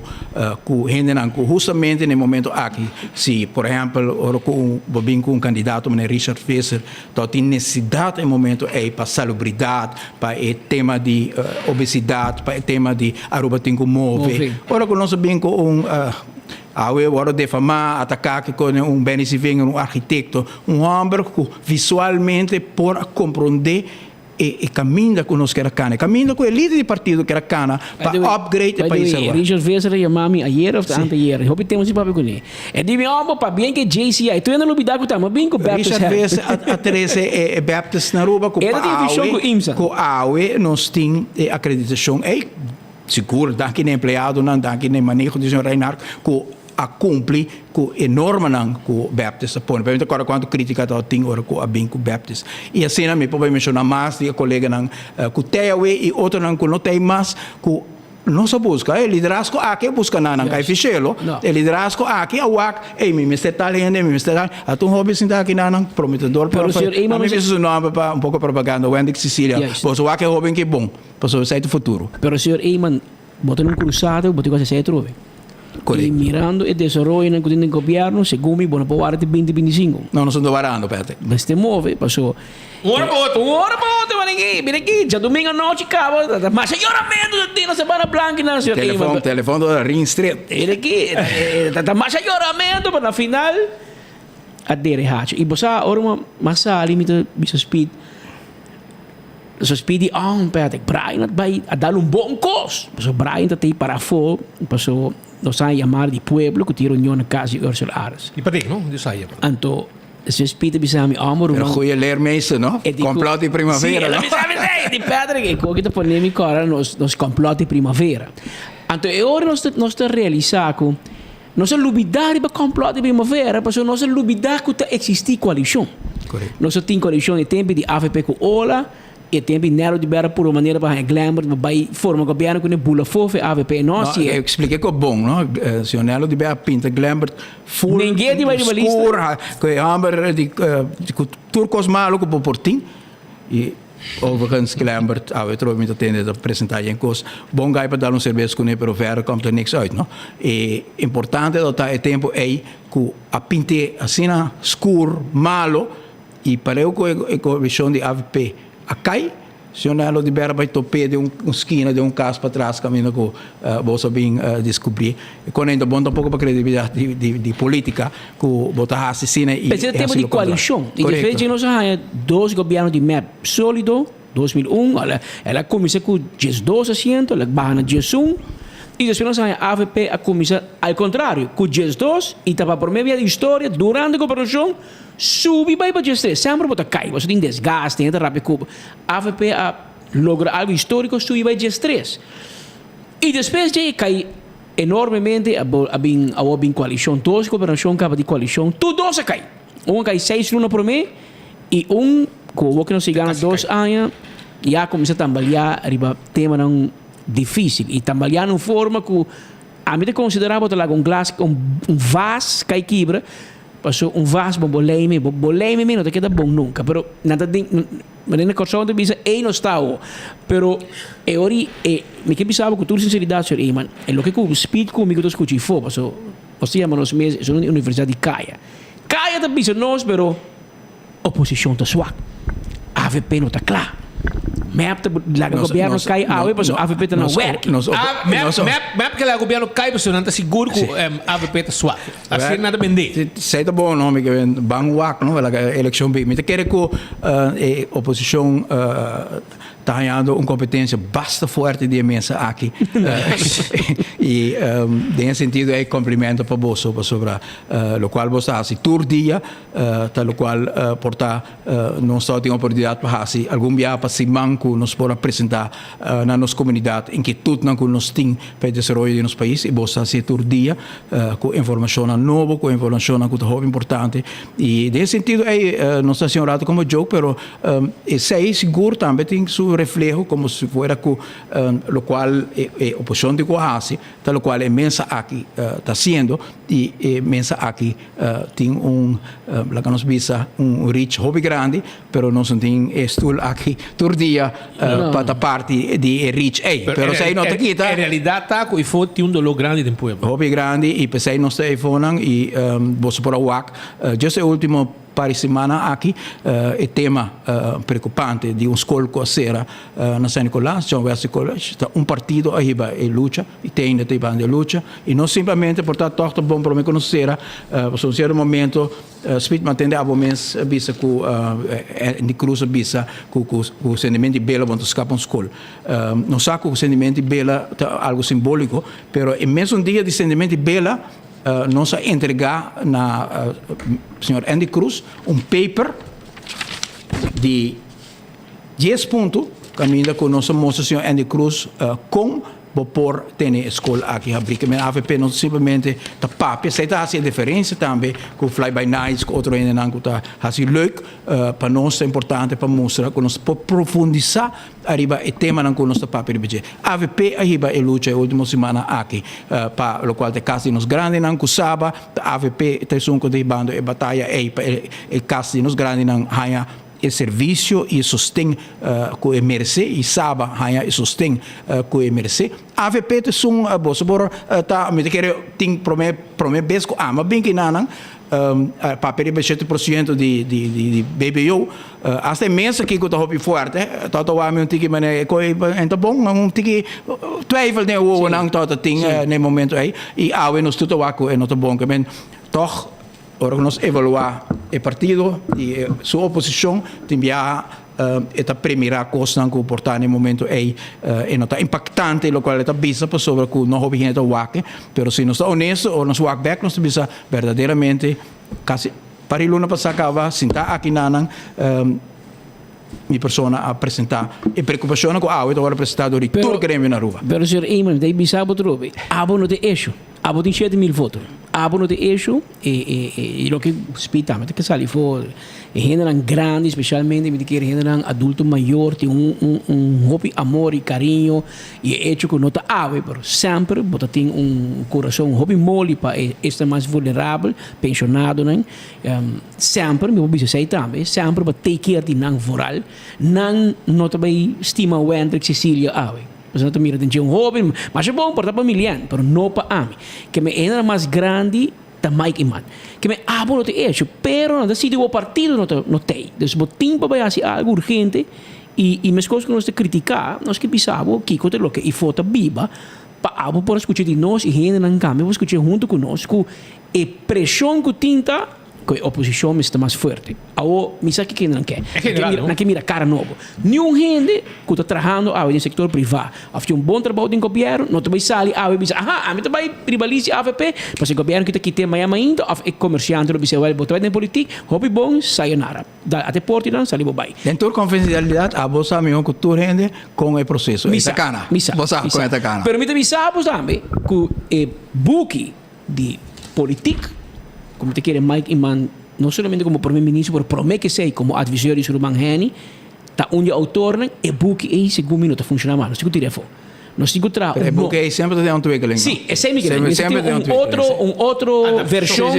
que rende justamente no momento aqui, se por exemplo, com um candidato, Richard Fischer, tem necessidade no momento para salubridade, para o tema de obesidade, para o tema de Aruba tem que mover. Ora que nós bem com agora defamar, atacar com bem civil, um arquiteto, um homem que visualmente pode compreender e caminha com nós que era cana, caminha com a elite do partido que era cana para upgrade o país agora. Richard Fischer chamou-me ayer ou anteayer, eu temos esse papel com ele. E disse, para bem que JCI, tu ainda não me dá com o bem com Baptist. Richard Fischer atrese é Baptist na Aruba com a AUE, nós temos acreditação, seguro, daqui nem empregado, não daqui nem manejo de Sr. Reinhardt, com a cumprir com enorme não com Baptist põe pergunta agora quanto crítica tá tem ora com a bem com Baptist e assim me pode mencionar mais de colega não com Teawe e outro não com não tem mais com nossa busca é liderazgo aqui busca não cai fichelo é liderazgo aqui a WAC me está talento me está a tu hobby sinta aqui não prometedor para mim isso não para pouco propaganda Wendy Cecília pois o WAC é hobby que bom para o site futuro pero senhor Eiman botou um cruzado botou coisa certo trove e mirando o desenvolvimento do governo segundo me bom para de 2025 não nós estamos varando Pete mas te move passou hora boto mas ninguém mira aqui já domingo à noite acaba mas choramento de na semana branca não senhor telefone do Ring Street ele aqui mas choramento para na final a dele hacha e você ora mas a limite bisa speed so speedy Pete Brian vai a dar bom cos so Brian tá aí para fora passou nós saímos chamar de pueblo que tira união na casa de Ursula Aras e para não de saia então se speed bisa mi amor uma goeie leermeester não complot de primavera sim bisa de Pedro que coisa polêmica agora nos complot de primavera então agora nós está realizar com nós lubidar para complot de primavera porque nós lubidar que existe coalição nós tem coalição em tempo de AVP com Ola e tempo Nero de Berra por uma maneira para glamour vai forma governo com bula fofe AVP nós eu expliquei que é bom não senhor Nero de Berra pinta glamour full ninguém de vai de lista com amber de turcos maluco por portim e overigens glamour eu trouxe muito atender de apresentar em coisa bom gai para dar serviço com ele pero verder komt niks uit não e importante dat é tempo aí que a pinte assim na escuro malo e para eu com a visão de AVP acai se eu não libera vai topar de esquina de caso para trás caminho que você bem descobrir e quando ainda bom um pouco para credibilidade de política que botar assassina e mas é tempo de coalição e de vez nós há dois governos de MEP sólido 2001 ela começa com 12% ela barra na 11 e depois nós há AVP a começa ao contrário com 12 e estava por meio da história durante a governação subi vai para gestre sempre bota cai você tem desgaste entra rápido AVP a logra algo histórico subi vai gestre e depois de cai enormemente a bem coalição todos governação acaba de coalição tudo se cai cai 6 luna por mês e como que não se ganha 2 anos já começa a tambalear arriba tema não difícil e tambalear numa forma que a mim considerava um glass um vaso cai quebra passou vaso boleme menos te queda bom nunca pero nada de maneira corção de bisa não está pero ori me que pensava com toda sinceridade senhor Eiman é lo que o speed comigo dos escutei foi passou nós tínhamos nos meses na universidade de Caia da bisa nós pero oposição tá swak AVP não tá claro MEP la governo cai passou AVP não work MEP que la governo cai passou não tá seguro que AVP tá suave assim nada vender sei tá bom nome que bang wak não a eleição bem me quer que oposição está ganhando uma competência bastante forte de imensa aqui e nesse sentido é cumprimento para você sobre o qual você faz todo dia tal qual porta não só tem oportunidade para fazer algum dia para se manco nos pode apresentar na nossa comunidade em que tudo não nos tem para o desenvolvimento do nosso país e você faz todo dia com informação nova com informação que é importante e nesse sentido é não está sendo como jogo pero esse é seguro também tem su reflejo como se fuera que lo cual oposición de Cohasi, tal lo cual mensa aquí está haciendo y mensa aquí tiene la que nos visa reach hobby grande, pero no se tiene esto aquí todo día para parte de reach pero se no te quita en realidad está y fue un dolor grande del pueblo hobby grande y pues ahí no se iPhone y vos por WAC yo sé último para semana aqui é tema preocupante de escola coceira na São Nicolás, John Wesley College, está partido aí vai luta e tem ainda de luta e não simplesmente portanto torto bom para me conhecer, no certo momento speed mantende a moments bisa com de cruz bisa com o sentimento de bela quando escapa escola não sabe o sentimento de bela algo simbólico, pero é mesmo dia de sentimento de bela nós entregar na senhor Andy Cruz paper de 10 pontos caminha com nossa moça senhor Andy Cruz com por ter escola aqui abrir. Mas a AVP não simplesmente tá papia, sei tá a diferença também com fly by nights, com outro ainda não tá assim leuk para nós é importante para mostrar que nós profundizar arriba o tema não com nosso papel de budget. AVP arriba e luta a última semana aqui para o qual te caso nos grande não kusaba, AVP te sunco de bando e batalha e caso nos grande não haya e serviço e sustém com o MRC e saba hanya e sustém com o MRC AVP te sung bolsa bor tá me quer tem prome besco ama bem que nanang papel de 7% de BBO hasta mensa que tá hobby forte tá um tiki mané coi então bom um tiki twijfel né o nang tá ting no momento aí e awe nos tudo wako é não tá bom que men toch ora nós evaluar o partido e sua oposição enviar esta primeira coisa que portar no momento é nota impactante o qual está bisa para sobre que não houve gente wake, pero se nós está honesto ou nós walk back nós bisa verdadeiramente quase para iluna passacava sentar aqui nanang mi persona a apresentar e preoccupazione con auto ora apresentato di tutto il gremio na rua. Pero sir Eamon, dei bisabo trovi, abono de eixo, abo di 7.000 votos, abono de eixo e lo che spitamente che sali fuori e generan grandi, specialmente mi dichiaro generan adulto maior, ti un hobby amore, carinho e hecho con nota ave, pero sempre botatin un coração, un hobby moli pa esta mais vulnerável, pensionado, né? Sempre, mi hobby sei também, sempre pa take care di nang voral, nang nota bei stima Wendrik Cecilia ave. Mas não mira, tem um hobby, mas é bom para familiar, pero não para ami. Que me era mais grande da Mike Iman. Que me abo não te hecho, pero não decide o partido não tem. Então, o tempo vai ser algo urgente e as coisas que nós te criticar, nós que pensamos que quando que e foto biba, para abo por escutar de nós e gente não cambia, vou escutar junto conosco e pressão que tinta que a oposição está mais forte. Ao me sabe que não quer. Não quer mirar cara novo. Nenhum gente que está trabalhando no setor privado. Há bom trabalho no governo, não também sai a diz, a mim também rivaliza a AVP, mas o governo que está aqui tem mais ainda, é comerciante, não sei botar na política, hobby bom, sayonara. Até porti não, sali bobai. Dentro da confidencialidade, a bolsa mesmo que tu rende com o processo. Misa cana. Bolsa com esta cana. Pero me sabe também que o buque de política como te quiere Mike Iman, não somente como primeiro-ministro, mas promete que sei como advisor sobre Manhani, tá onde autor e book e segundo minuto funciona mal. Não sei o que dizer for. Não sei o que tra. E book e sempre tem ontwikkeling. Sim, é sempre tem outro versão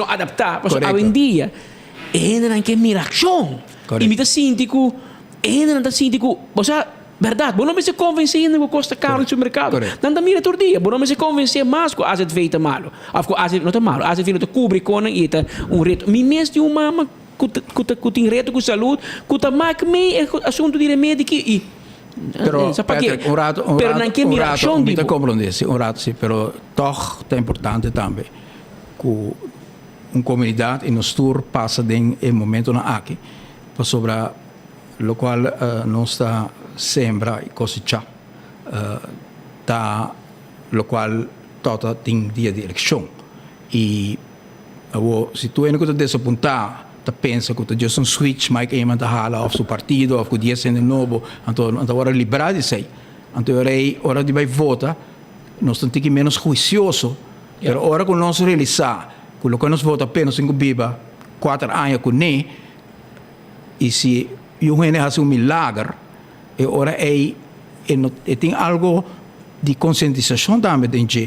adaptada. Mas hoje em dia ainda não quer miração. E me dá síndico, ainda não dá síndico, você verdade, não me se convencer que custa caro no supermercado. Não mira todo dia, não me se convencer mais que as feita malo. As não tá malo, as feita cobre com e tá reto. Me mesmo de uma mama que tem reto com saúde, que tá mais que me assunto de remédio e pero Patrick, un rato mi te comprendessi, un rato sì, però toch è importante também que una comunità in nostro passa in un momento na aqui, per sopra lo qual non sta sembra così c'ha da lo qual tota ting dia di elezione e se tu hai una disappuntata ta pensa che tu giusto un switch ma che iemand hala of suo partito of di essere nuovo anto ora liberati sei anto ora di vai vota non sto tiki meno juicioso però ora con non realizza quello che non vota appena sin biba 4 anni con ne e se io ne ha un milagro e ora e tem algo di conscientizazione também dentro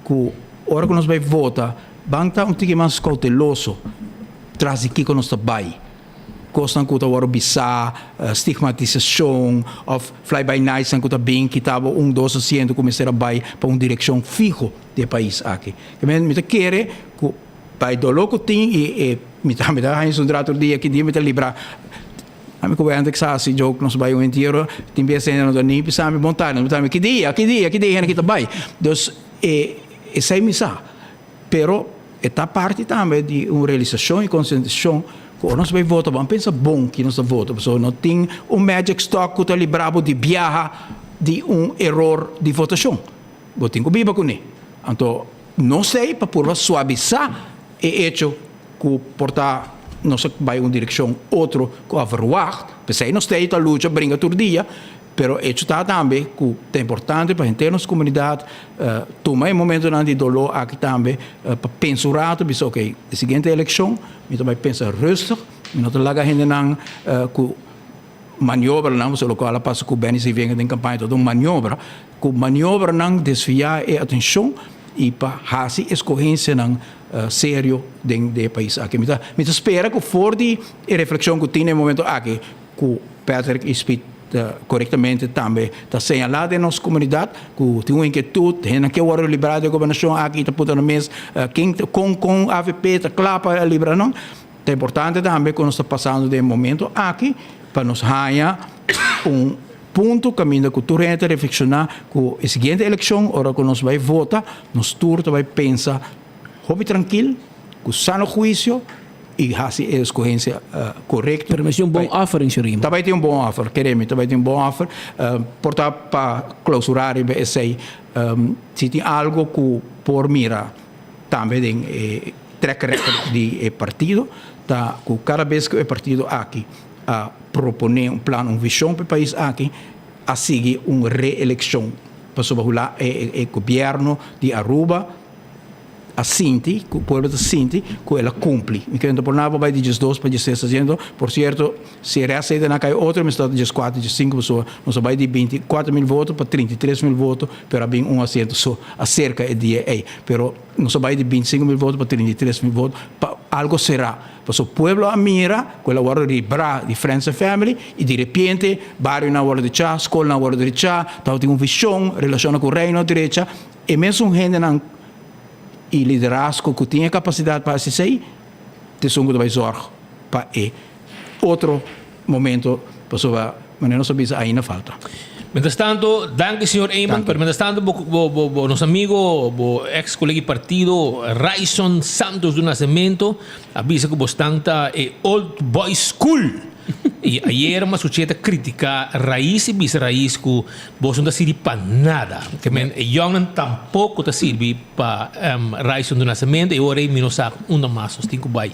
que ora che non vai vota banta un tiki mais cauteloso traz aqui que nós trabalhamos. Gostam que o tawaro bisa, stigmatização, of fly-by-night, que o bem que estava 2% começar a vai para uma direção fijo do país aqui. Que me quer que vai do logo tem e me dá um trato dia que dia me librar. A mim começa que sabe se jogo nós vai um inteiro, tem bem sendo no nem precisa me montar, não tá me que dia que trabalha. Então e sai me sa. Pero esta parte também de uma realização e conscientização que nós vai votar, vamos pensar bom que nós votamos, so não tem magic stock que está librado de viaja de erro de votação. Eu tenho que viver com ele. Então, não sei para por suavizar o hecho que portar não sei vai uma direção outro que a verwacht, pensei não sei a luta brinca todo dia Pero isso está também que é importante para a nossa comunidade tomar um momento de dolor aqui também para pensar bisa ok, a seguinte eleição me também pensa rustig, me não laga gente não que maniobra não, se local passa que bem se vem em campanha todo maniobra, que maniobra não desviar a atenção e para fazer escolhência não sério dentro do país aqui. Me espera que for de reflexão que tem no momento aqui, que Patrick Speed corretamente também está assinalado em nossa comunidade que tem uma inquietude, tem que hora liberar da governação aqui está puta no mês quem com AVP está clapa liberar não é importante também que nós está passando de momento aqui para nos ganhar ponto caminho que tu renta reflexionar que a seguinte eleição hora que nós vai votar nós turno vai pensar hobby tranquilo com sano juízo e fazer a escolha correta. Pero mas um bom offer em Xerima. Também tem um bom offer, queremos, também tem um bom offer. Portanto, para clausurar esse se tem algo que por mira também tem track record de partido, tá, que cada vez que o partido aqui propõe um plano, uma visão para o país aqui, a seguir uma reeleição para sobrevoar o governo de Aruba, a Sinti, o povo de Sinti, que ela cumpre. E que por nada vai de 2 para 16 fazendo, por certo, se receita na cai outra, mas está de 4, de 5 pessoas, nós vai de 24 mil votos para 33 mil votos, para bem um assento só, acerca é dia aí. Pero nós vai de 25 mil votos para 33 mil votos, algo será. Porque o povo mira, quella hora de bra, de Friends and Family, e de repente, bairro na hora de chá, escola na hora de chá, tem uma visão, relaciona com o reino direita, e mesmo gente não e liderazgo que tinha capacidade para assistir, te songo de zorg para outro momento, para não saber ainda falta. Mientras tanto, danke, señor Eyman, pero mientras tanto, nuestro amigo, ex colega de partido, Raison Santos do Nascimento, avisa que bastante Old Boys School. E ayer uma sociedade crítica raiz e bis-raiz que você não serve para nada. Que eu tampouco te serve para raiz do nascimento e agora eu não sei onde mais os cinco vai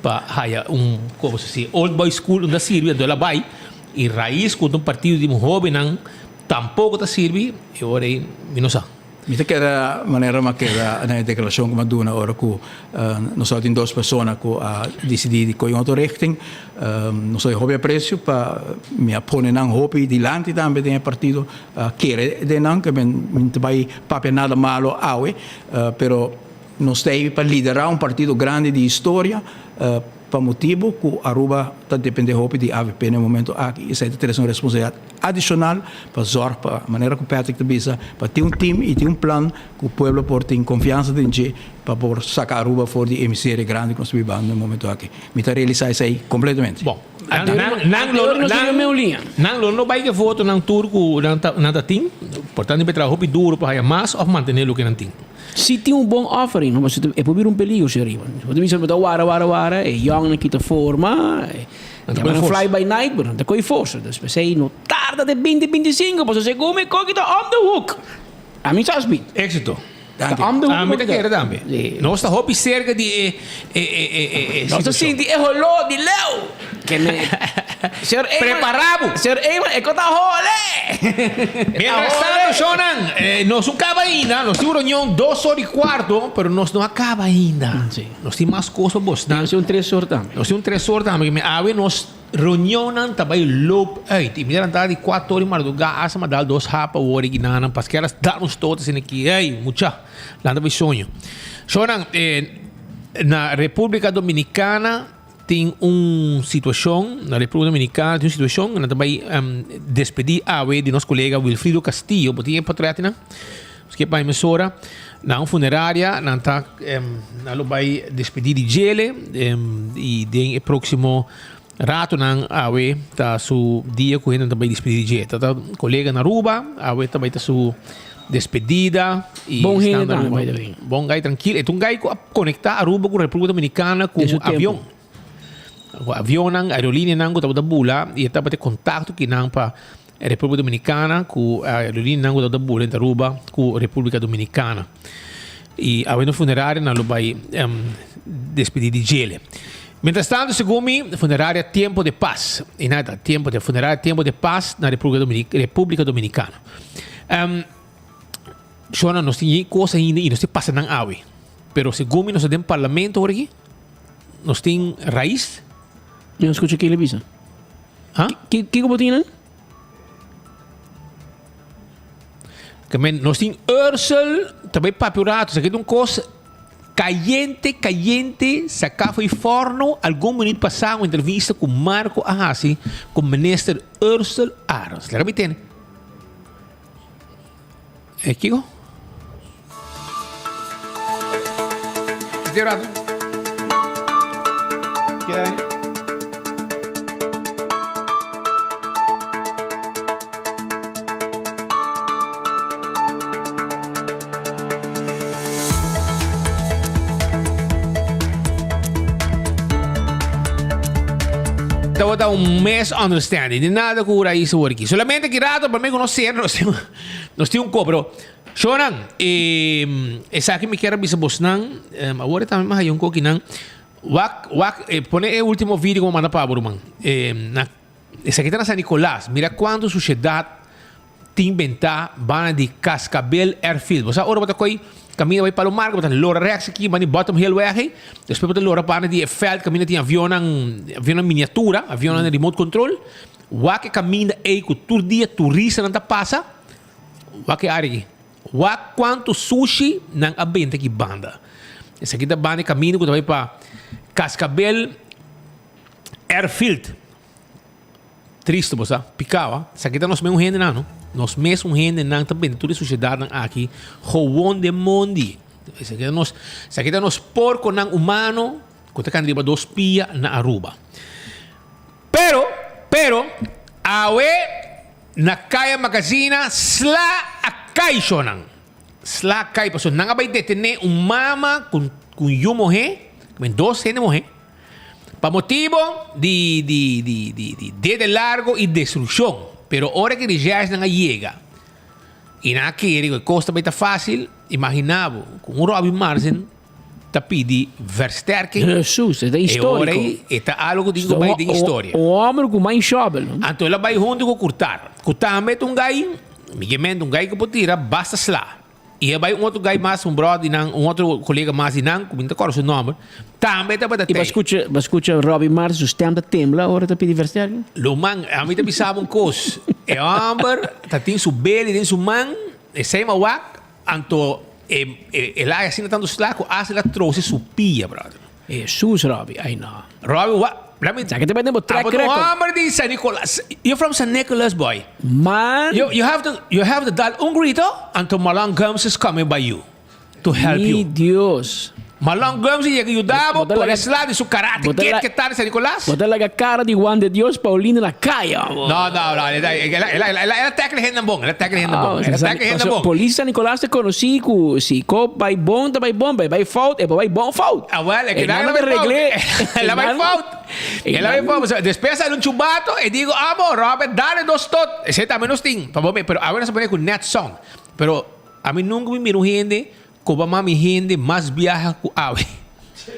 para como se diz, old boy school onde serve, então ela vai e raiz com um partido de um jovem tampouco te serve e agora eu não sei. Mita queda maneira ma queda na declaração que mandou na hora que nós temos 2 pessoas que decidiram com outra richting nós temos hobby preço para me apone não hobby dilante também do partido quer de não que não vai papel nada malo awe pero nós temos para liderar partido grande de história para motivo que Aruba está dependendo de AVP no momento aqui e você tem uma responsabilidade adicional para zorgar para a maneira que o Patrick bisa para ter time e ter plano que o povo pode ter confiança de gente para poder sacar Aruba fora de emissário grande que nós vivemos no momento aqui. Me está realizando isso aí completamente. Bom, não vai que voto não turco não tem, portanto vai trabalhar duro para mais ou manter o que não tem. Se tem bom offering, mas é por vir perigo, Xerima. Você me chama de wara, e young naquela forma, e fly by night, mas não tem força. Então, se você não tarda de 20-25, você come coquita on the hook. A mim já speed. Éxito. A mim quer também. Nós está hobby cerca de nós assim de rolou de leu. Que me preparamos. Senhor Eyman, é que tá rolê. Mientras tanto, Shonan, nós acaba ainda, nós temos reunião 2 horas e quarto, pero nós não acaba ainda. Nós temos mais coisas bastante. Nós temos 3 horas também. Nós temos 3 horas também. A nós reunião também loop uit. E me deram de 4 horas mais do gás, mas dá 2 rapas o hora que não, parce que elas dão todas aqui. Ei, mucha. Lá não vai sonho. Shonan, na República Dominicana tem uma situação, na República Dominicana tem uma situação, nós também despedir de nosso colega Wilfrido Castillo, porque tem patriota, né? Que para a emissora, na funerária, nós vai despedir de Gele, e tem o próximo rato, nós tá seu dia que nós também despedir de Gele. Tá colega na Aruba, também tá sua despedida. E bom gente também. Bom gai tranquilo. É um gai que conecta Aruba com a República Dominicana com o avião. O avião, a aerolínea, que estava da bula, e estava ter contato que não para a República Dominicana, com a aerolínea, que estava da bula, em Aruba, com a República Dominicana. E a funerária, nós vai despedir de Gele. Mientras tanto, según mi, funeraria Tiempo de Paz. Y nada, funeraria Tiempo de Paz na República Dominicana. Shona, nós temos coisa ainda e nós temos passa ng awi. Pero según mi, nós temos parlamento aqui. Nós temos raiz. Eu não escuto aquele visa. Hã? Que como tinha? Nós temos Ursel, também papurato. Isso aqui é uma coisa caliente, saca foi forno. Algum minuto passado, uma entrevista com Marco Ahasi, com o ministro Ursel Arons. Lembra me tem? É Kiko? Tirado. Que é? Então, dar misunderstanding. De nada cura isso aqui. Solamente que rato, para mim conhecer, nós temos um cobro. Shonan, essa aqui me quer bisa bosnan, agora também mais um coque nan. Pone o último vídeo como manda para Burman. Essa aqui está na San Nicolás. Mira quando sociedade te inventar bana de Cascabel Airfield. Você agora bota coi caminha vai para o mar, bota lora rex aqui, bani bottom hill way. Depois bota lora bana de Eiffel, caminha tem avião miniatura, avião na remote control. Que caminha aí com todo dia turista não tá passa. Que área aqui. Quanto sushi nang abenta aqui banda. Essa aqui da banda caminho que vai para Cascabel Airfield. Triste, você picava. Essa aqui tá nós mesmo rende não. Nós mesmo rende não também toda a sociedade aqui. Roon de mundi. Essa aqui tá nós porco não humano. Quando can riba dos pia na Aruba. Pero awe na kaya magazina sla Kaisho nang sla kai paso nang abay detener mama com yumo he com dos gente morrer para motivo de largo e destruição pero hora que já não chega e na que costa bem fácil imaginava com Robbie Marcin tá pedi versterking Jesus é da história e tá algo digo bem de história o homem com mais shovel então ela vai junto com cortar met gai Miguel um gai que pode tirar basta slá. E vai outro gai mais, brother, outro colega mais, não me recordo o nome. Também está para ter. E escuta Robbie Mars, o stem da Tembla, agora está pedindo aniversário? Lumang, a mim também sabe coisa. É homem, tem seu belo, tem seu man, é sem mawak, anto, ela assim tanto slá, que ela trouxe sua pia, brother. Jesus, Robbie, I know. Robbie, Saya kata benda track record. Homem de San Nicolas. You're from San Nicolas, boy. Man. You have to dar grito until Malang Gums is coming by you to help you. Deus. Malang Gums ia ajudava por esse lado de seu caráter. Que tá em San Nicolas? Bota lá a cara de Juan de Deus Paulino na caia. Não. Ela tá aquele bom. Ela tá aquele bom. Polícia San Nicolas te conheci com se co vai bom, vai fault, vai bom fault. Well, é que ela vai fault. Ela vai fault. Depois sai chubato e digo, amor, Robert, dale dos tot. Esse também nos tem. Pero agora se pone com net song. Pero a mim nunca me miro gente como mami gente mais viaja com ave.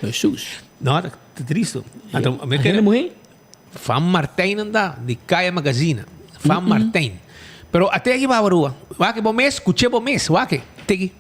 Jesus. Não, é triste. Então, a mulher? Fan Martin anda de Caia Magazine. Fan Martin. Pero até aqui vai rua. Wake bom mês, cuche bom mês, wake. Tegi.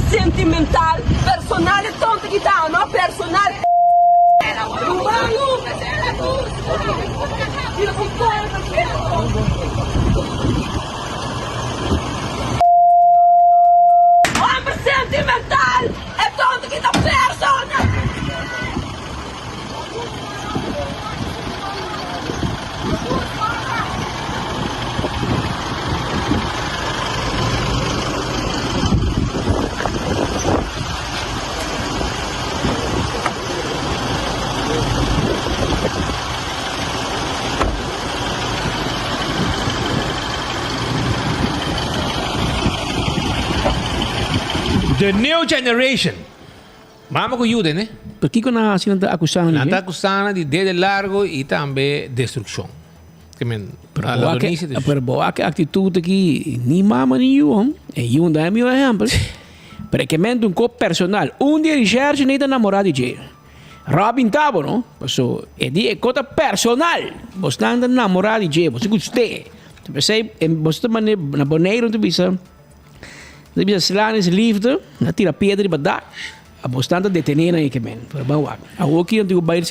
Sentimental, personale tonto che dà, no? Personale hombre sentimental è tonto che dà persona. The new generation. Mama ko yun eh. Perché ko na sinanda akusahan Nata akusana di de largo e também destruction. Pero boa que atitude aqui ni mama ni eu, é um da meu exemplo. Pero que mente um corpo personal, dia research nem da namorada de Robin Tabo, no? So, é de cota personal. Você anda namorada de você gostei. Tu percebe? Você também na boneiro tu bisa. Tu bisa slanes liefde, na tira pedra e badar. A bastante detener aí que men. Pero boa. A aqui eu tenho bair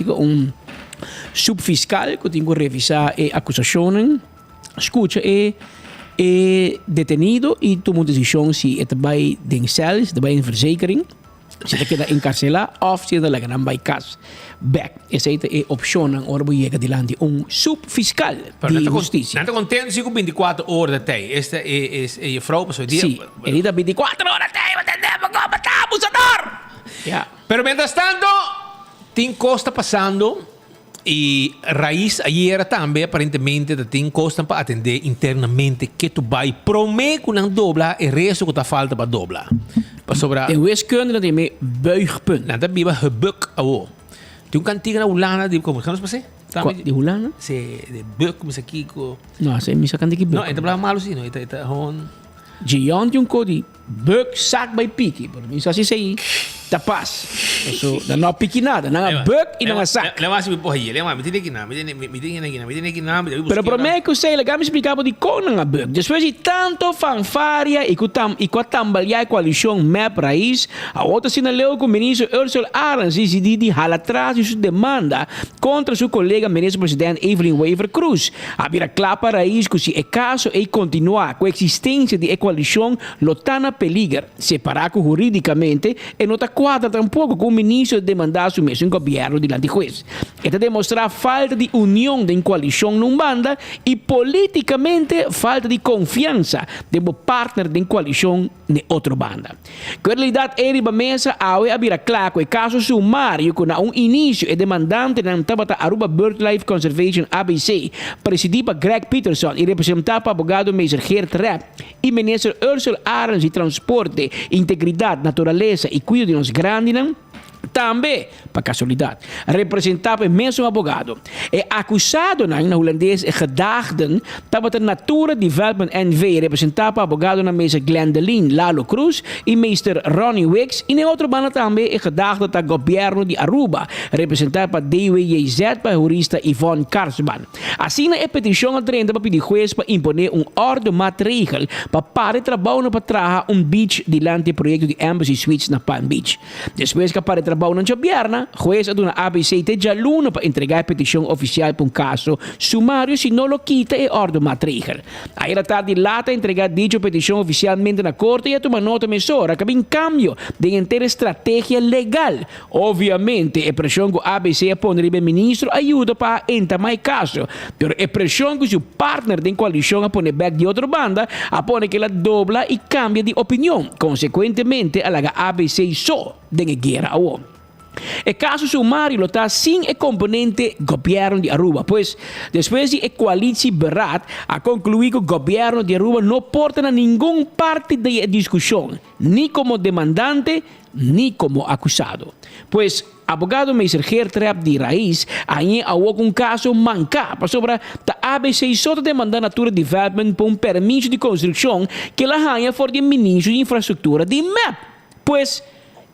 subfiscal que tenho que revisar acusações, escuta detenido e toma decisão se é vai em celas, vai em verzekering, se é queda encarcelar ou se é da legal vai cas back. Essa é a opção na hora de chegar diante subfiscal de justiça. Não estou contente se com 24 horas de tempo. Esta é a fraude para o dia. Sim, ele dá 24 horas de tempo, entendemos como está abusador. Pero mientras tanto, tem costa passando e raiz ayer também aparentemente tem costa para atender internamente que tu vai prometer que não dobla e resto que tá falta para doblar. Para sobrar. De wiskunde dat je buigpunt. Nou, dat biba gebuk awo. Tem cantiga na Ulana de como nos passei? De Ulana? Se de buk mis aqui ko. No, se misa cantiga buk. No, ita bla malo sino, ita hon. Giant yung kodi buk sak by piki, pero misa si sei tapas. So, dan não piki nada, não buk e não sak. Leva se por aí, leva, me tem que na, Pero por me que sei, legal me explicava de como não buk. Depois de tanto fanfaria e com tambalhar coalição map raiz, a outra sinalou que o ministro Ursula Arens decidiu de hala atrás de sua demanda contra seu colega ministro-presidente Evelyn Wever Cruz. Havia clapa raiz que se é caso e continuar com a existência de coalição lotana peligra, separar juridicamente e não está quadra tampouco com o ministro demandar o mesmo governo diante do juiz. Isso demonstra falta de união da coalição num banda e politicamente falta de confiança de um partner da coalição na outra banda. Com a realidade eriba mesa awe abira claro que o caso sumário com início e demandante na tabata Aruba BirdLife Conservation ABC presidido por Greg Peterson e representado por abogado Mr. Geert Rapp e ministro Ursula Arens de Transporte, Integridade, Natureza e Cuidado de nos Grandinan, também, para casualidade, representava o mesmo advogado. É acusado na holandês e gedachten dat de Natura Development NV representava o advogado na mesa Glendeline Lalo Cruz e Mr. Ronnie Wicks e na outra banda também é gedachte dat o governo de Aruba representava DWJZ para jurista Yvonne Karsman. Assim, a petição a 30 para pedir juiz para imponer ordem maatregel para parar de trabalhar para trazer beach diante do projeto de Embassy Suites na Palm Beach. Depois que para trabalho na governo, juez aduna ABC te já luna para entregar a petição oficial para um caso sumário, se não lo quita e ordem matriga. Aí a tarde lata entregar dicho petição oficialmente na corte e a tomar nota mesora que em cambio de inteira estratégia legal. Obviamente, a pressão que a ABC põe o ministro ajuda para entrar mais caso, pero a pressão que seu partner de coalição a põe back de outra banda, a põe que ela dobla e cambia de opinião. Consequentemente, a ABC só de guerra a o caso sumário está sem o componente governo de Aruba, pois depois de a coalição Berat a concluir que o governo de Aruba não porta a nenhuma parte da discussão, nem como demandante, nem como acusado. Pois abogado Mr. Gertrap de Raiz aí há um caso mancado sobre a ABC só demandando a Natura Development por permisso de construção que ela ganha for de ministro de infraestrutura de MEP. Pois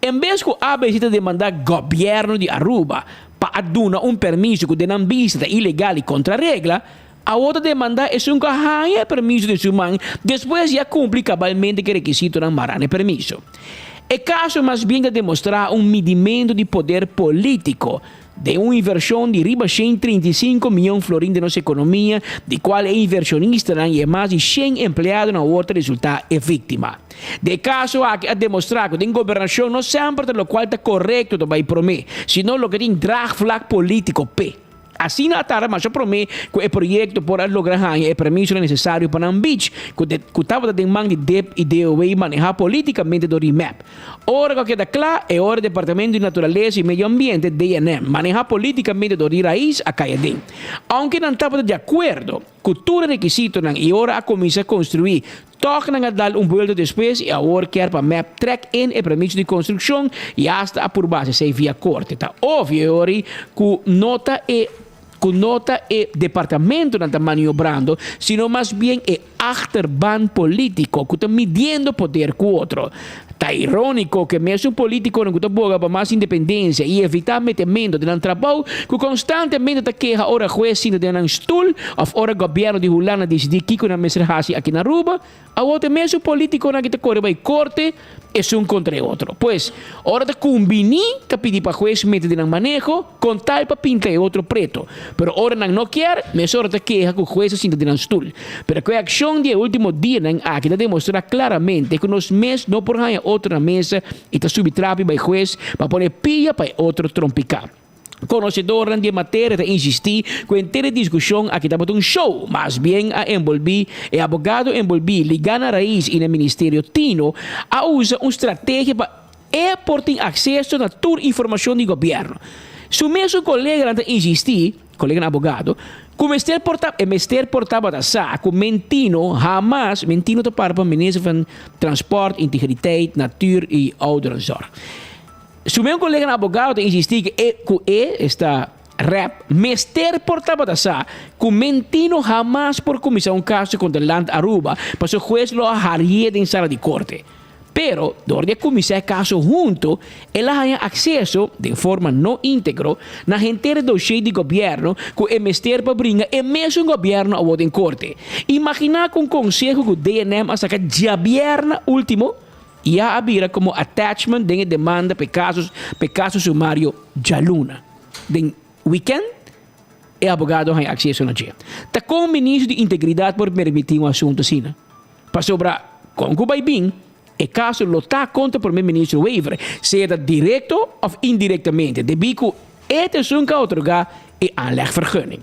em vez que a ABC demandar governo de Aruba para dar permisso que não vista ilegal e contra a regra, a outra demanda é um ganha permisso de sumang depois já cumpre cabalmente que requisito não marane permisso. O caso mais bem de demonstrar medimento de poder político de uma inversão de riba 135 milhões de florins de nossa economia, de qual é inversionista e mais de 100 empregados na outra resultar é vítima. De caso a demonstrar que a governação não sempre é o qual está correto do país prometer, senão o que tem drag flag político p. Assim na tarde, mas eu prometo que o projeto por lograr o permisso necessário para um beach que estava de mão de DEP e DOE manejar politicamente do RIMAP. Ora que queda claro é hora do Departamento de Natureza e Meio Ambiente, DNM, manejar politicamente do raiz a Caiadém. Aunque não estava de acordo com todo requisito e ora a começar a construir, toca a dar vuelta depois e agora quer para MAP track in o permisso de construção e hasta a por base se via corte. Tá óbvio ora que nota e departamento não está maniobrando, sino mais bem é achterban político que está medindo poder com o outro. Está irônico que mesmo político não está boga para mais independência e evitar metimento de um trabalho que constantemente está queja ora juez de um stool ou ora governo de Hulana decidir que com a mesrahasi aqui na Aruba, a outra mesmo político não está corre vai corte é um contra outro. Pois, hora de combinar, está pedir para juez meter de um manejo, com tal para pintar outro preto. Pero ora não quer, mas hora de queja que o juez se de um stool. Pero que a ação de último dia aqui está demonstrar claramente que nós mesmos não por ganhar outro na mesa e está subtrape para o juez para pôr pia para outro trompicar. Conhecedor de matéria de insistir com a inteira discussão aqui estava um show, mas bem a envolver e abogado envolver ligar na raiz e no Ministério Tino a usa uma estratégia para por ter acesso a toda a informação do governo. Se o mesmo colega não insistir, colega abogado, com o Mester portava da sa, com Mentino está para o ministro van Transport, Integriteit, Natuur e Ouderenzorg. Se o meu colega abogado insistir que está rap, Mester portava da sa, com Mentino jamais por começar caso contra o Land Aruba, para o juez lo haria em sala de corte. Pero, donde começar caso junto, ela tem acesso, de forma não íntegro, na inteira dossiê de governo que o Mester para brincar e mesmo o governo ao em corte. Imagina com o conselho que o DNM a sacar governo último e a abrir como attachment de demanda para caso sumário de luna. De weekend, o abogado tem acesso na dia. Está com o ministro de Integridade por permitir um assunto assim. Para sobrar, com o Baibin, e caso lo está contra por meu ministro waiver, seja direto ou indiretamente, de bico este assunto otorgar e aanlegvergunning.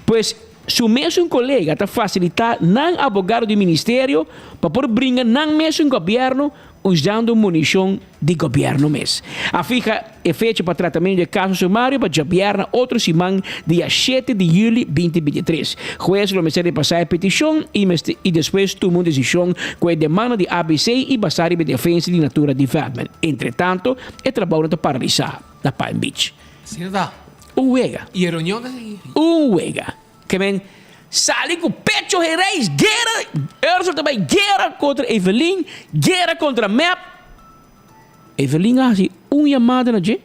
Pois, se o mesmo colega está facilitar não abogado do ministério para por brincar não mesmo governo usando munição de governo mesmo. A fija é feita para tratamento de caso sumário para governo outro semana dia 7 de julho de 2023. Juez lo merece passar a petição e depois tomou decisão com a demanda de ABC e basar em defesa de Natura Development. Entretanto, o trabalho está paralisado na Palm Beach. Verdade. Uega. E a reunião? Uega. Que men sali com pecho reis, guerra, eu também guerra contra Evelyn, guerra contra MEP. Evelyn hace chamada na G,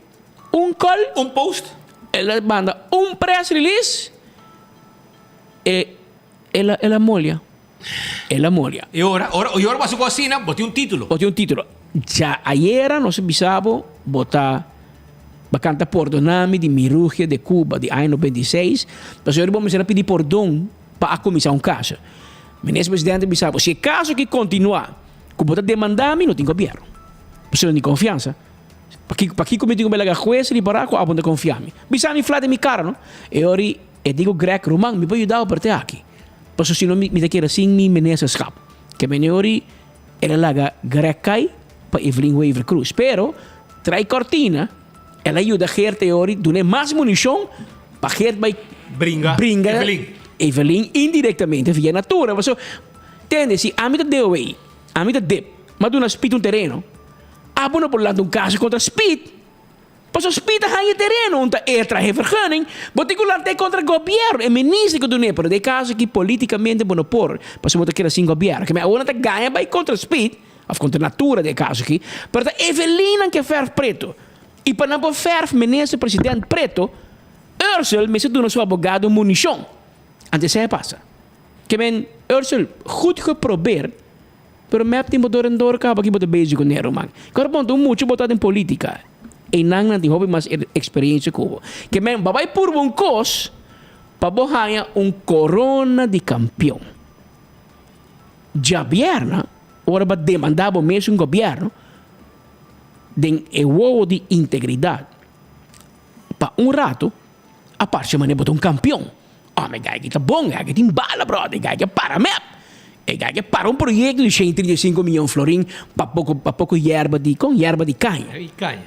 call, post. Ela manda press release. Ela molha. E ora para sua cocina, botei título. Já ayer nós bisabo botar Bacanta perdonami de Mirugia de Cuba de ano 96. Mas eu vou me pedir perdão para a comissão caixa. Ministro presidente bisabo, se caso que continuar, que botar demandar-me, não tem governo. Você não tem confiança. Para que comigo me laga juez e para a ponta confiar-me. Bisami flat mi cara, não? E ori, eu digo grec romano, me pode ajudar a partir aqui. Mas se não me quer assim, me menesa escap. Que me ori, ela laga grec cai para Evelyn Weaver Cruz. Pero, trai cortina, ela ajuda a gente ori, dune mais munição para a gente vai Bringa. Evelyn indiretamente via natura. Mas, entende, se a mim deu aí, a mim deu, mas duna speed um terreno, a bona por lá de caso contra speed. Pas o speed ha je terreno, onde é traje vergunning, particular te contra governo, e ministro que do ne, pero de caso que politicamente bono por, pas mo te quer assim governo, que me agora te ganha by contra speed, of contra natura de caso aqui, pero te Evelyn que verf preto. E para não verf ministro presidente preto, Ursel me se do nosso abogado munição. Antes se passa. Que men Ursel goed geprobeerd, pero me tem motor en door acaba que botar beijo com nero man. Agora ponto muito botado em política. E não tem hobby mais experiência como. Que men babai por bom cos para bohanha corona de campeão. Javierna ora ba demandava mesmo governo den ewo de integridade. Pa rato a parte mane botar campeão. Ah, mas gai que tá bom, gai que tem bala, brother, gai que para map. E gai que para projeto de 135 milhões florim para pouco yerba de canha.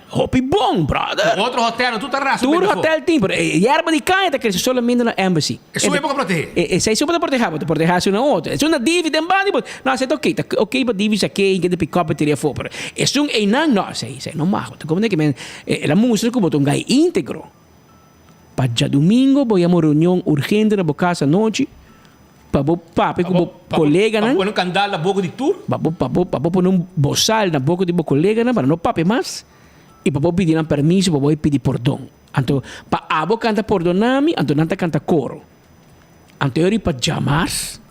Hopi bom, brother. Outro hotel, tu tá raso. Tu hotel tem, pero yerba de canha tá crescendo solamente na embassy. É só para proteger. É só para proteger na outra. É uma dívida em bandi, não, sei ok, para dívida aqui, que de pick-up e teria fora. É só não, sei, não mago. Como é que a música como um gai íntegro. Para já domingo, vou uma reunião urgente na casa à noite. Para o papi com o colega, né? Para não candar na boca de tu? Para pôr um boçal na boca de o colega, né? Para não papi mais. E para pedir permisso, para pedir perdão. Então, para abo canta perdonami, então não canta coro. Então, eu para jamais,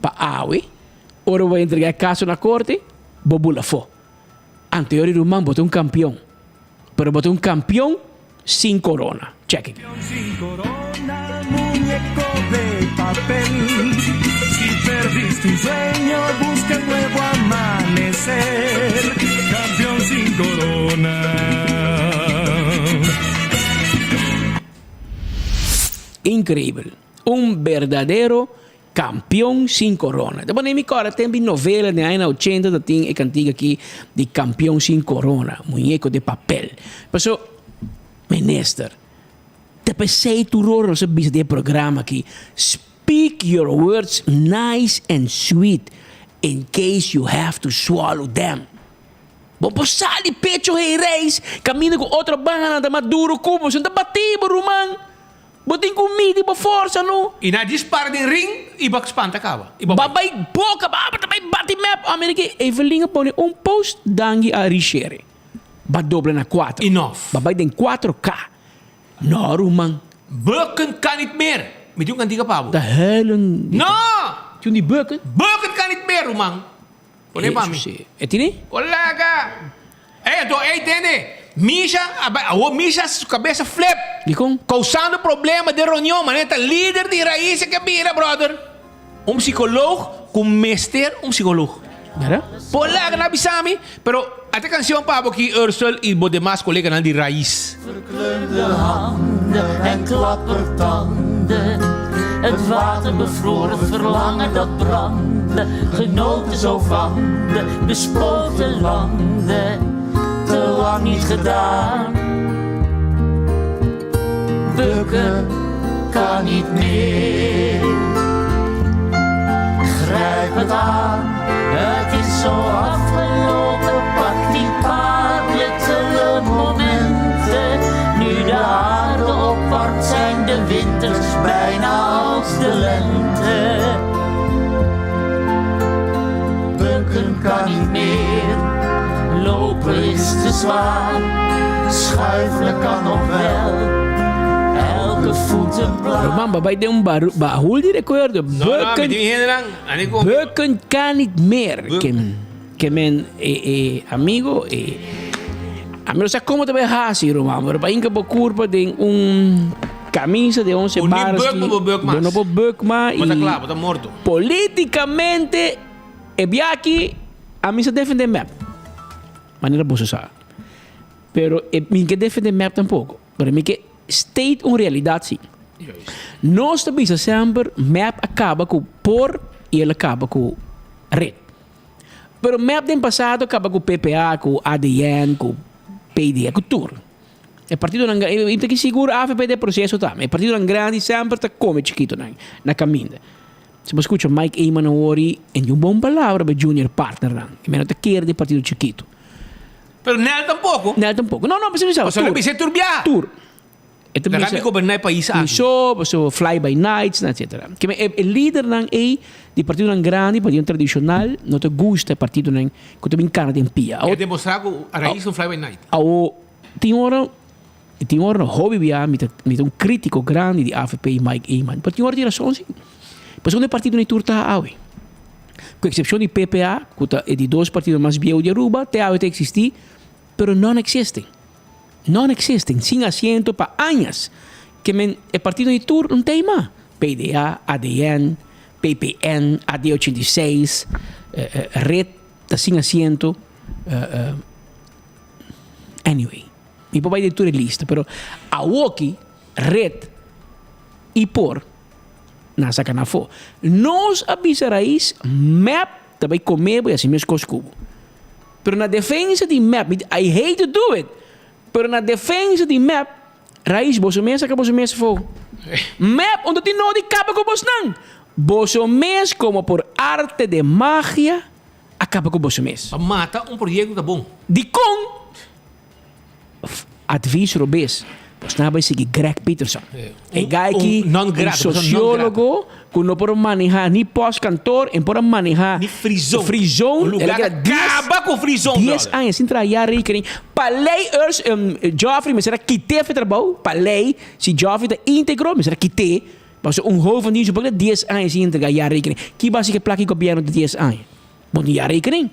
para awe, ora vou entregar a casa na corte, vou bula fo. Então, eu irmão botou campeão. Pero botou campeão sin corona. Check it. Sin corona, muñeco de papel. Si perdiste un sueño, busca un nuevo amanecer. Campeón sin corona. Increíble. Un verdadero campeão sin corona. Depois nem me cora, tem novela de anos 80 da tem cantiga aqui de campeão sin corona, muñeco de papel. Passou minister. Depois sei tu roro sa bisa de programa aqui. Speak your words nice and sweet in case you have to swallow them. Bom posar de pecho rei reis, caminha com outra banda da maduro cubo, senta batibo rumang. Botin comida e força no. E na dispara de ring e bak espanta acaba. Babai boca, babai bati map. Amerika Evelyn põe post dangi a richere. Ba doble na 4. Enough. Babai den 4K. No, rumang. Bukken kan niet meer. Met die kantiga pabo. De helen. No! Toen die bukken. Bukken kan niet meer, rumang. Olha para mim. É tini? Colega. Entende? Misha, Misha, cabeça flip. Causando problema de reunião, maneta. Líder de raízes que vira, brother. Psicólogo com mestre, psicólogo. ¿Verdad? Colega, na bisami. Pero, até canção pabo que Ursel e o demais colega na de raiz. Verkleumde handen en klappertanden. Het water bevroor, het verlangen dat brandde. Genoten zo van de bespoten landen. Te lang niet gedaan. Bukken kan niet meer. Grijp het aan, het is zo afgelopen. Pak die paar luttele momenten. Nu de aarde opwarmt, zijn de winters bijna als de lente. Bukken kan niet meer. Lopen is te zwaar, schuifelen kan nog wel. Elke voet een plaat. Roman, babai de bahul di recuerdo. Bukken kan niet meer. Que men, amigo, A mí no sé cómo te ves así, Román, pero para ir por curva de un camisa de 11 barras. No puedo beuk más. Está claro, está muerto. Políticamente, aquí a mí se defiende el map. Manera vos usar. Pero mí que defiende el map tampoco. Pero mí que state una realidad sí. No está bisa sempre map acaba com por e ele acaba com red. Pero map do passado acaba com PPA, com ADN, com PD, com tudo. É partido não é que seguro a AFP de processo também. É partido não grande sempre está come chiquito na caminha. Se você escuta Mike Eman ori em bom palavra para junior partner não. E menos te quer de partido chiquito. Pero nel tampoco. Não, mas não sabe. Você turbiar. Tour. Nagami governar o país. So fly by nights, etc. Que o líder não é de partido não grande, partido tradicional, não te gusta partido não que te vem cara de empia. É demonstrar que a raiz é um fly by night. Tem hora hobby via mit um crítico grande de AFP Mike Eman. Mas tem hora de razão sim. Mas onde partido não turta awe. Com exceção de PPA, que é de dois partidos mais viejos de Aruba, te awe te existir, pero não existem. Não existem, sem assento para anos. Que o partido de Tour não tem mais. PDA, ADN, PPN, AD86, Red, está sem assento. Anyway, mi papai de Tour é lista, pero a Woki, Red e por, na sacanafo. Nós avisarais, map, também comer, e assim mesmo coscubo. Pero na defesa de map, I hate to do it. Pero na defesa de map, raiz, boso mesa que boso mesa for. Map, onde tem não de capa com boso não. Boso mesa, como por arte de magia, acaba com boso mesa. Mata projeto tá bom. De com adviso robês. Pois não vai seguir Greg Peterson. É guy que sociólogo que não pode manejar nem pós-cantor, não pode manejar nem frisão. O lugar acaba com frisão. 10 anos sem trabalhar aí. Palei, Joffrey, mas será que te fez trabalho? Palei, se Joffrey está íntegro, mas será que te? Mas hoofd van die is 10 anos sem trabalhar rekening. Que basic plak ik op de 10 anos? Bom dia rekening.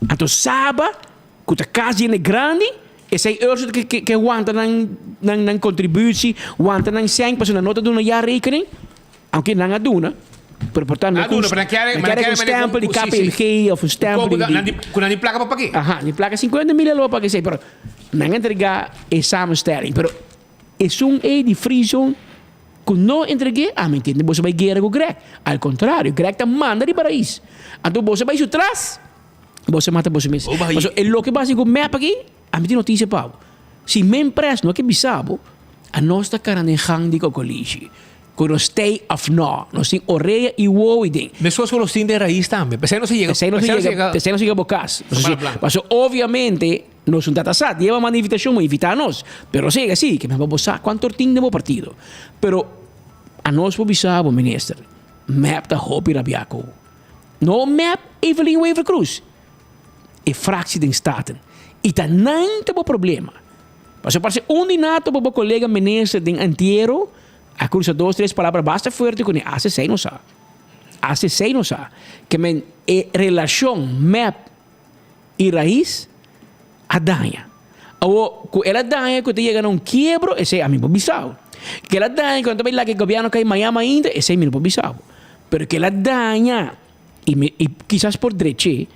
Então sabe que a casa é grande. E sei urso que aguanta na contribuição, aguanta na 100% na nota de uma rekening, aunque não a duna, portanto não um stempel de KPMG ou um stempel de... Quando a placa para pagar? Aham, a placa 50 mil euros para pagar, mas não entregar a samenstelling, mas é de frison que não entreguei, me entende, você vai guerra com o Greg. Ao contrário, o Greg está manda de paraíso. Então você vai atrás, você mata você mesmo. Mas o que básico mapa aqui, a mim tem notícia para se me empresa não é que bisabo, a nossa cara nem hang de cocoligi. Com o state of no, nós tem orelha e uou e ding. Mas só os tem de raiz também. Mas não se chega bocas. Mas obviamente nós não tá tassado, leva uma invitação para invitar nós. Pero chega assim, que me vamos saber quanto tem de partido. Pero a nós bisabo, ministro, map da hopi rabiaco. No map Evelyn Weaver Cruz. E fractie den staten. E tá não tem problema. Mas parece dinato para o colega ministro den antiero, a cursa 2, 3 palavras basta forte com a ACC não sabe. ACC não sabe. Que a relação map e raiz a danha. Ou ela danha quando chega a quebro, esse é a mim bisau. Que ela danha quando vai lá que o governo cai em Miami ainda, esse é a mim bisau. Pero que ela danha e quizás por direito,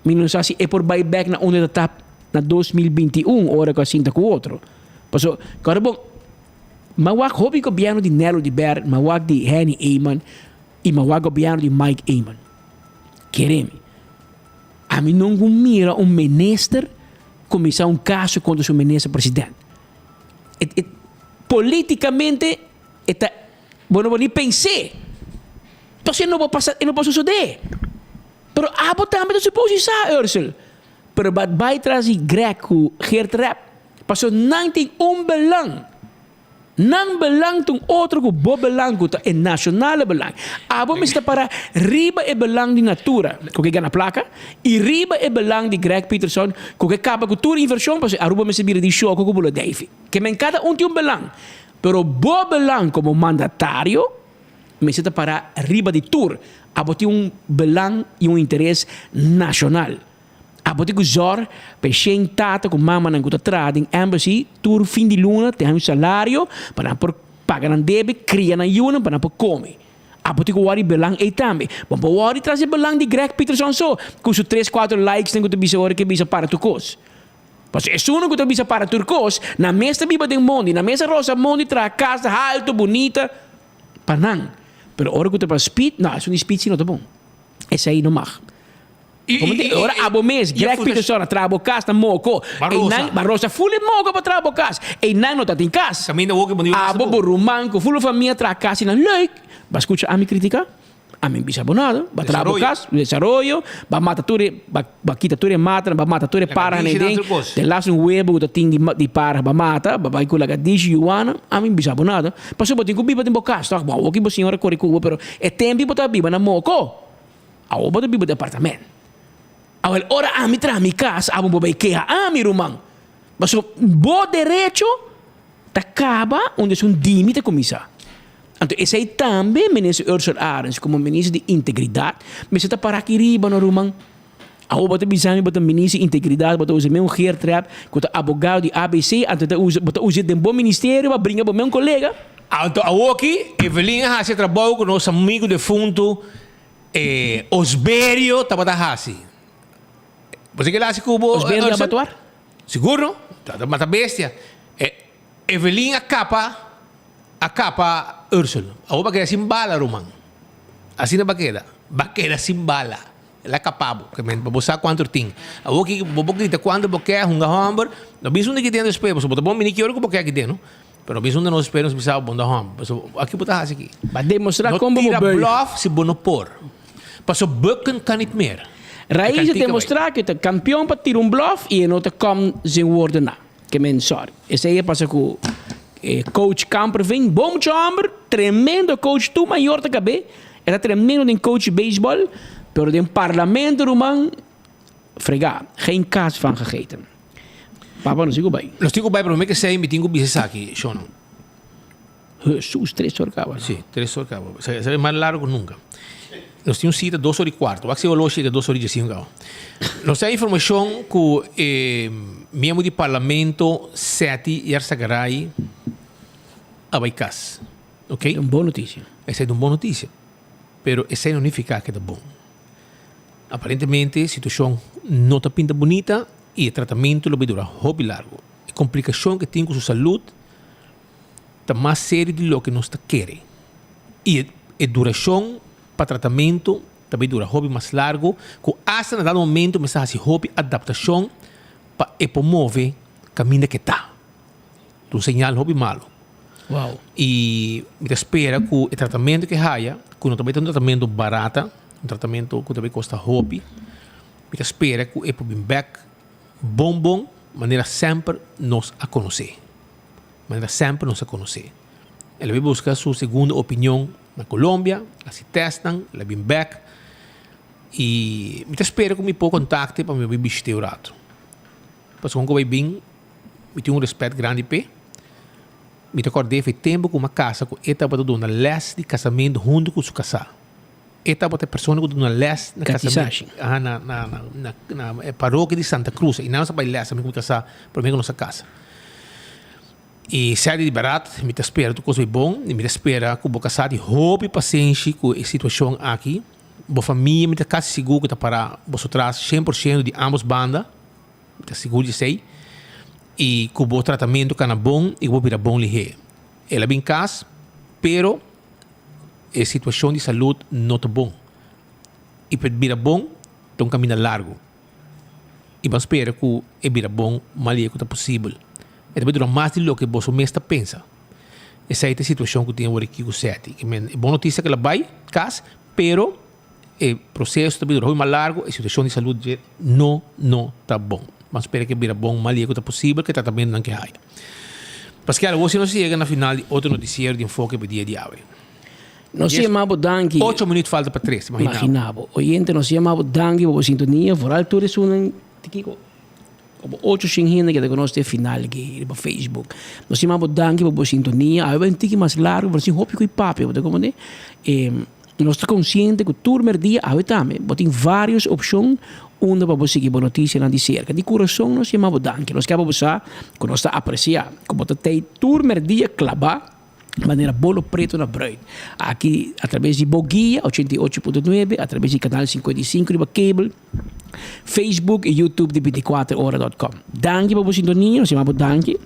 não sei se é por buyback na onde está na 2021, hora que assim está com o outro. Passo, agora bom, mawag hobby governo de Nelo de Ber, mawag de Henny Eman e mawag governo de Mike Eman. Querem? A mim não mira ministro começar caso contra o ministro presidente. Politicamente, bueno, nem pensei. Então, não vou passar, não posso suceder. Pero abo também se pode usar, Ursula. Pero vai trazer Greco, Geert Rap, passou não tem belang. Não belang tem outro que bo belang, que é nacional belang. Abo me está para riba é belang de natura, que ganha placa, e riba é belang de Greg Peterson, que acaba com toda inversão, porque Aruba me se vira de show com o bolo Davey. Que me cada tem belang. Pero bo belang como mandatário, me está para riba de tour. Abo tem belang e interesse nacional. Abote ku zor, pe shen tata ku mama nang kuta trading embassy, tur fin di luna, te un salario, para por pagar ang debit, cria na yun, para por come. Abote ku wari belang e tambe. Bom po wari tras belang di Greg Peterson so, ku su 3-4 likes nang kuta bisa ora ke bisa para tu kos. Pas é suno kuta bisa para turcos, na mesa biba ding mondi, na mesa rosa mondi tra casa alto, bonita, panang. Pero ora kuta para speed, não, isso não speed sim não tá bom. Esse aí não mag. Ora abo mes, Greg Peterson trabo casa moco. Barrosa full moco para trabo casa. E não tá em casa. Abo borumanco, full família tra casa na leuk. Mas escuta a me criticar? A mim bisa bonado, ba trabo casa, desarrollo, ba mata ture, ba kita ture mata, ba mata ture para na ding. De laat un webo da ting di para ba mata, ba vai kula gadis yuana, a mim bisa bonado. Passo botin ku biba tempo casa, tá bom, o senhora corre ku, pero é tempo botar biba na moco. A o botar biba de apartamento. Awal ora a mi tra mi casa, a bo beikea a mi rumang. Passo bo derecho ta acaba onde es un limite comisa. Então, esse aí também, ministro Ursula Arens, como ministro de integridade, mas você está para aqui riba no Rumang. A outra bisani, bota ministro de integridade, bota usa meu geertrap, bota advogado de ABC, então bota usa de um bom ministério, para brincar para meu colega. Então, aqui, Evelina Hassi trabalha com nosso amigo defunto, Osberio Tabatahashi. Você quer lá se cubo? Osberio Abatuar? Seguro? Mata bestia. Evelina a capa Ursula. Ako ba kaya simbala, Roman? Assim ba queda? Ba queda simbala. Ela capabo. Que men babosa quanto ting. Ako ki bobok dita quanto boquea hunga hamber. No bisun de que tem espelho. So bom mini que oro que boquea que tem, no? Pero bisun de nos esperos bisao bom da hamber. So aqui botar aqui. Ba demonstrar como tira bluff se bonopor. Paso bukken kan niet meer. Raiz demonstrar que o campeão para tirar bluff e não te come sem woorden na. Que men sorry. Esse aí passa com coach Camper vem, bom chamber, tremendo coach, tu maior da cabeça, era tremendo de coach baseball, pero de parlamento romano, fregar, geen kaas van gegeten. Papa, não sigo bem. Não sigo bem, pero me que sei, me tenho bisesa aqui, Sean. Jesus, 3 horas acaba. Sim, 3 horas acaba. Será mais largo nunca. Nós tínhamos cita 2 horas e quarto. Vai ser o loja de 2 horas e 5. Nós temos informação que membro do parlamento Seti Yarsagaray abaicas. Ok? É uma boa notícia. Essa é uma boa notícia. Pero essa não significa que é bom. Aparentemente, a situação não está pinta bonita e o tratamento vai durar hobby largo. A complicação que tem com sua saúde está mais séria do que nós queremos. E a duração para tratamento também dura hobby mais largo, que hasta no dado momento me faz hobby adaptação para promover caminho que está. Um sinal hobby malo. Wow. E me espera que o tratamento que haya, que não também tem um tratamento barato, um tratamento que também custa hobby, me espera que o back bom, maneira sempre nos a conhecer. Maneira sempre nos a conhecer. Ele vai buscar sua segunda opinião na Colômbia, assim testam, ele vem back e me espera que me pode contactar para me visitar o rato. Porque quando eu vai bem, me tenho respeito grande para me acordei faz tempo com uma casa que estava dando uma les de casamento junto com sua casa. Estava a pessoa que dando uma les na casamento na paróquia de Santa Cruz e não se vai les me casar para mim com nossa casa. E sai de barato, me espera tudo coisa bom, e me espera que vou casar de hobby paciência com a situação aqui. Boa família, me está quase seguro que está para você traz 100% de ambas bandas, me está seguro de sei. E com o tratamento que é bom e vou virar bom ligeiro. Ela é bem casa, pero a situação de saúde não está bom. E para virar bom, tem um caminho largo. E vamos esperar que o vira bom, mais que está possível. E também dura mais do que você mesmo pensa. Essa é a situação que tem aqui com o Seti. É boa notícia que ela vai, casa, pero o processo também dura mais largo, a situação de saúde não está bom. Mas espera que vira bom, mais que está possível, que tratamento não que há. Pascal, você não chega na final de outro noticiário de enfoque para dia de hoje. Nós chamamos Danke. 8 minutos falta para 3, imaginava. Oyente, nós chamamos Danke para a sintonia, por altura é um tiquico. Como 8 xinhina que nós temos final aqui no Facebook. Nós chamamos Danke para a sintonia, aí vai um tique mais largo, para assim, hopi com papo, como é? nós estamos conscientes que o turno dia a também, tem várias opções onde vamos seguir boa notícia na de cerca. De coração nós chamamos danke. Nós queremos saber que nós está apreciar. Como tem turno dia clavar maneira bolo preto na bread. Aqui através de Boguia 88.9, através de canal 55 de cable, Facebook e YouTube de 24hora.com. Danke para você sintonia, nós chamamos danke.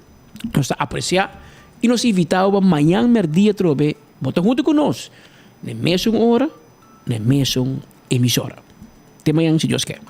Nós está apreciar e nós invitamos amanhã merdia trobe, bota junto conosco. Na mesma hora, na mesma emissora. Até amanhã, se Deus quer.